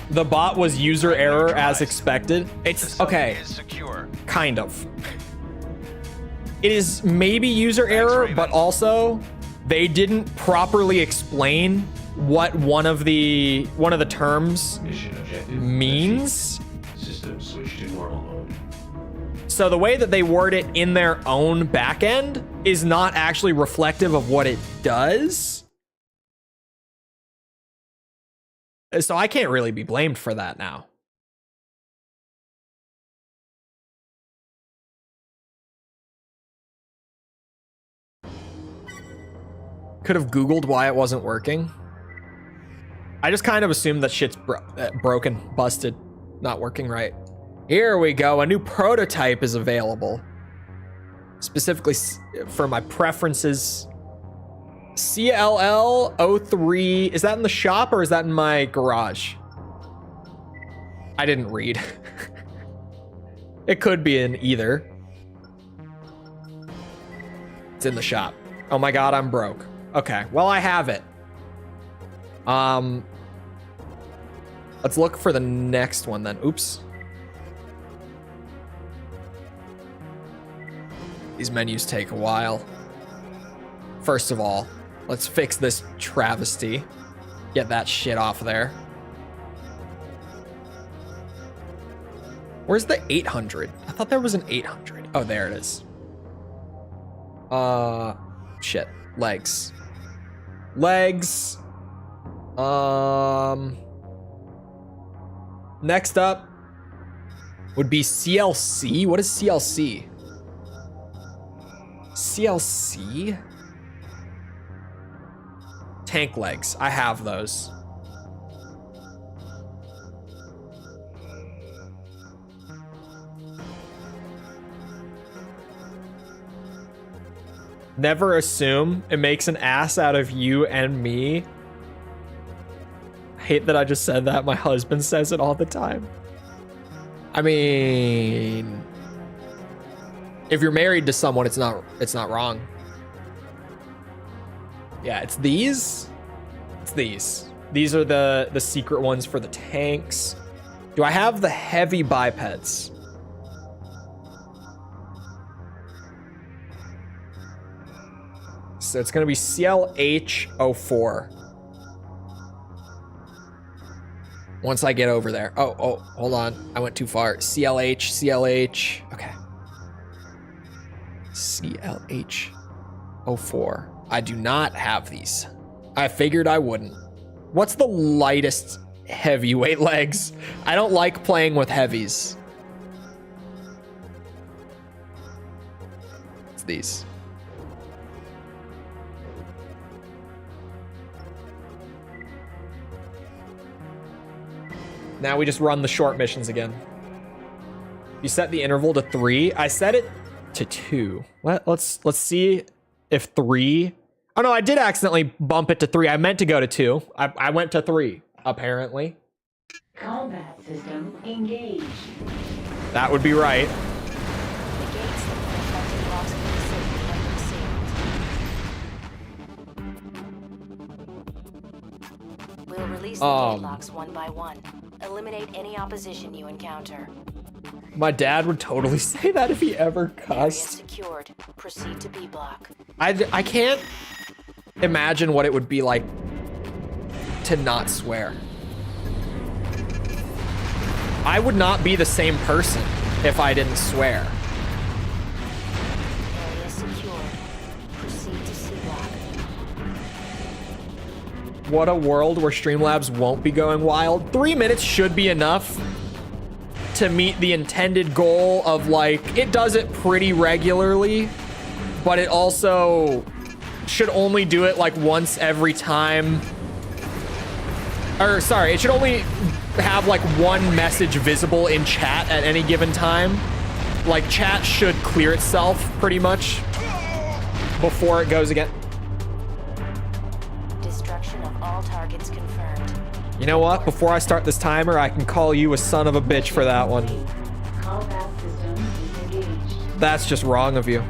The bot was user error as expected. It's, okay, kind of. It is maybe user error, but also... they didn't properly explain what one of the terms means. System switch to normal mode. So the way that they word it in their own backend is not actually reflective of what it does. So I can't really be blamed for that now. Could have Googled why it wasn't working. I just kind of assumed that shit's broken, busted, not working right. Here we go. A new prototype is available. Specifically for my preferences. CLL03. Is that in the shop or is that in my garage? I didn't read. It could be in either. It's in the shop. Oh my god, I'm broke. Okay, well, I have it. Let's look for the next one then. Oops. These menus take a while. First of all, let's fix this travesty. Get that shit off there. Where's the 800? I thought there was an 800. Oh, there it is. Shit. Legs. Legs. Next up would be CLC. What is CLC? CLC? Tank legs. I have those. Never assume it makes an ass out of you and me. I hate that I just said that. My husband says it all the time. I mean, if you're married to someone, it's not wrong. Yeah, it's these. It's these. These are the secret ones for the tanks. Do I have the heavy bipeds? So it's going to be CLH04. Once I get over there. Oh, hold on. I went too far. CLH. Okay. CLH04. I do not have these. I figured I wouldn't. What's the lightest heavyweight legs? I don't like playing with heavies. It's these. Now we just run the short missions again. You set the interval to 3. I set it to 2. Let's see if 3. Oh no, I did accidentally bump it to 3. I meant to go to 2. I went to 3, apparently. Combat system engaged. That would be right. The gates that the infected blocks of the city have been sealed. We'll release the gate locks one by one. Eliminate any opposition you encounter. My dad would totally say that if he ever Area cussed. secured. Proceed to B block. I can't imagine what it would be like to not swear. I would not be the same person if I didn't swear. Area secured. Proceed to C block. What a world where Streamlabs won't be going wild. 3 minutes should be enough to meet the intended goal of, like, it does it pretty regularly, but it also should only do it like once every time. Or sorry, it should only have like one message visible in chat at any given time. Like, chat should clear itself pretty much before it goes again. Destruction of all targets confirmed. You know what? Before I start this timer, I can call you a son of a bitch for that one. Combat system engaged. That's just wrong of you.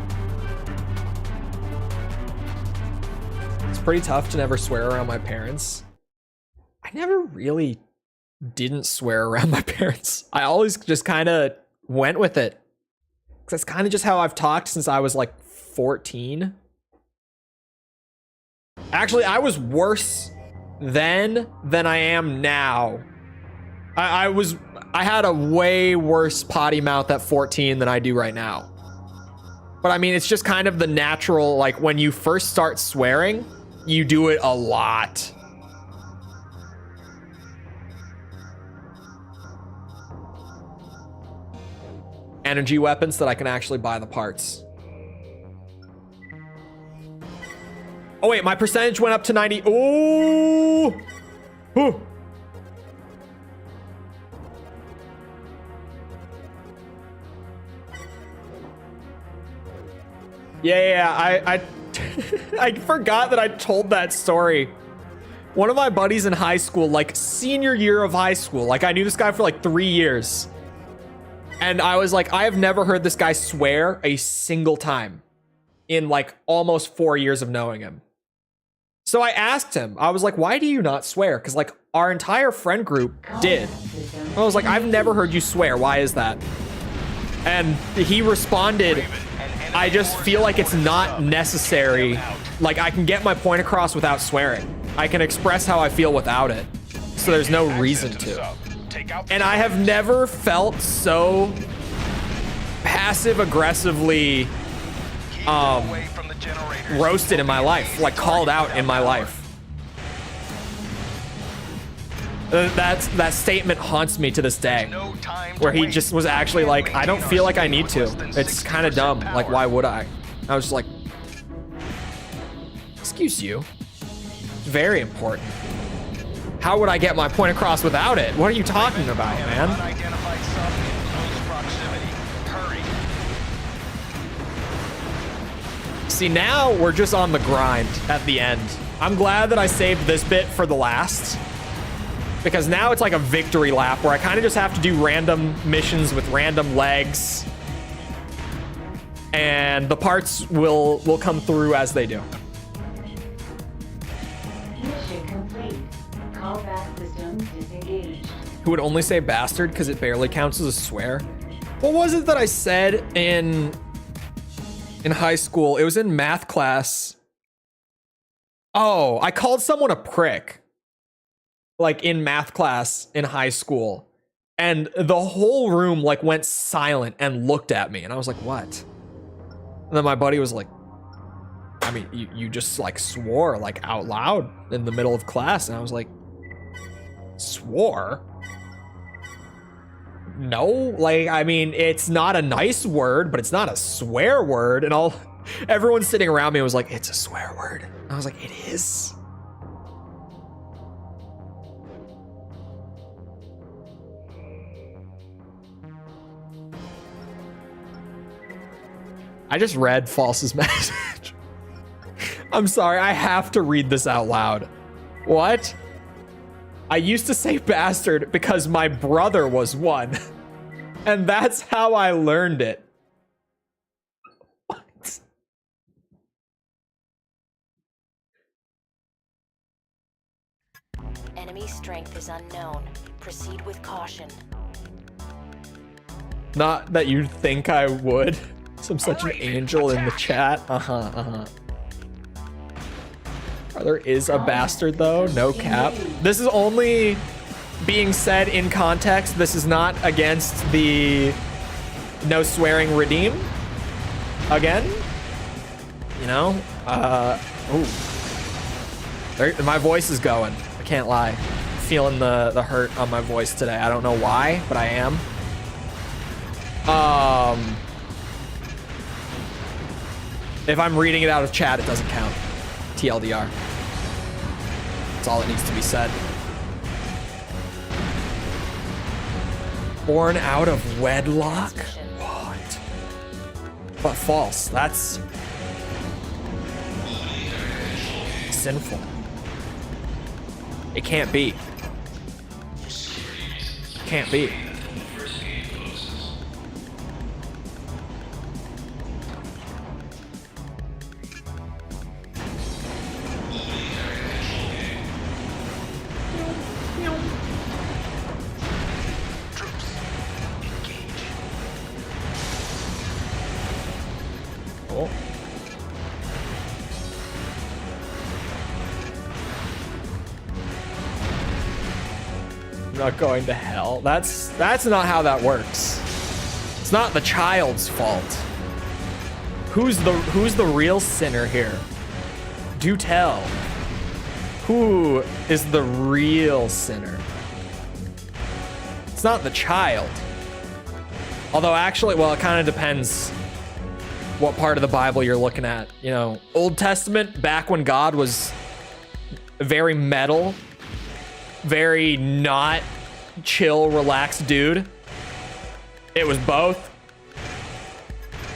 It's pretty tough to never swear around my parents. I never really didn't swear around my parents. I always just kind of went with it. 'Cause that's kind of just how I've talked since I was like 14. Actually, I was worse then than I am now I had a way worse potty mouth at 14 than I do right now. But I mean, it's just kind of the natural, like when you first start swearing, you do it a lot. Energy weapons that I can actually buy the parts. Oh wait, my percentage went up to 90. Ooh. Ooh. Yeah, I I forgot that I told that story. One of my buddies in high school, like senior year of high school, like I knew this guy for like 3 years. And I was like, I have never heard this guy swear a single time in like almost 4 years of knowing him. So I asked him, I was like, why do you not swear? Because like our entire friend group did. I was like, I've never heard you swear. Why is that? And he responded, I just feel like it's not necessary. Like I can get my point across without swearing. I can express how I feel without it. So there's no reason to. And I have never felt so passive aggressively roasted in my life, like called out in my life. That statement haunts me to this day, where he just was actually like, I don't feel like I need to. It's kind of dumb. Like, why would I? I was just like, excuse you. It's very important. How would I get my point across without it? What are you talking about, man? See, now we're just on the grind at the end. I'm glad that I saved this bit for the last, because now it's like a victory lap where I kind of just have to do random missions with random legs, and the parts will come through as they do. Mission complete. Callback system disengaged. Who would only say bastard because it barely counts as a swear? What was it that I said in high school? It was in math class. Oh, I called someone a prick. Like in math class in high school. And the whole room like went silent and looked at me. And I was like, what? And then my buddy was like, I mean, you just like swore like out loud in the middle of class. And I was like, swore? No, like, I mean, it's not a nice word, but it's not a swear word. And everyone sitting around me was like, it's a swear word. I was like, it is. I just read False's message. I'm sorry, I have to read this out loud. What? I used to say bastard because my brother was one. And that's how I learned it. What? Enemy strength is unknown. Proceed with caution. Not that you'd think I would. So I'm such an angel in the chat. Brother is a bastard though, no cap. This is only being said in context. This is not against the no swearing redeem. Again, you know, ooh. My voice is going, I can't lie. Feeling the hurt on my voice today. I don't know why, but I am. If I'm reading it out of chat, it doesn't count. TLDR. That's all that needs to be said. Born out of wedlock? What? But false. That's sinful. It can't be. Can't be. not going to hell. That's not how that works. It's not the child's fault. Who's the real sinner here? Do tell. Who is the real sinner? It's not the child. Although actually, well, it kind of depends what part of the Bible you're looking at. You know, Old Testament, back when God was very metal, very not chill, relaxed dude. It was both.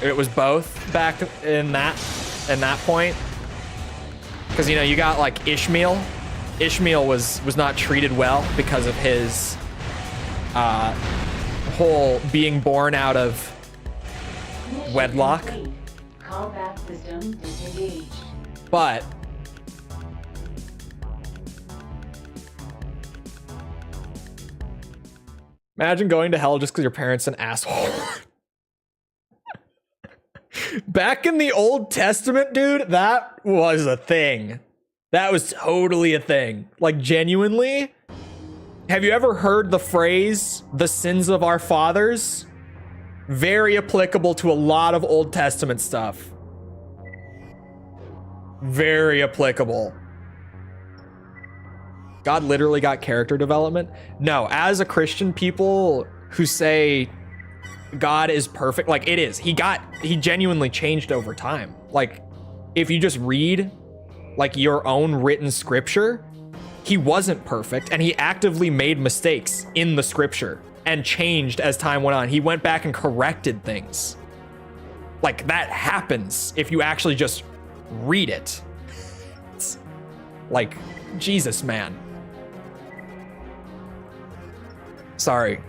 It was both back in that point. Because, you know, you got like Ishmael. Ishmael was not treated well because of his whole being born out of wedlock. Callback system disengaged. But imagine going to hell just because your parents an asshole. Back in the Old Testament, dude, that was a thing. That was totally a thing. Like, genuinely. Have you ever heard the phrase, the sins of our fathers? Very applicable to a lot of Old Testament stuff. Very applicable. God literally got character development? No, as a Christian, people who say God is perfect, like it is. He genuinely changed over time. Like, if you just read like your own written scripture, he wasn't perfect and he actively made mistakes in the scripture and changed as time went on. He went back and corrected things. Like, that happens if you actually just read it. It's like, Jesus, man. Sorry,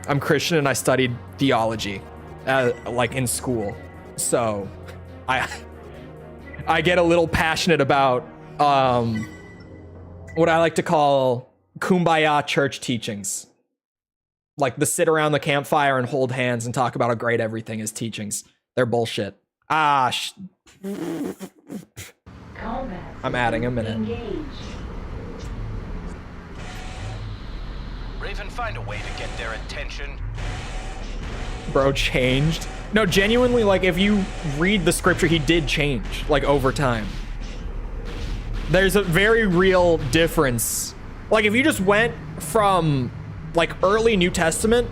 I'm Christian and I studied theology, like in school. So I get a little passionate about what I like to call kumbaya church teachings. Like the sit around the campfire and hold hands and talk about how great everything is teachings. They're bullshit. I'm adding a minute. Engaged. Raven, find a way to get their attention. Bro changed. No, genuinely, like if you read the scripture, he did change, like over time. There's a very real difference. Like if you just went from like early New Testament,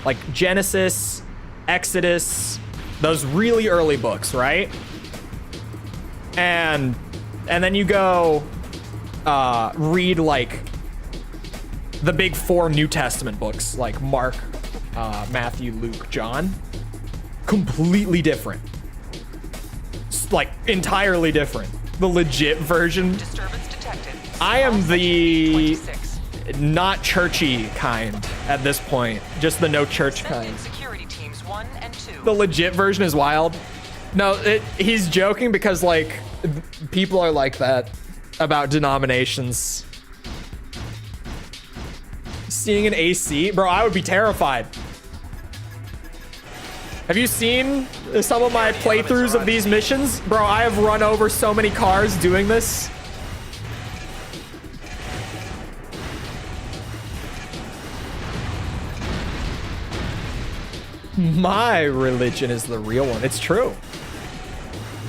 like Genesis, Exodus, those really early books, right? And then you go read like the big four New Testament books, like Mark, Matthew, Luke, John. Completely different. Like entirely different. The legit version. Disturbance detected. I am the not churchy kind at this point. Just the no church kind. Security teams 1 and 2. The legit version is wild. No, he's joking because like people are like that about denominations. Seeing an AC, bro, I would be terrified. Have you seen some of my playthroughs of these missions? Bro, I have run over so many cars doing this. My religion is the real one. It's true.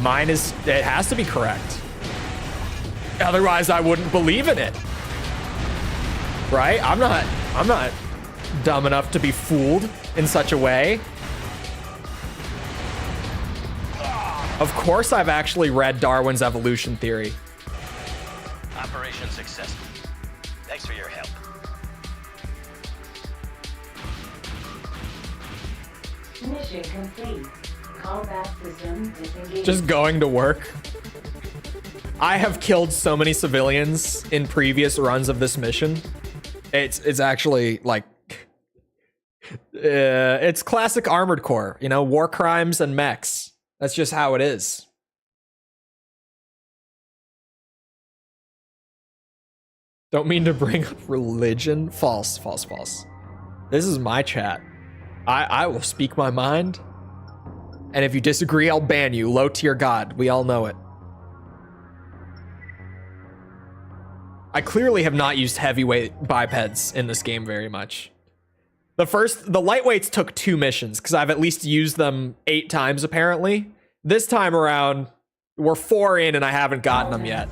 Mine is, it has to be correct. Otherwise, I wouldn't believe in it. Right? I'm not dumb enough to be fooled in such a way. Of course I've actually read Darwin's evolution theory. Operation successful. Thanks for your help. Mission complete. Callback system disengaged. Just going to work. I have killed so many civilians in previous runs of this mission. It's actually like it's classic Armored Core, you know, war crimes and mechs. That's just how it is. Don't mean to bring up religion. False, false, false. This is my chat. I will speak my mind. And if you disagree, I'll ban you. Low tier God. We all know it. I clearly have not used heavyweight bipeds in this game very much. The lightweights took 2 missions because I've at least used them 8 times apparently. This time around, we're 4 in and I haven't gotten them yet.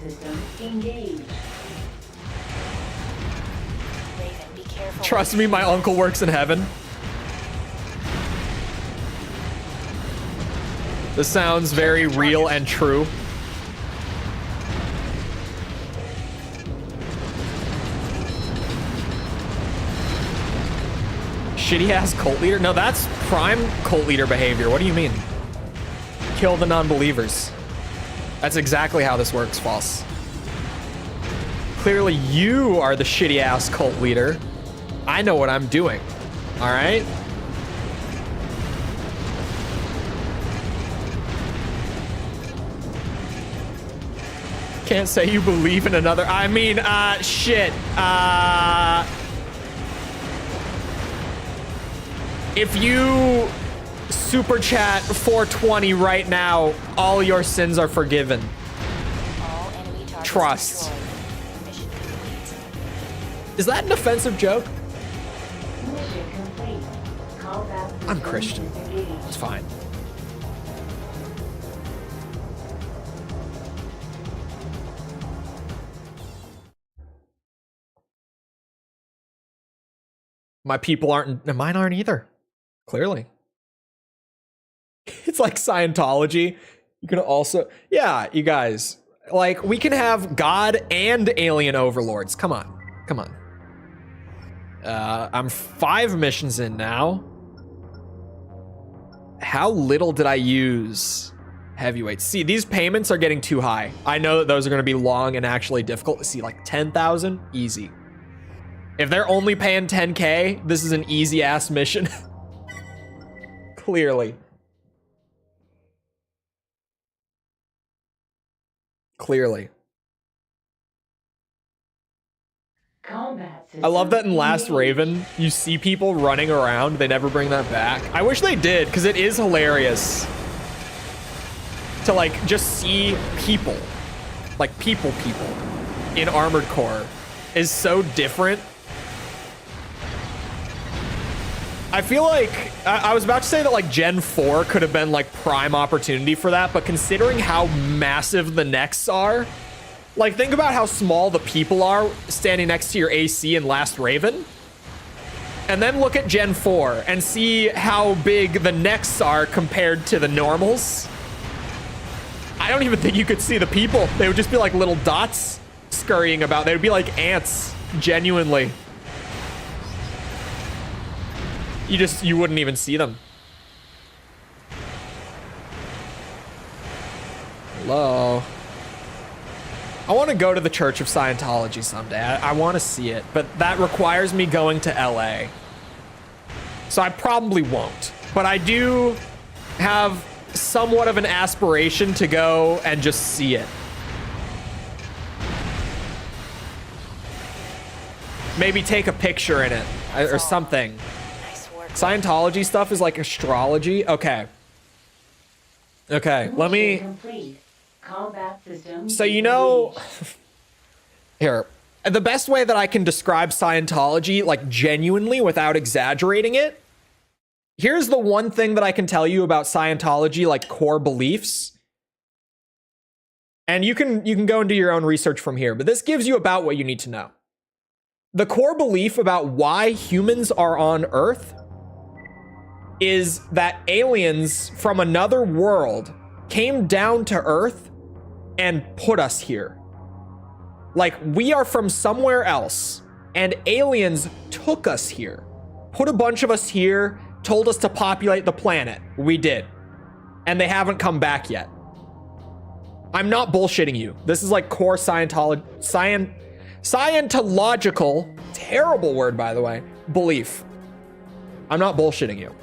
Trust me, my uncle works in heaven. This sounds very real and true. Shitty ass cult leader? No, that's prime cult leader behavior. What do you mean? Kill the non-believers. That's exactly how this works, False. Clearly you are the shitty ass cult leader. I know what I'm doing. All right? Can't say you believe in another. I mean, shit. If you super chat 420 right now, all your sins are forgiven. Trust. Is that an offensive joke? I'm Christian. It's fine. My people aren't, mine aren't either. Clearly. It's like Scientology. You can also, yeah, you guys, like we can have God and alien overlords. Come on, come on. I'm 5 missions in now. How little did I use heavyweights? See, these payments are getting too high. I know that those are going to be long and actually difficult. See, like 10,000, easy. If they're only paying 10K, this is an easy ass mission. Clearly. Clearly. I love that in Last Raven, you see people running around. They never bring that back. I wish they did, because it is hilarious to like just see people, like people in Armored Core is so different. I feel like, I was about to say that like Gen 4 could have been like prime opportunity for that, but considering how massive the necks are, like think about how small the people are standing next to your AC in Last Raven, and then look at Gen 4 and see how big the necks are compared to the normals. I don't even think you could see the people. They would just be like little dots scurrying about. They would be like ants, genuinely. You wouldn't even see them. Hello. I want to go to the Church of Scientology someday. I want to see it, but that requires me going to LA. So I probably won't. But I do have somewhat of an aspiration to go and just see it. Maybe take a picture in it or something. Scientology stuff is like astrology. Okay. Okay, let me... So you know... Here. The best way that I can describe Scientology, like genuinely without exaggerating it, here's the one thing that I can tell you about Scientology, like core beliefs. And you can go and do your own research from here, but this gives you about what you need to know. The core belief about why humans are on Earth is that aliens from another world came down to Earth and put us here. Like, we are from somewhere else, and aliens took us here, put a bunch of us here, told us to populate the planet. We did. And they haven't come back yet. I'm not bullshitting you. This is like core Scientological, terrible word, by the way, belief. I'm not bullshitting you.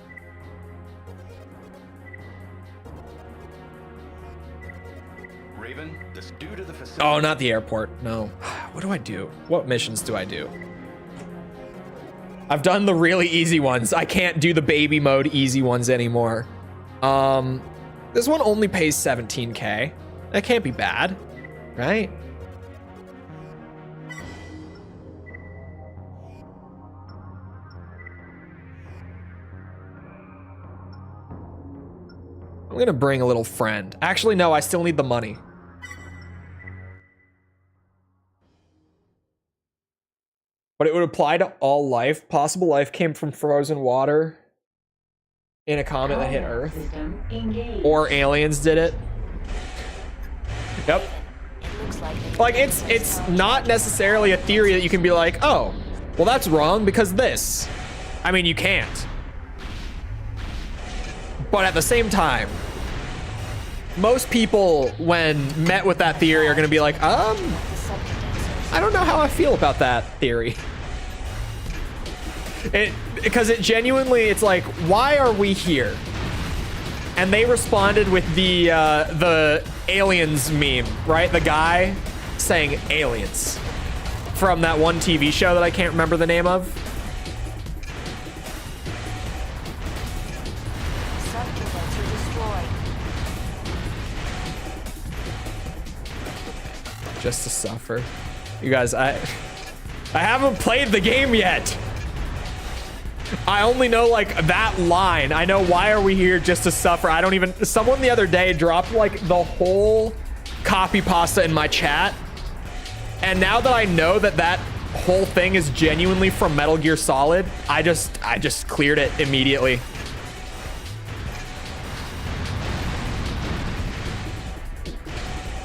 Oh, not the airport. No. What do I do? What missions do I do? I've done the really easy ones. I can't do the baby mode easy ones anymore. This one only pays 17K. That can't be bad, right? I'm gonna bring a little friend. Actually, no, I still need the money. But it would apply to all life. Possible life came from frozen water in a comet that hit Earth. Or aliens did it. Yep. Like, it's not necessarily a theory that you can be like, oh, well, that's wrong because this. I mean, you can't. But at the same time, most people, when met with that theory, are going to be like, I don't know how I feel about that theory. Because it genuinely, it's like, why are we here? And they responded with the aliens meme, right? The guy saying aliens from that one TV show that I can't remember the name of. Just to suffer. You guys, I haven't played the game yet. I only know like that line. I know why are we here just to suffer. I don't even, someone the other day dropped like the whole copy pasta in my chat. And now that I know that that whole thing is genuinely from Metal Gear Solid, I just cleared it immediately.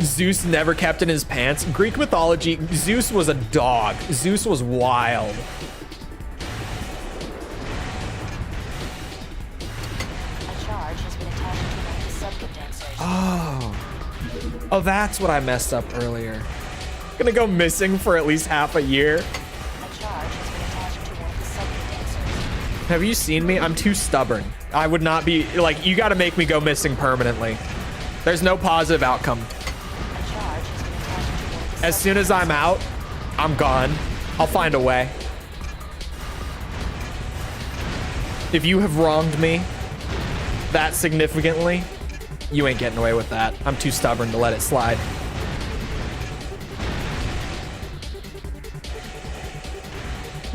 Zeus never kept in his pants. Greek mythology, Zeus was a dog. Zeus was wild. Oh, that's what I messed up earlier. Gonna go missing for at least half a year. Have you seen me? I'm too stubborn. I would not be, like, you gotta make me go missing permanently. There's no positive outcome. As soon as I'm out, I'm gone. I'll find a way. If you have wronged me that significantly, you ain't getting away with that. I'm too stubborn to let it slide.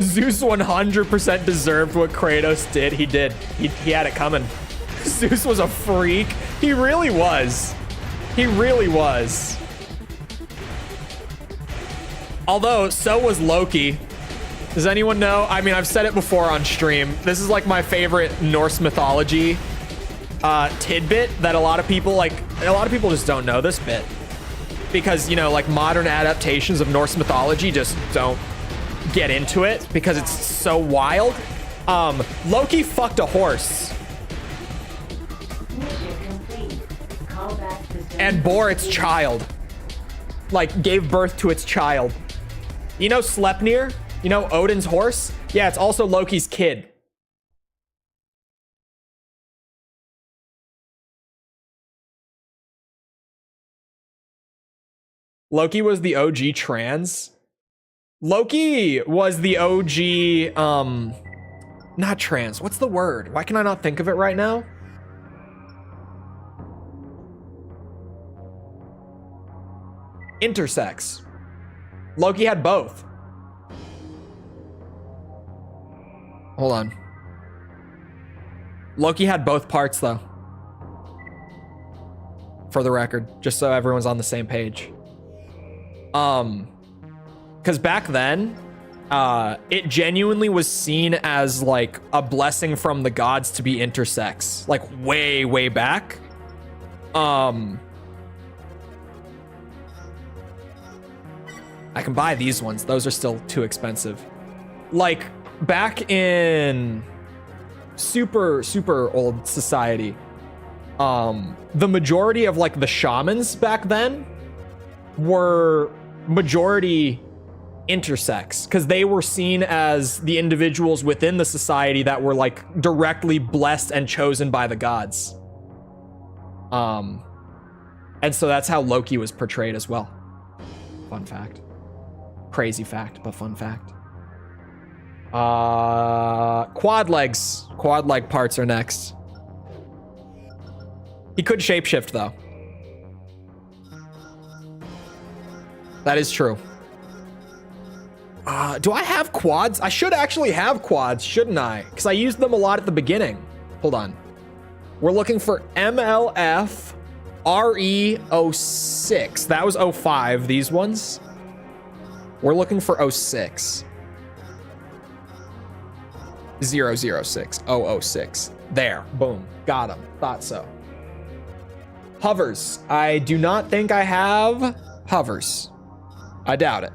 Zeus 100% deserved what Kratos did. He did. He had it coming. Zeus was a freak. He really was. He really was. Although, so was Loki. Does anyone know? I mean, I've said it before on stream. This is like my favorite Norse mythology tidbit that a lot of people just don't know this bit. Because, you know, like modern adaptations of Norse mythology just don't get into it because it's so wild. Loki fucked a horse. And bore its child. Like, gave birth to its child. You know Sleipnir? You know Odin's horse? Yeah, it's also Loki's kid. Loki was the OG trans. Loki was the OG, not trans. What's the word? Why can I not think of it right now? Intersex. Loki had both. Hold on. Loki had both parts though. For the record, just so everyone's on the same page. Because back then, it genuinely was seen as like a blessing from the gods to be intersex. Like way, way back. I can buy these ones. Those are still too expensive. Like back in super, super old society, the majority of like the shamans back then were majority intersex because they were seen as the individuals within the society that were like directly blessed and chosen by the gods. And so that's how Loki was portrayed as well. Fun fact. Crazy fact, but fun fact. Quad legs. Quad leg parts are next. He could shapeshift though. That is true. Do I have quads? I should actually have quads, shouldn't I? Because I used them a lot at the beginning. Hold on. We're looking for MLF RE06. That was 05, these ones. We're looking for 06. 006. 006. There. Boom. Got him. Thought so. Hovers. I do not think I have hovers. I doubt it.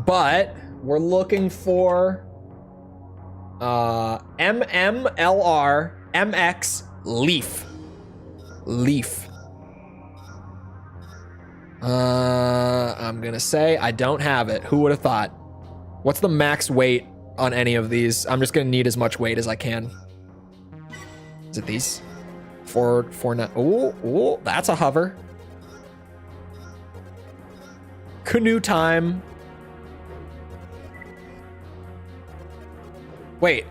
But we're looking for MMLR MX Leaf. Leaf. I'm gonna say I don't have it. Who would have thought? What's the max weight on any of these? I'm just gonna need as much weight as I can. Is it these? 449. Ooh, that's a hover. Canoe time. Wait,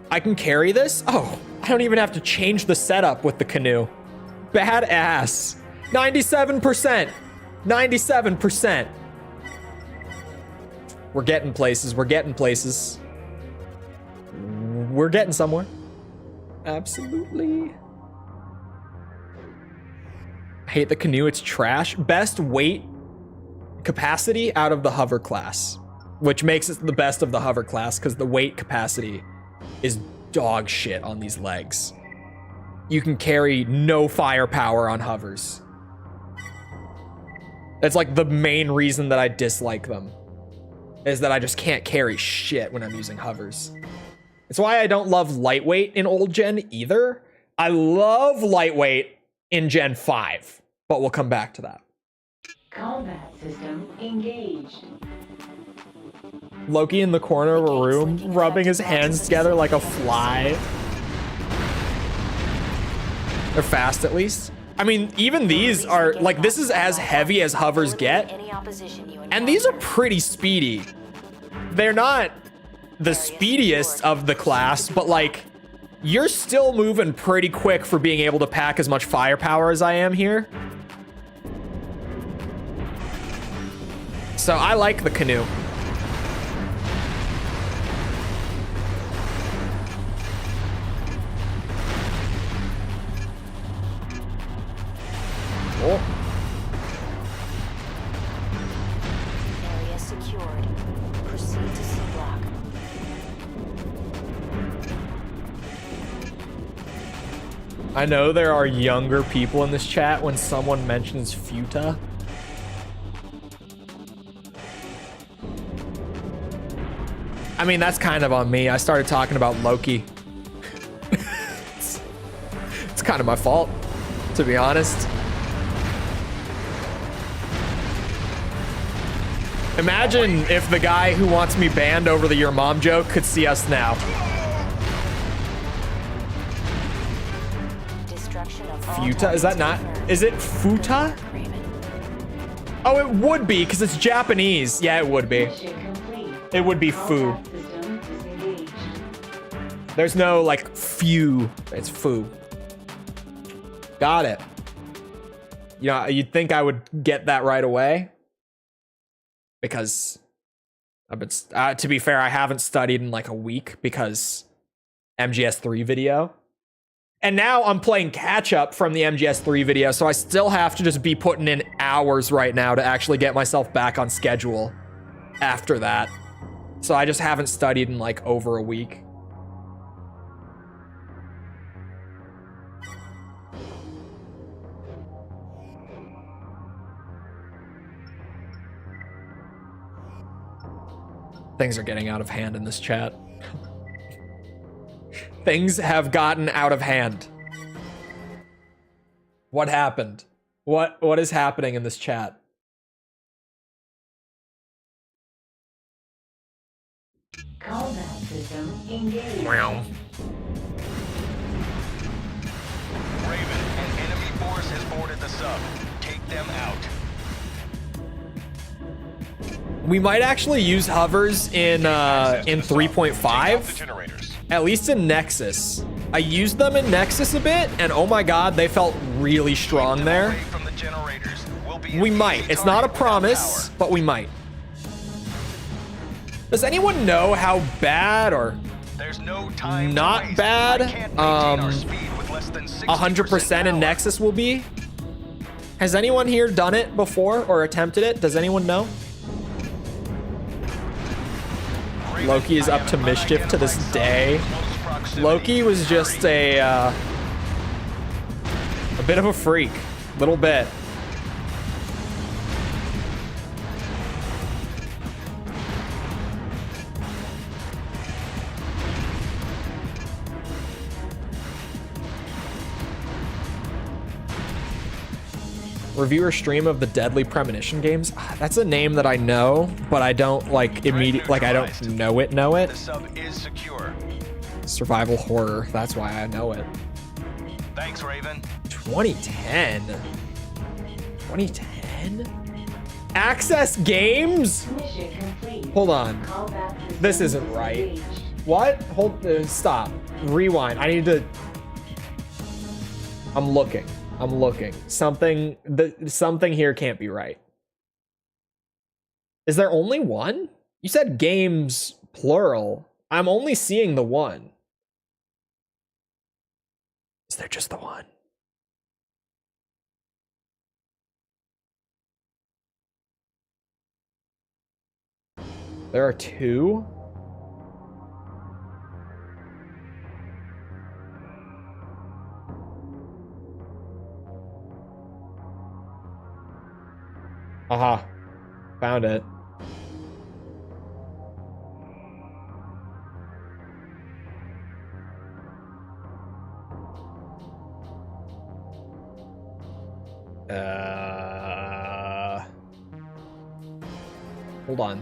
I can carry this? Oh, I don't even have to change the setup with the canoe. Badass. 97%. 97%. We're getting places. We're getting places. We're getting somewhere. Absolutely. I hate the canoe. It's trash. Best weight capacity out of the hover class, which makes it the best of the hover class because the weight capacity is dog shit on these legs. You can carry no firepower on hovers. That's like the main reason that I dislike them, is that I just can't carry shit when I'm using hovers. It's why I don't love lightweight in old gen either. I love lightweight in Gen 5, but we'll come back to that. Combat system engaged. Loki in the corner of a room, rubbing his hands together like a fly. They're fast at least. I mean, even these are, like, this is as heavy as hovers get. And these are pretty speedy. They're not the speediest of the class, but like, you're still moving pretty quick for being able to pack as much firepower as I am here. So I like the canoe. Oh. Area secured. Proceed to C-block. I know there are younger people in this chat when someone mentions Futa. I mean, that's kind of on me. I started talking about Loki. It's kind of my fault, to be honest. Imagine if the guy who wants me banned over the your mom joke could see us now. Futa? Is that not? Is it Futa? Oh, it would be, because it's Japanese. Yeah, it would be. It would be Fu. There's no, like, few. It's Fu. Got it. You know, you'd think I would get that right away. Because I've been, to be fair, I haven't studied in like a week because MGS3 video. And now I'm playing catch up from the MGS3 video, so I still have to just be putting in hours right now to actually get myself back on schedule after that. So I just haven't studied in like over a week. Things are getting out of hand in this chat. Things have gotten out of hand. What happened? What is happening in this chat? Combat system engaged. Raven, an enemy force has boarded the sub. Take them out. We might actually use hovers in 3.5. At least in Nexus. I used them in Nexus a bit, and oh my god, they felt really strong there. We might. It's not a promise, but we might. Does anyone know how bad or There's no time to not waste. bad. I can't maintain our speed with less than 100% in power. Nexus will be. Has anyone here done it before or attempted it? Does anyone know? Loki is up to mischief to this day. Loki was just a bit of a freak, little bit. Reviewer stream of the Deadly Premonition games. That's a name that I know, but I don't like immediate. Like I don't know it. The sub is secure. Survival horror. That's why I know it. Thanks, Raven. 2010. 2010. Access games. Mission complete. Hold on. Combat This systems isn't right. engaged. What? Hold. Stop. Rewind. I need to. I'm looking. I'm looking. Something here can't be right. Is there only one? You said games plural. I'm only seeing the one. Is there just the one? There are two? Aha. Found it. Hold on.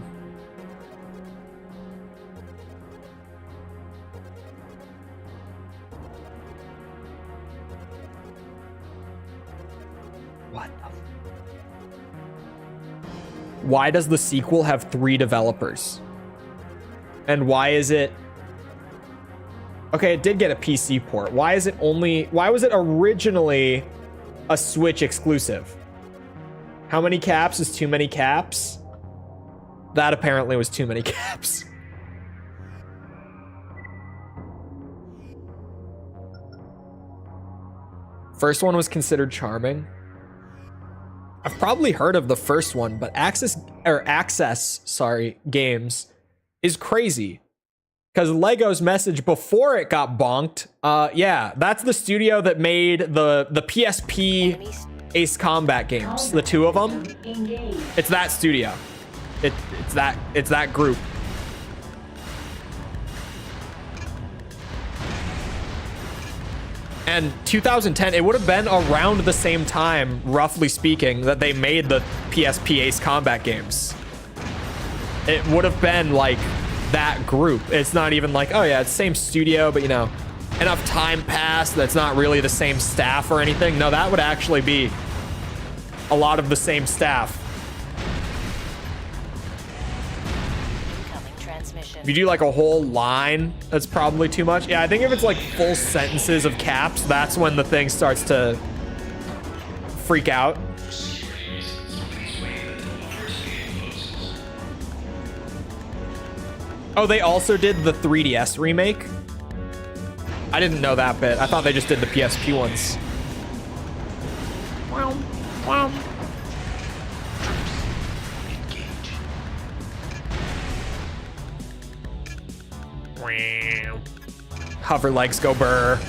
What the Why does the sequel have 3 developers? And why is it... Okay, it did get a PC port. Why is it only... Why was it originally a Switch exclusive? How many caps is too many caps? That apparently was too many caps. First one was considered charming. I've probably heard of the first one, but Access Games is crazy. Because Lego's message before it got bonked, yeah, that's the studio that made the PSP Ace Combat games, the 2 of them. It's that studio. It's that group. And 2010, it would have been around the same time, roughly speaking, that they made the PSP Ace Combat games. It would have been like that group. It's not even like, oh yeah, it's the same studio, but you know, enough time passed that's not really the same staff or anything. No, that would actually be a lot of the same staff. If you do like a whole line, that's probably too much. Yeah, I think if it's like full sentences of caps, that's when the thing starts to freak out. Oh, they also did the 3DS remake? I didn't know that bit. I thought they just did the PSP ones. Wow. Wow. Hover legs go burr.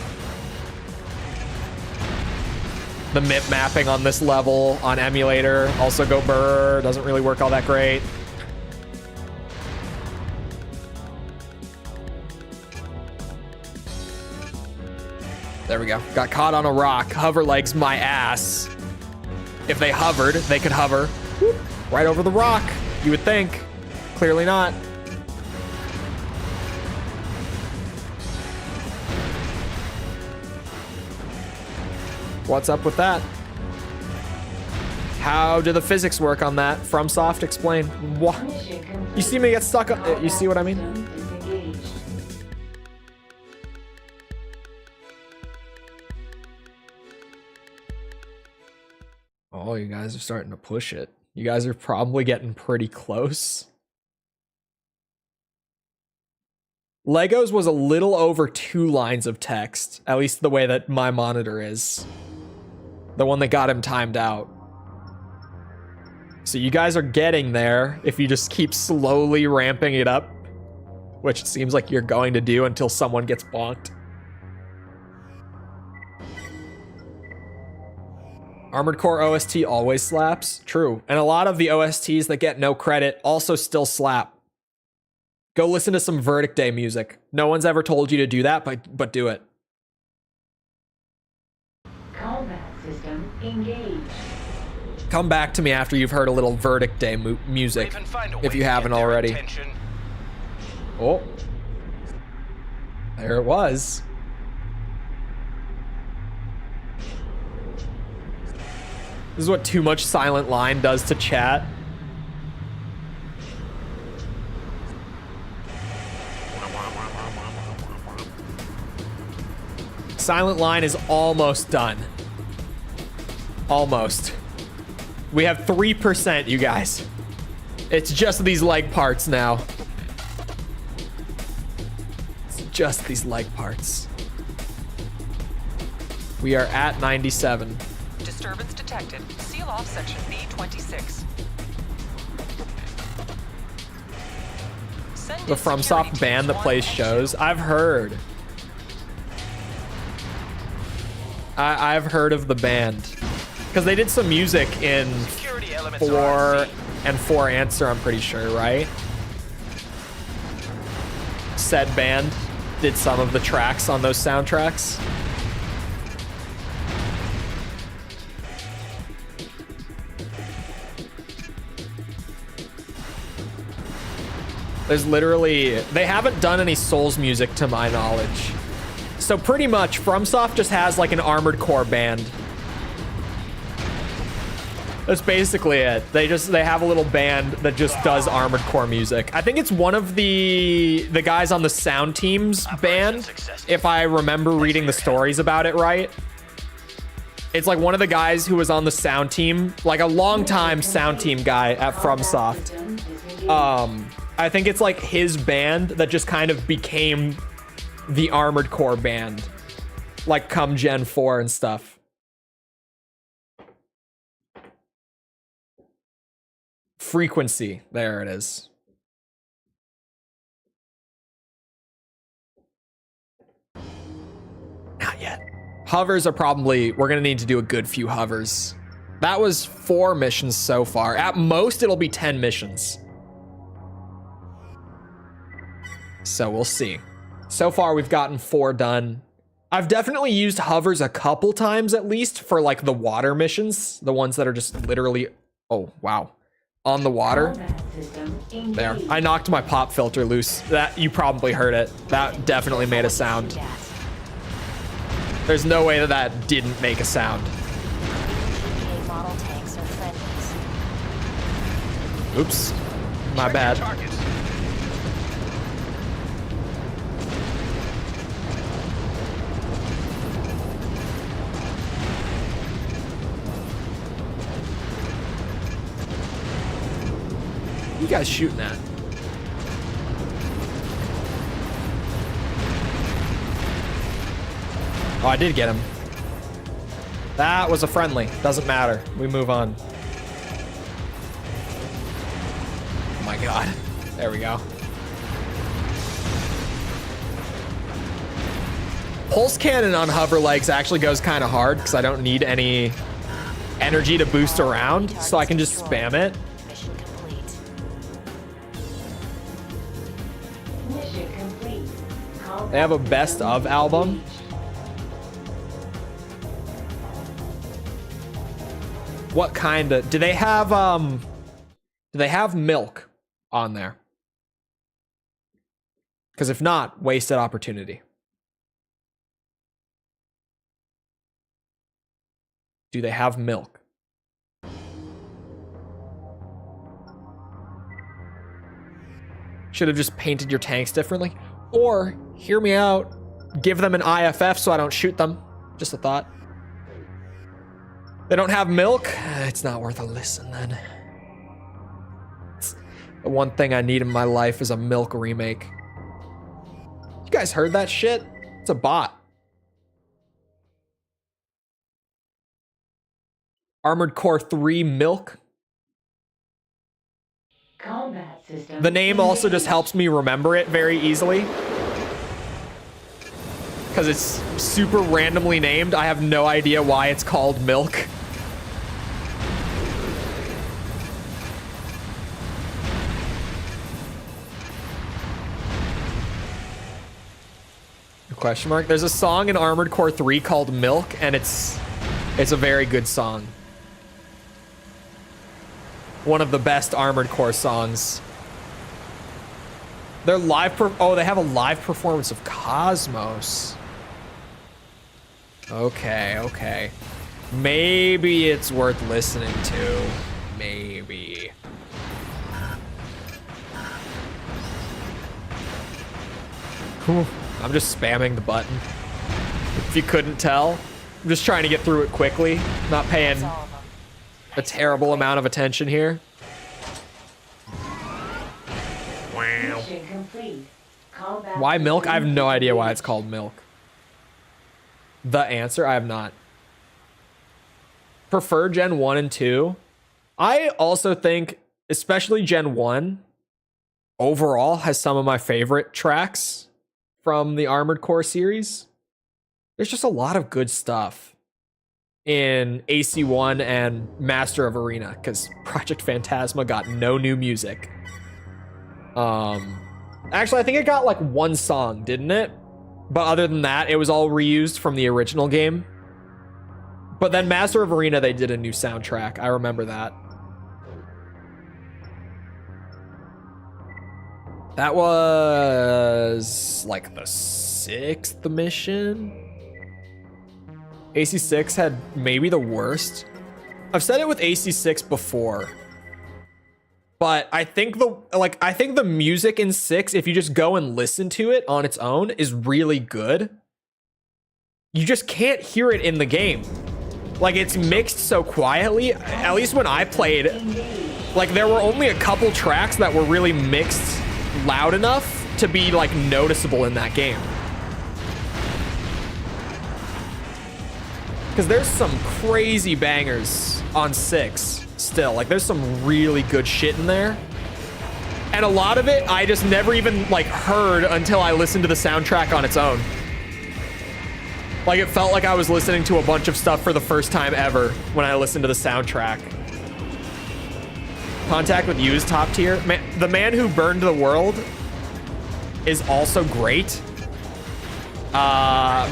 The MIP mapping on this level on emulator also go burr. Doesn't really work all that great. There we go. Got caught on a rock. Hover legs my ass. If they hovered, they could hover whoop, right over the rock. You would think. Clearly not. What's up with that? How do the physics work on that? FromSoft, explain. What? You see me get stuck on... You see what I mean? Oh, you guys are starting to push it. You guys are probably getting pretty close. Legos was a little over 2 lines of text, at least the way that my monitor is. The one that got him timed out. So you guys are getting there if you just keep slowly ramping it up, which it seems like you're going to do until someone gets bonked. Armored Core OST always slaps. True. And a lot of the OSTs that get no credit also still slap. Go listen to some Verdict Day music. No one's ever told you to do that, but do it. Combat system engaged. Come back to me after you've heard a little Verdict Day music, if you haven't already. Oh. There it was. This is what too much silent line does to chat. Silent line is almost done. Almost. We have 3%, you guys. It's just these leg parts now. It's just these leg parts. We are at 97. Disturbance detected. Seal off section B26. The FromSoft band that plays shows. I've heard. I've heard of the band. Because they did some music in 4 and 4 Answer, I'm pretty sure, right? Said band did some of the tracks on those soundtracks. There's literally, they haven't done any Souls music to my knowledge. So pretty much FromSoft just has like an Armored Core band. That's basically it. They have a little band that just does Armored Core music. I think it's one of the guys on the sound team's band, if I remember reading the stories about it right. It's like one of the guys who was on the sound team, like a long-time sound team guy at FromSoft. I think it's like his band that just kind of became the Armored Core band, like come Gen 4 and stuff. Frequency, there it is. Not yet. Hovers are probably, we're gonna need to do a good few hovers. That was 4 missions so far. At most, it'll be 10 missions. So we'll see. So far, we've gotten 4 done. I've definitely used hovers a couple times at least for like the water missions. The ones that are just literally, oh, wow. On the water. There. I knocked my pop filter loose. That, you probably heard it. That definitely made a sound. There's no way that that didn't make a sound. Oops. My bad. You guys shooting at? Oh, I did get him. That was a friendly. Doesn't matter. We move on. Oh my god. There we go. Pulse cannon on hover legs actually goes kind of hard because I don't need any energy to boost around, so I can just spam it. They have a best of album. What kind of, do they have milk on there? Because if not, wasted opportunity. Do they have milk? Should have just painted your tanks differently. Or, hear me out, give them an IFF so I don't shoot them. Just a thought. They don't have milk? It's not worth a listen then. It's the one thing I need in my life is a milk remake. guys heard that shit? It's a bot. Armored Core 3 Milk. Combat system. The name also just helps me remember it very easily. Because it's super randomly named. I have no idea why it's called Milk. Question mark. There's a song in Armored Core 3 called Milk, and it's a very good song. One of the best Armored Core songs. Their live they have a live performance of Cosmos. Okay. Maybe it's worth listening to. Maybe. Whew. I'm just spamming the button. If you couldn't tell, I'm just trying to get through it quickly. Not paying a terrible amount of attention here. Mission complete. Combat Why Milk? I have no idea why it's system called Milk. The answer? I have not. Prefer Gen 1 and 2. I also think, especially Gen 1, overall has some of my favorite tracks from the Armored Core series. There's just a lot of good stuff in AC1 and Master of Arena, because Project Phantasma got no new music. Actually, I think it got like one song, didn't it? But other than that, it was all reused from the original game. But then Master of Arena, they did a new soundtrack. I remember that. That was like the 6th mission. AC6 had maybe the worst. I've said it with AC6 before. But I think the music in 6, if you just go and listen to it on its own, is really good. You just can't hear it in the game. Like, it's mixed so quietly. At least when I played, like, there were only a couple tracks that were really mixed loud enough to be like noticeable in that game. Because there's some crazy bangers on 6 still. Like, there's some really good shit in there. And a lot of it I just never even like heard until I listened to the soundtrack on its own. Like, it felt like I was listening to a bunch of stuff for the first time ever when I listened to the soundtrack. Contact with You is top tier. The Man Who Burned the World is also great.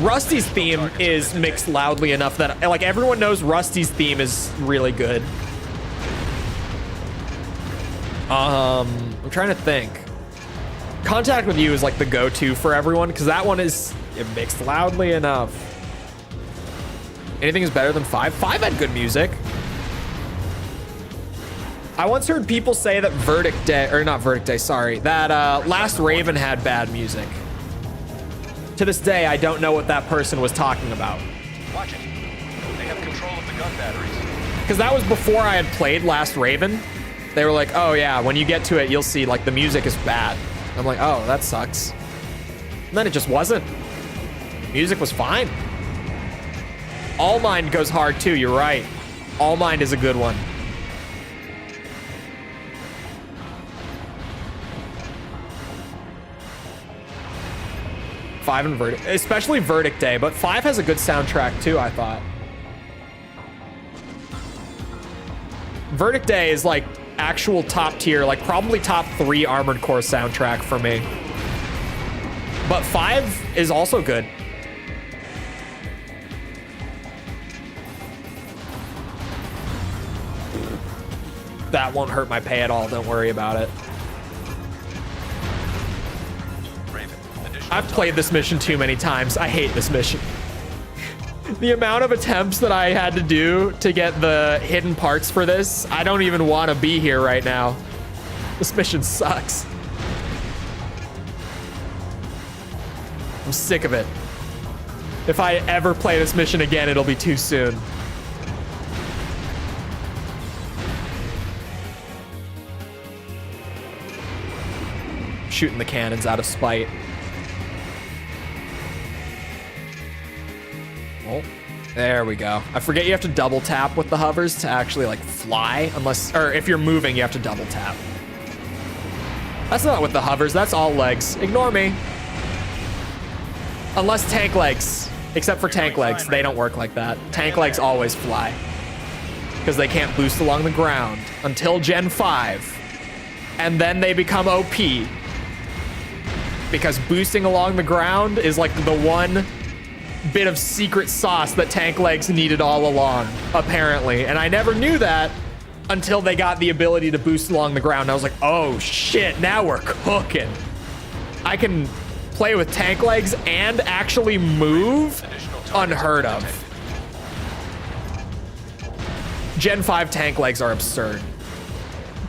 Rusty's theme is mixed loudly enough that like everyone knows Rusty's theme is really good. I'm trying to think. Contact with You is like the go-to for everyone because that one is mixed loudly enough. Anything is better than 5. 5 had good music. I once heard people say that that Last Raven had bad music. To this day, I don't know what that person was talking about. Watch it. They have control of the gun batteries. Because that was before I had played Last Raven. They were like, oh yeah, when you get to it, you'll see like the music is bad. I'm like, oh, that sucks. And then it just wasn't. Music was fine. All Mind goes hard too, you're right. All Mind is a good one. Five and Verdict, especially Verdict Day, but 5 has a good soundtrack too, I thought. Verdict Day is like actual top tier, like probably top 3 Armored Core soundtrack for me. But 5 is also good. That won't hurt my pay at all, don't worry about it. I've played this mission too many times. I hate this mission. The amount of attempts that I had to do to get the hidden parts for this, I don't even want to be here right now. This mission sucks. I'm sick of it. If I ever play this mission again, it'll be too soon. Shooting the cannons out of spite. There we go. I forget you have to double tap with the hovers to actually like fly, unless, or if you're moving, you have to double tap. That's not with the hovers, that's all legs. Ignore me. Unless tank legs, except for tank legs, they don't work like that. Tank legs always fly because they can't boost along the ground until Gen 5. And then they become OP because boosting along the ground is like the one bit of secret sauce that tank legs needed all along, apparently. And I never knew that until they got the ability to boost along the ground. I was like, oh shit, now we're cooking. I can play with tank legs and actually move. Unheard of. Gen 5 tank legs are absurd.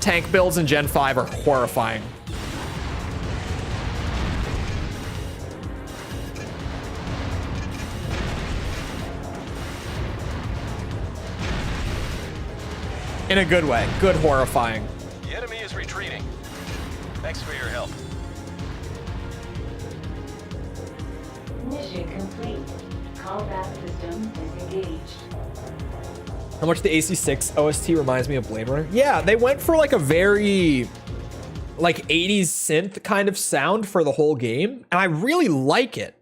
Tank builds in Gen 5 are horrifying. In a good way. Good horrifying. The enemy is retreating. Thanks for your help. Mission complete. Combat system is engaged. How much the AC6 OST reminds me of Blade Runner? Yeah, they went for like a very like 80s synth kind of sound for the whole game, and I really like it.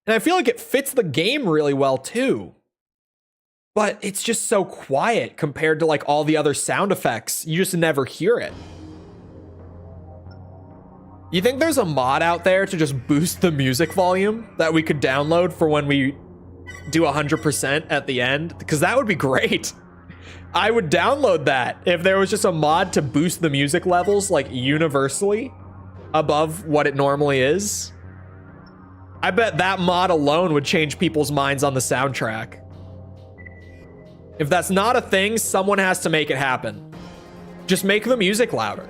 And I feel like it fits the game really well too. But it's just so quiet compared to like all the other sound effects. You just never hear it. You think there's a mod out there to just boost the music volume that we could download for when we do 100% at the end? Because that would be great. I would download that if there was just a mod to boost the music levels like universally above what it normally is. I bet that mod alone would change people's minds on the soundtrack. If that's not a thing, someone has to make it happen. Just make the music louder.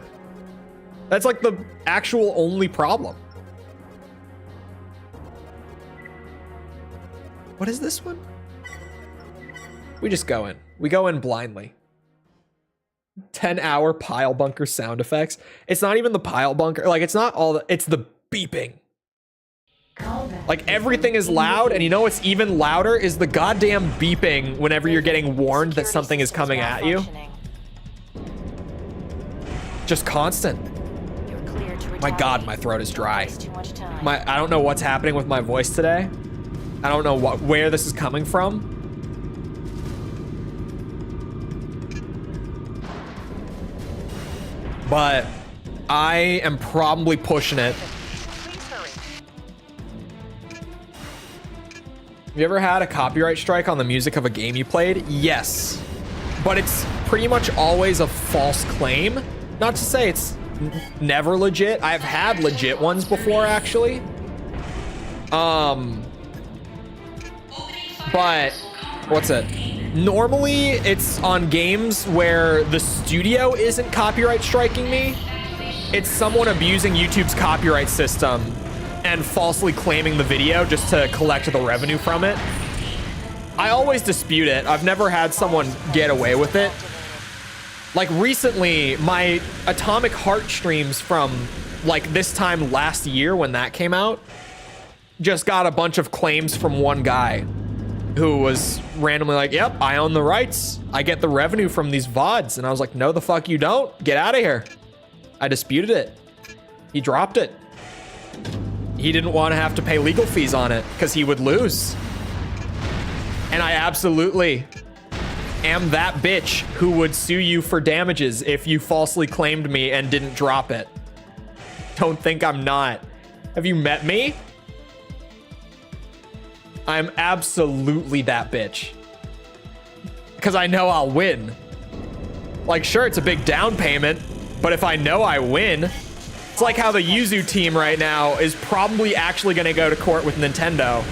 That's like the actual only problem. What is this one? We just go in. We go in blindly. 10-hour pile bunker sound effects. It's not even the pile bunker. Like, it's not all the, it's the beeping. Like, everything is loud, and you know what's even louder is the goddamn beeping whenever you're getting warned that something is coming at you. Just constant. My God, my throat is dry. I don't know what's happening with my voice today. I don't know where this is coming from. But I am probably pushing it. Have you ever had a copyright strike on the music of a game you played? Yes. But it's pretty much always a false claim. Not to say it's never legit. I've had legit ones before, actually. But what's it? Normally, it's on games where the studio isn't copyright striking me. It's someone abusing YouTube's copyright system and falsely claiming the video just to collect the revenue from it. I always dispute it. I've never had someone get away with it. Like recently, my Atomic Heart streams from like this time last year when that came out just got a bunch of claims from one guy who was randomly like, yep, I own the rights. I get the revenue from these VODs. And I was like, no, the fuck you don't. Get out of here. I disputed it. He dropped it. He didn't want to have to pay legal fees on it because he would lose. And I absolutely am that bitch who would sue you for damages if you falsely claimed me and didn't drop it. Don't think I'm not. Have you met me? I'm absolutely that bitch. Because I know I'll win. Like, sure, it's a big down payment, but if I know I win, it's like how the Yuzu team right now is probably actually going to go to court with Nintendo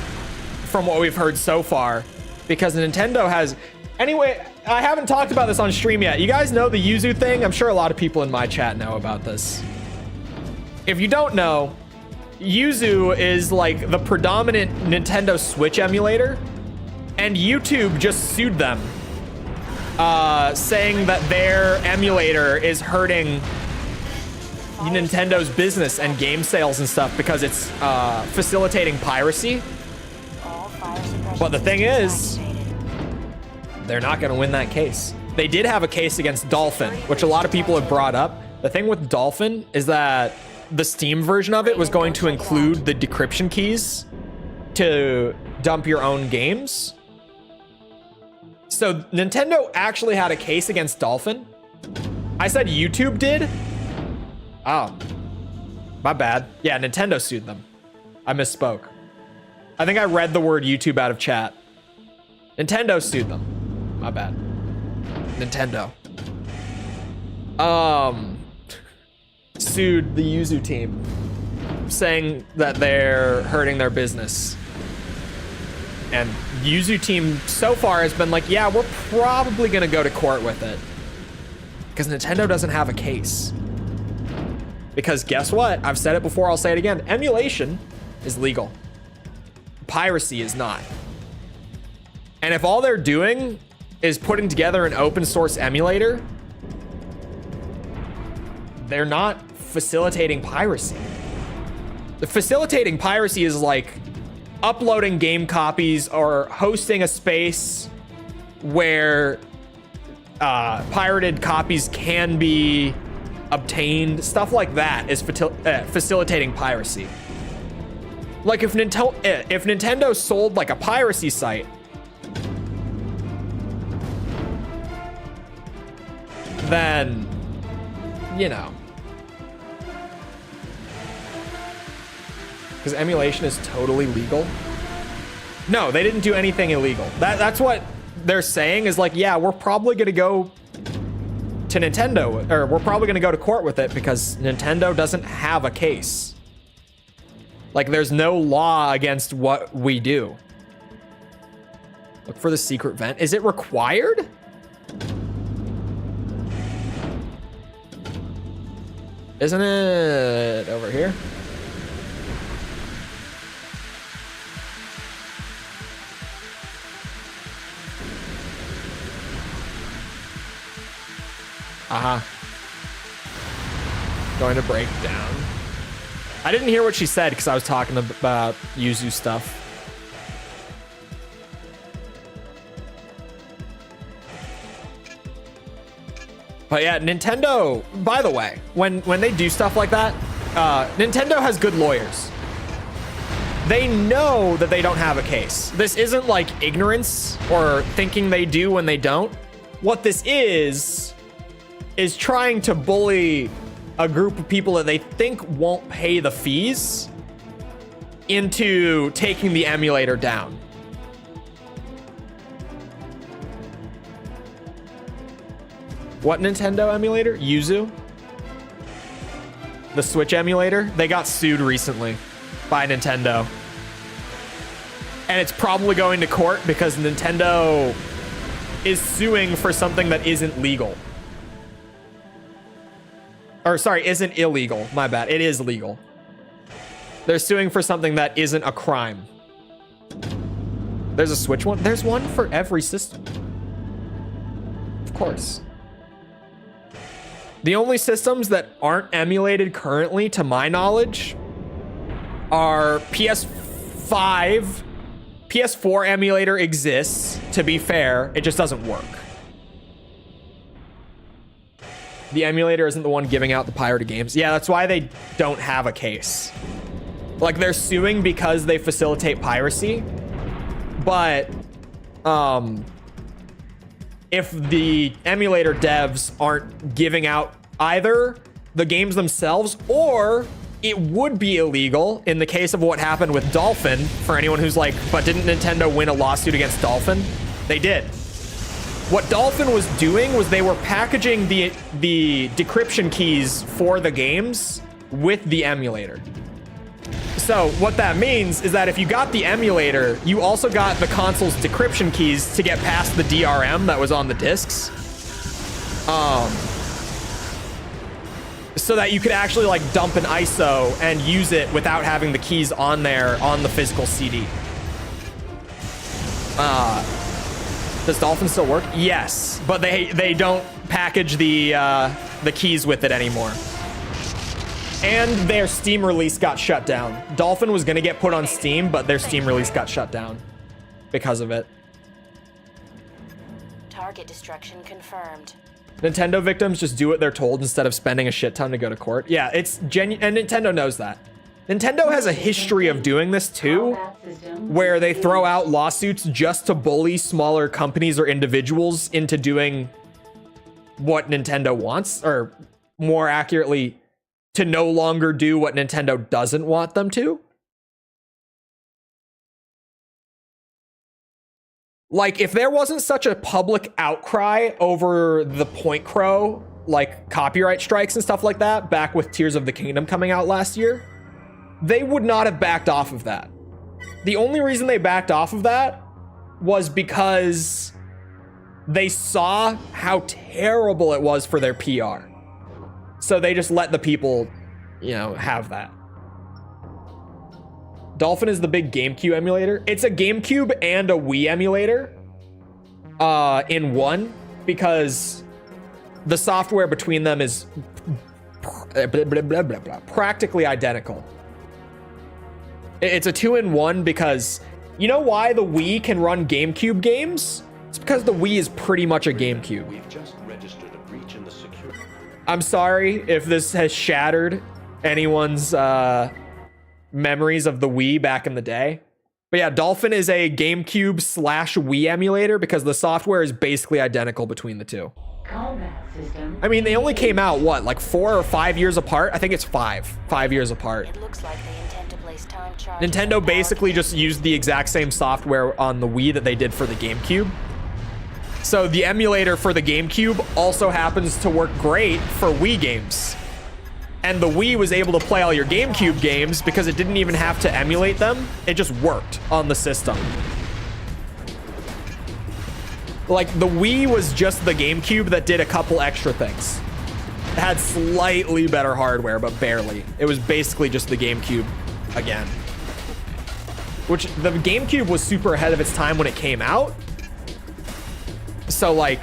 from what we've heard so far. Because Nintendo has... Anyway, I haven't talked about this on stream yet. You guys know the Yuzu thing? I'm sure a lot of people in my chat know about this. If you don't know, Yuzu is like the predominant Nintendo Switch emulator, and YouTube just sued them, saying that their emulator is hurting Nintendo's business and game sales and stuff because it's facilitating piracy. But the thing is, they're not going to win that case. They did have a case against Dolphin, which a lot of people have brought up. The thing with Dolphin is that the Steam version of it was going to include the decryption keys to dump your own games. So Nintendo actually had a case against Dolphin. I said YouTube did? Oh, my bad. Yeah, Nintendo sued them. I misspoke. I think I read the word YouTube out of chat. Nintendo sued them. My bad. Nintendo. Sued the Yuzu team, saying that they're hurting their business. And Yuzu team so far has been like, yeah, we're probably gonna go to court with it. Because Nintendo doesn't have a case. Because guess what? I've said it before, I'll say it again. Emulation is legal. Piracy is not. And if all they're doing is putting together an open source emulator, they're not facilitating piracy. The facilitating piracy is like uploading game copies or hosting a space where pirated copies can be obtained. Stuff like that is facilitating piracy. Like if Nintendo sold like a piracy site, then, you know. Because emulation is totally legal. No, they didn't do anything illegal. That's what they're saying is like, yeah, we're probably going to go to Nintendo, or we're probably going to go to court with it because Nintendo doesn't have a case. Like, there's no law against what we do. Look for the secret vent. Is it required? Isn't it over here? Going to break down. I didn't hear what she said because I was talking about Yuzu stuff. But yeah, Nintendo, by the way, when they do stuff like that, Nintendo has good lawyers. They know that they don't have a case. This isn't like ignorance or thinking they do when they don't. What this is trying to bully a group of people that they think won't pay the fees into taking the emulator down. What Nintendo emulator? Yuzu? The Switch emulator? They got sued recently by Nintendo. And it's probably going to court because Nintendo is suing for something that isn't legal. Or sorry, isn't illegal. My bad. It is legal. They're suing for something that isn't a crime. There's a Switch one. There's one for every system. Of course. The only systems that aren't emulated currently, to my knowledge, are PS5. PS4 emulator exists, to be fair. It just doesn't work. The emulator isn't the one giving out the pirated games. Yeah, that's why they don't have a case. Like, they're suing because they facilitate piracy. But, if the emulator devs aren't giving out either the games themselves, or it would be illegal in the case of what happened with Dolphin, for anyone who's like, but didn't Nintendo win a lawsuit against Dolphin? They did. What Dolphin was doing was they were packaging the decryption keys for the games with the emulator. So what that means is that if you got the emulator, you also got the console's decryption keys to get past the DRM that was on the discs. So that you could actually like dump an ISO and use it without having the keys on there on the physical CD. Does Dolphin still work? Yes, but they don't package the keys with it anymore. And their Steam release got shut down. Dolphin was gonna get put on Steam, but their Steam release got shut down because of it. Target destruction confirmed. Nintendo victims just do what they're told instead of spending a shit ton to go to court. Yeah, it's genuine, and Nintendo knows that. Nintendo has a history of doing this too, where they throw out lawsuits just to bully smaller companies or individuals into doing what Nintendo wants, or more accurately, to no longer do what Nintendo doesn't want them to. Like, if there wasn't such a public outcry over the Point Crow, like, copyright strikes and stuff like that, back with Tears of the Kingdom coming out last year, they would not have backed off of that. The only reason they backed off of that was because they saw how terrible it was for their PR. So they just let the people, you know, have that. Dolphin is the big GameCube emulator. It's a GameCube and a Wii emulator in one, because the software between them is practically identical. It's a 2-in-1 because you know why the Wii can run GameCube games? It's because the Wii is pretty much a GameCube. We've just registered a breach in the security. I'm sorry if this has shattered anyone's memories of the Wii back in the day. But yeah, Dolphin is a GameCube / Wii emulator because the software is basically identical between the two. Combat system. I mean, they only came out, what, like 4 or 5 years apart? I think it's 5 years apart. It looks like they intend to place time charge. Nintendo basically just used the exact same software on the Wii that they did for the GameCube. So the emulator for the GameCube also happens to work great for Wii games. And the Wii was able to play all your GameCube games because it didn't even have to emulate them. It just worked on the system. Like, the Wii was just the GameCube that did a couple extra things. It had slightly better hardware, but barely. It was basically just the GameCube again. Which, the GameCube was super ahead of its time when it came out. So, like,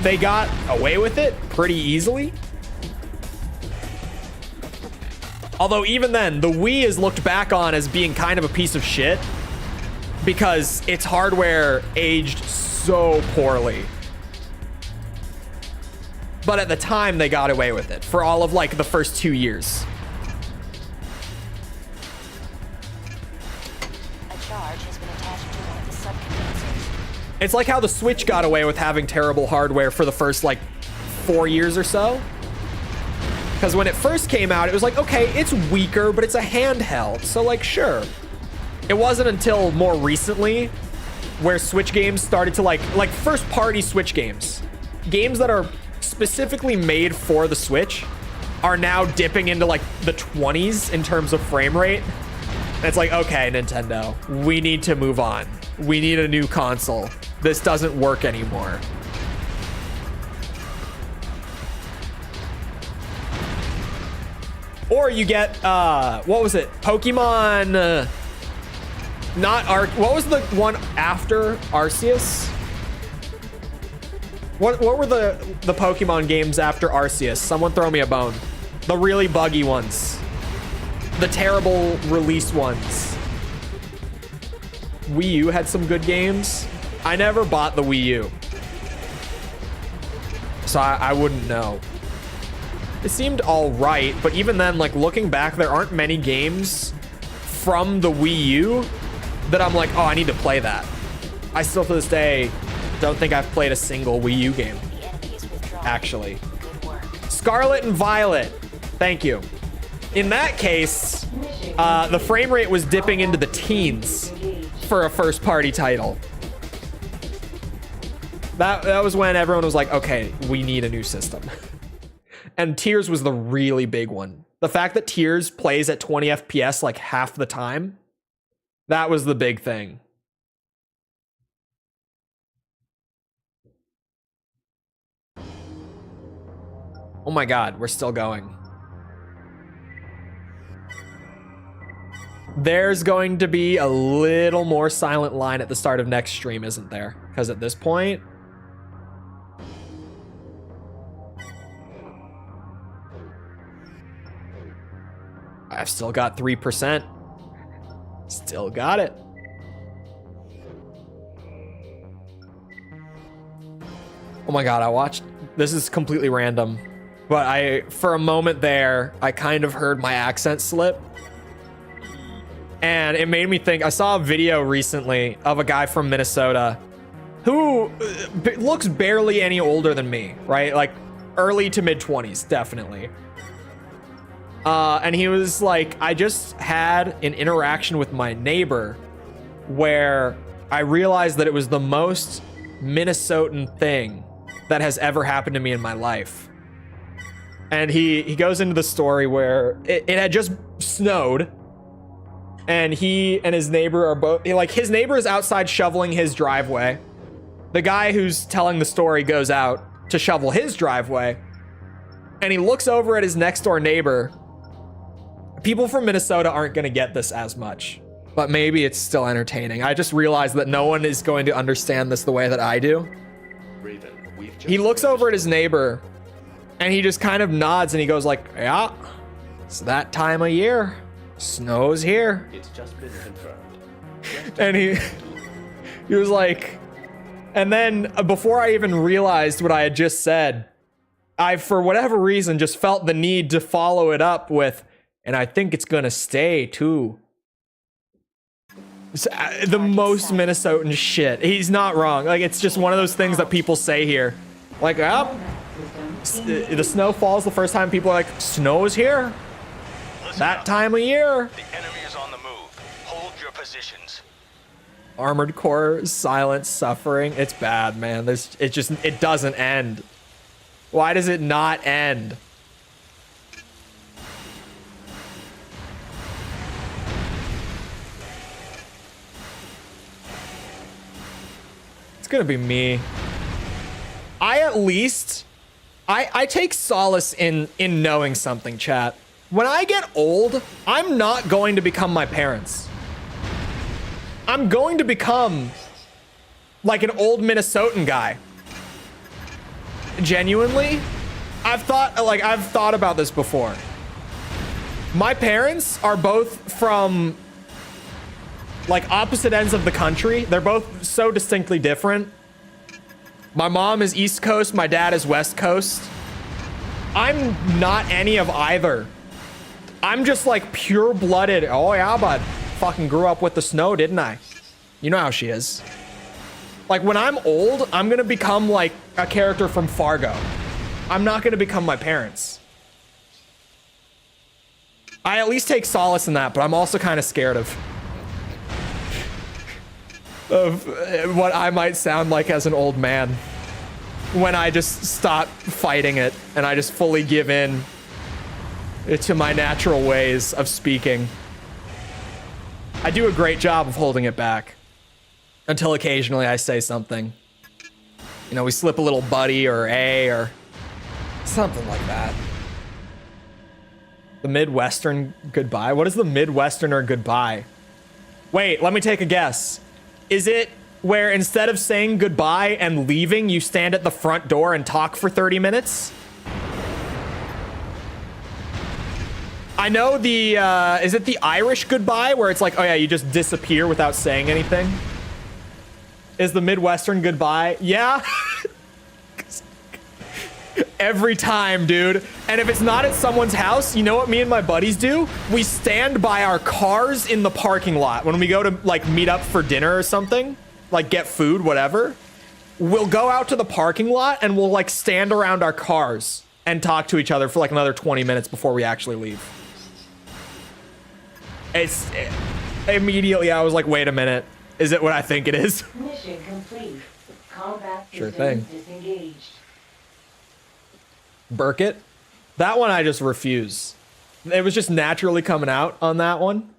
they got away with it pretty easily. Although even then, the Wii is looked back on as being kind of a piece of shit because its hardware aged so poorly. But at the time, they got away with it for all of like the first 2 years. A charge has been attached to one of the subcondensers. It's like how the Switch got away with having terrible hardware for the first like 4 years or so. Because when it first came out, it was like, okay, it's weaker, but it's a handheld. So like, sure. It wasn't until more recently where Switch games started to like first party Switch games that are specifically made for the Switch are now dipping into like the 20s in terms of frame rate. And it's like, okay, Nintendo, we need to move on. We need a new console. This doesn't work anymore. Or you get, what was it? Pokemon, what was the one after Arceus? What were the Pokemon games after Arceus? Someone throw me a bone. The really buggy ones. The terrible release ones. Wii U had some good games. I never bought the Wii U, so I wouldn't know. It seemed all right, but even then, like looking back, there aren't many games from the Wii U that I'm like, oh, I need to play that. I still to this day don't think I've played a single Wii U game. Actually. Scarlet and Violet. Thank you. In that case, the frame rate was dipping into the teens for a first party title. That was when everyone was like, okay, we need a new system. And Tears was the really big one. The fact that Tears plays at 20 FPS like half the time, that was the big thing. Oh my God, we're still going. There's going to be a little more silent line at the start of next stream, isn't there? Because at this point, I've still got 3%. Still got it. Oh my god, I watched, this is completely random, but for a moment there, I kind of heard my accent slip. And it made me think, I saw a video recently of a guy from Minnesota who looks barely any older than me, right? Like early to mid 20s, definitely. And he was like, I just had an interaction with my neighbor where I realized that it was the most Minnesotan thing that has ever happened to me in my life. And he goes into the story where it had just snowed, and he and his neighbor are both, like, his neighbor is outside shoveling his driveway. The guy who's telling the story goes out to shovel his driveway, and he looks over at his next door neighbor. People from Minnesota aren't going to get this as much, but maybe it's still entertaining. I just realized that no one is going to understand this the way that I do. Raven, he looks over at his neighbor, and he just kind of nods, and he goes like, yeah, it's that time of year. Snow's here. It's just been confirmed. And he was like, and then before I even realized what I had just said, I, for whatever reason, just felt the need to follow it up with, and I think it's gonna stay too. It's, the most Minnesotan shit. He's not wrong. Like, it's just one of those things that people say here. Like, oh, the snow falls the first time, people are like, snow's here. That time of year. The enemy is on the move. Hold your positions. Armored Core, silent suffering. It's bad, man. It doesn't end. Why does it not end? It's gonna be me. I take solace in knowing something, chat. When I get old, I'm not going to become my parents. I'm going to become like an old Minnesotan guy. Genuinely, I've thought about this before. My parents are both from like opposite ends of the country. They're both so distinctly different. My mom is East Coast, my dad is West Coast. I'm not any of either. I'm just like pure-blooded. Oh yeah, bud. Fucking grew up with the snow, didn't I? You know how she is. Like, when I'm old, I'm gonna become like a character from Fargo. I'm not gonna become my parents. I at least take solace in that, but I'm also kind of scared of what I might sound like as an old man when I just stop fighting it and I just fully give in to my natural ways of speaking. I do a great job of holding it back until occasionally I say something. You know, we slip a little buddy or a or something like that. The Midwestern goodbye? What is the Midwesterner goodbye? Wait, let me take a guess. Is it where instead of saying goodbye and leaving, you stand at the front door and talk for 30 minutes? I know the, is it the Irish goodbye where it's like, oh yeah, you just disappear without saying anything? Is the Midwestern goodbye? Yeah. Every time, dude. And if it's not at someone's house, you know what me and my buddies do? We stand by our cars in the parking lot when we go to like meet up for dinner or something, like get food, whatever. We'll go out to the parking lot and we'll like stand around our cars and talk to each other for like another 20 minutes before we actually leave. Immediately I was like, wait a minute. Is it what I think it is? Mission complete. Combat Sure system thing. disengaged. Burkett? That one I just refuse. It was just naturally coming out on that one.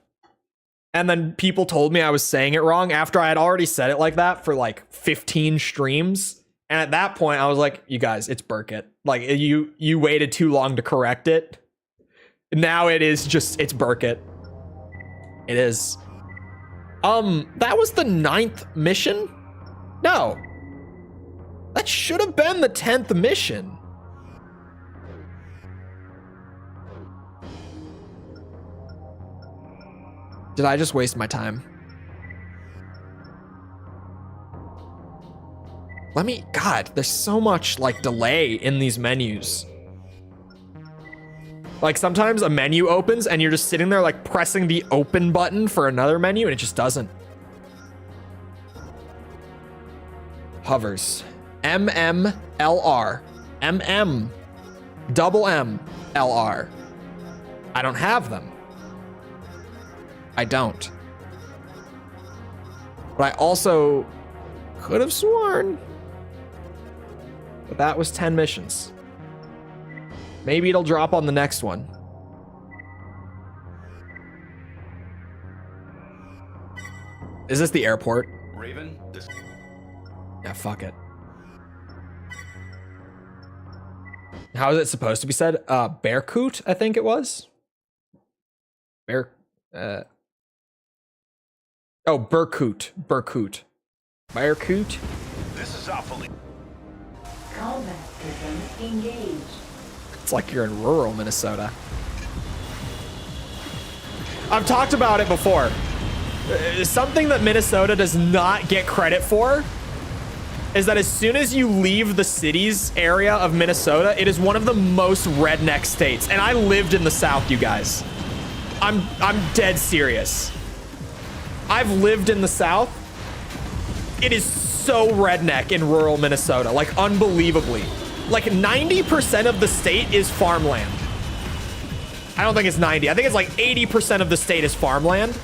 And then people told me I was saying it wrong after I had already said it like that for like 15 streams. And at that point I was like, you guys, it's Burkett. Like you waited too long to correct it. Now it is just, it's Burkett. It is. That was the 9th mission? No. That should have been the 10th mission. Did I just waste my time? God, there's so much like delay in these menus. Like sometimes a menu opens and you're just sitting there like pressing the open button for another menu and it just doesn't. Hovers. MMLR. Double M L R. I don't have them. I don't. But I also could have sworn but that was 10 missions. Maybe it'll drop on the next one. Is this the airport? Raven, this... Yeah, fuck it. How is it supposed to be said? Bearcoot, I think it was. Oh, Burkoot. Burkoot. Bearcoot. This is awfully. Combat system engaged. It's like you're in rural Minnesota. I've talked about it before. Something that Minnesota does not get credit for is that as soon as you leave the cities area of Minnesota, it is one of the most redneck states. And I lived in the South, you guys. I'm dead serious. I've lived in the South. It is so redneck in rural Minnesota, like unbelievably. Like 90% of the state is farmland. I don't think it's 90. I think it's like 80% of the state is farmland.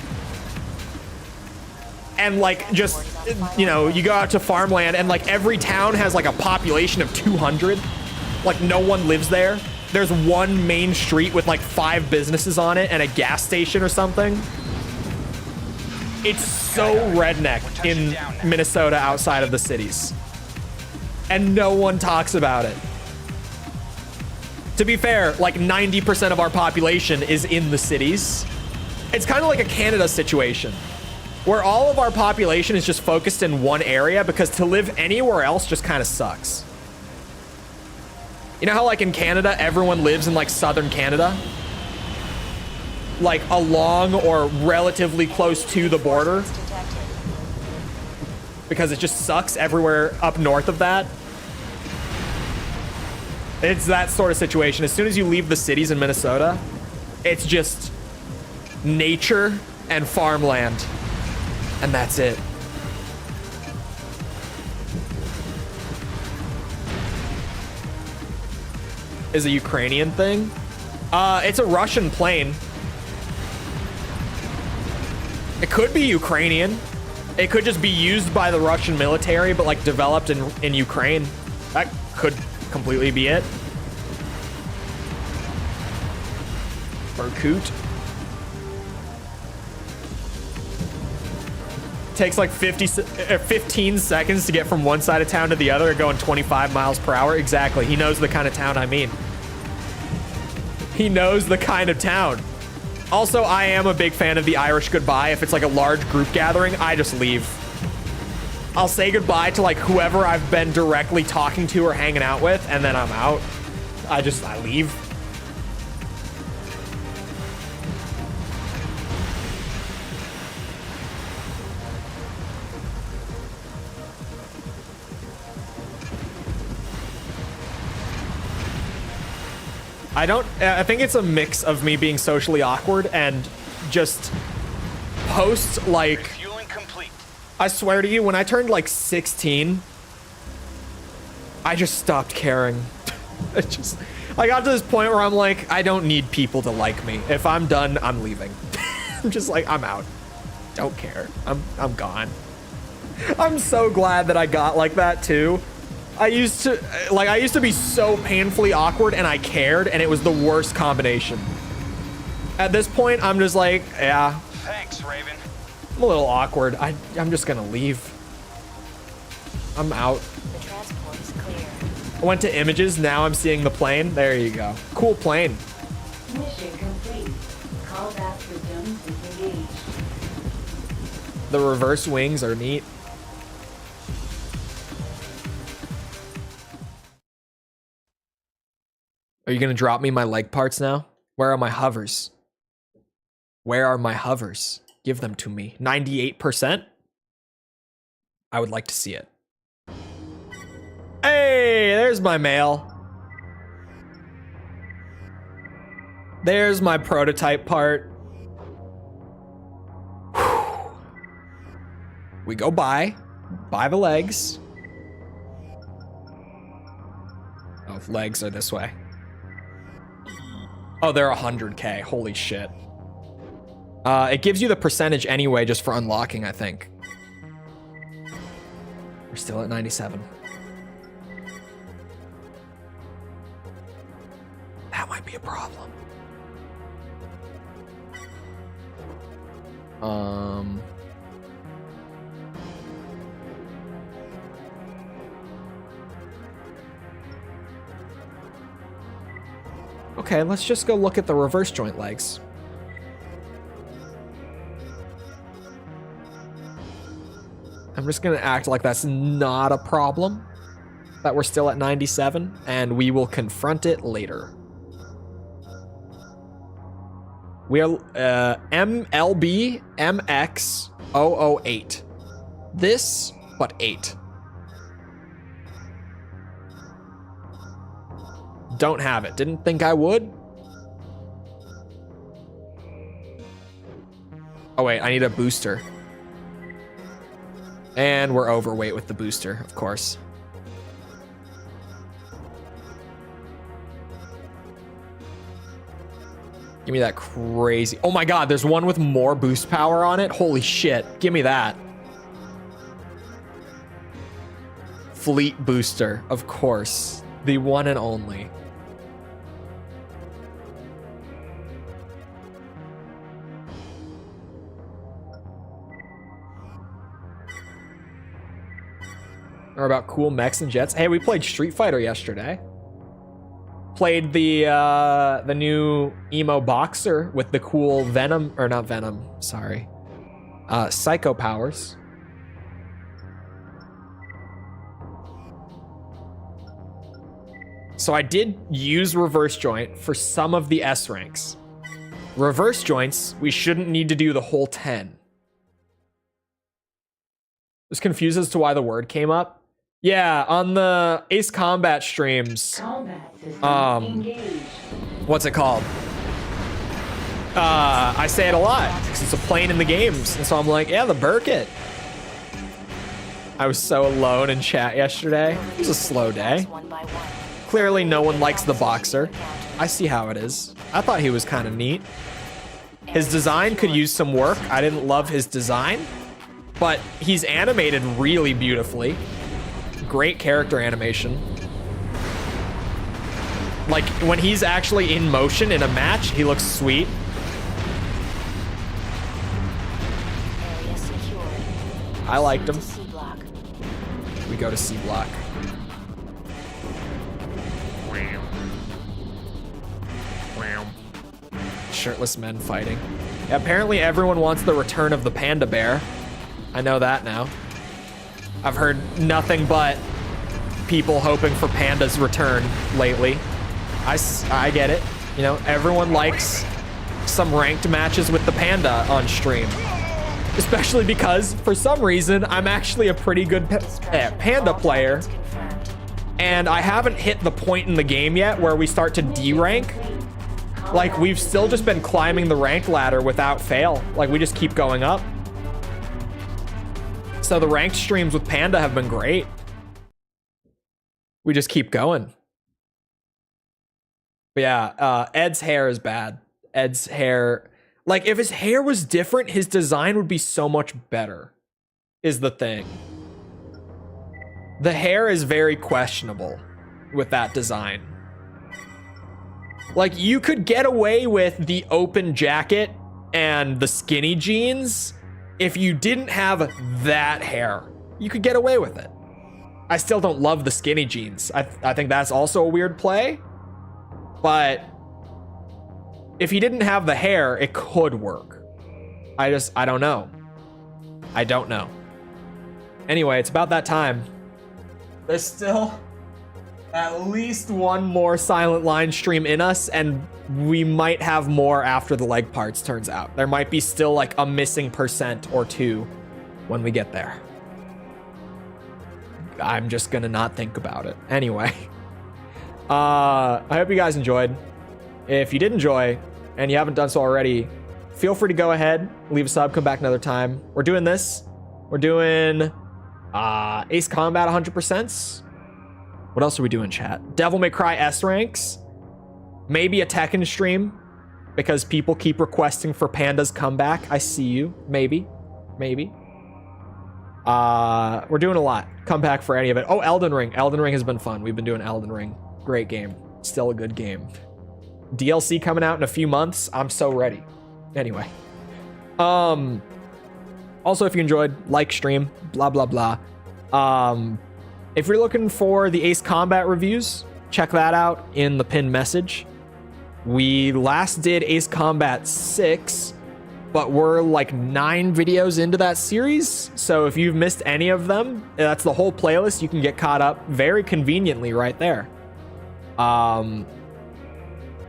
And like just, you know, you go out to farmland and like every town has like a population of 200. Like no one lives there. There's one main street with like 5 businesses on it and a gas station or something. It's so redneck in Minnesota outside of the cities. And no one talks about it. To be fair, like 90% of our population is in the cities. It's kind of like a Canada situation where all of our population is just focused in one area because to live anywhere else just kind of sucks. You know how like in Canada, everyone lives in like southern Canada? Like along or relatively close to the border? Because it just sucks everywhere up north of that. It's that sort of situation. As soon as you leave the cities in Minnesota, it's just nature and farmland. And that's it. Is a Ukrainian thing? It's a Russian plane. It could be Ukrainian. It could just be used by the Russian military, but like developed in Ukraine. That could completely be it. Burkoot. Takes like 15 seconds to get from one side of town to the other, going 25 miles per hour. Exactly. He knows the kind of town I mean. He knows the kind of town. Also, I am a big fan of the Irish goodbye. If it's like a large group gathering, I just leave. I'll say goodbye to like whoever I've been directly talking to or hanging out with, and then I'm out. I leave. I think it's a mix of me being socially awkward and just post like, Refueling complete. I swear to you, when I turned like 16, I just stopped caring. I got to this point where I'm like, I don't need people to like me. If I'm done, I'm leaving. I'm just like, I'm out. Don't care. I'm gone. I'm so glad that I got like that too. I used to be so painfully awkward and I cared, and it was the worst combination. At this point, I'm just like, yeah. Thanks, Raven. I'm a little awkward. I'm just gonna leave. I'm out. The transport is clear. I went to images, now I'm seeing the plane. There you go. Cool plane. Mission complete. Callback system disengaged. The reverse wings are neat. Are you gonna drop me my leg parts now? Where are my hovers? Where are my hovers? Give them to me. 98%? I would like to see it. Hey, there's my mail. There's my prototype part. Whew. We go buy the legs. Oh, legs are this way. Oh, they're 100K. Holy shit. It gives you the percentage anyway, just for unlocking, I think. We're still at 97. That might be a problem. Okay, let's just go look at the reverse joint legs. I'm just gonna act like that's not a problem, that we're still at 97, and we will confront it later. We are MLB MX008. This, but 8. Don't have it. Didn't think I would. Oh wait, I need a booster. And we're overweight with the booster, of course. Give me that crazy. Oh my god, there's one with more boost power on it. Holy shit. Give me that. Fleet booster, of course. The one and only. Or about cool mechs and jets. Hey, we played Street Fighter yesterday. Played the new emo boxer with the cool Venom, or not Venom, sorry. Psycho powers. So I did use reverse joint for some of the S ranks. Reverse joints, we shouldn't need to do the whole 10. Was confused as to why the word came up. Yeah, on the Ace Combat streams. Combat system engaged. What's it called? I say it a lot because it's a plane in the games, and so I'm like, yeah, the Burkett. I was so alone in chat yesterday. It was a slow day. Clearly, no one likes the boxer. I see how it is. I thought he was kind of neat. His design could use some work. I didn't love his design, but he's animated really beautifully. Great character animation. Like, when he's actually in motion in a match, he looks sweet. I liked him. We go to C block. Shirtless men fighting. Yeah, apparently everyone wants the return of the panda bear. I know that now. I've heard nothing but people hoping for Panda's return lately. I get it. You know, everyone likes some ranked matches with the Panda on stream. Especially because, for some reason, I'm actually a pretty good Panda player. And I haven't hit the point in the game yet where we start to D-rank. Like, we've still just been climbing the rank ladder without fail. Like, we just keep going up. So the ranked streams with Panda have been great. We just keep going. But yeah, Ed's hair is bad. Ed's hair, like, if his hair was different, his design would be so much better, is the thing. The hair is very questionable with that design. Like, you could get away with the open jacket and the skinny jeans if you didn't have that hair. You could get away with it. I still don't love the skinny jeans. I think that's also a weird play. But if he didn't have the hair, it could work. I don't know. I don't know. Anyway, it's about that time. There's still at least one more Silent Line stream in us, and we might have more after the leg parts, turns out. There might be still like a missing % or 2 when we get there. I'm just gonna not think about it. Anyway, I hope you guys enjoyed. If you did enjoy and you haven't done so already, feel free to go ahead, leave a sub, come back another time. We're doing this. We're doing Ace Combat 100%. What else are we doing, chat? Devil May Cry S ranks. Maybe a Tekken stream because people keep requesting for Panda's comeback. I see you. Maybe. We're doing a lot. Come back for any of it. Oh, Elden Ring. Elden Ring has been fun. We've been doing Elden Ring. Great game. Still a good game. DLC coming out in a few months. I'm so ready. Anyway. Also, if you enjoyed, like, stream, blah, blah, blah. If you're looking for the Ace Combat reviews, check that out in the pinned message. We last did Ace Combat 6, but we're like 9 videos into that series. So if you've missed any of them, that's the whole playlist. You can get caught up very conveniently right there.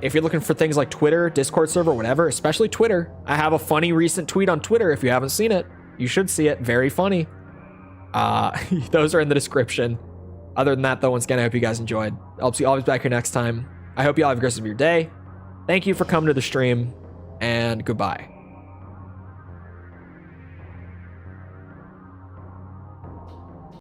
If you're looking for things like Twitter, Discord server, whatever, especially Twitter, I have a funny recent tweet on Twitter. If you haven't seen it, you should see it. Very funny. Those are in the description. Other than that, though, once again, I hope you guys enjoyed. I'll see you always back here next time. I hope you all have a great rest of your day. Thank you for coming to the stream, and goodbye.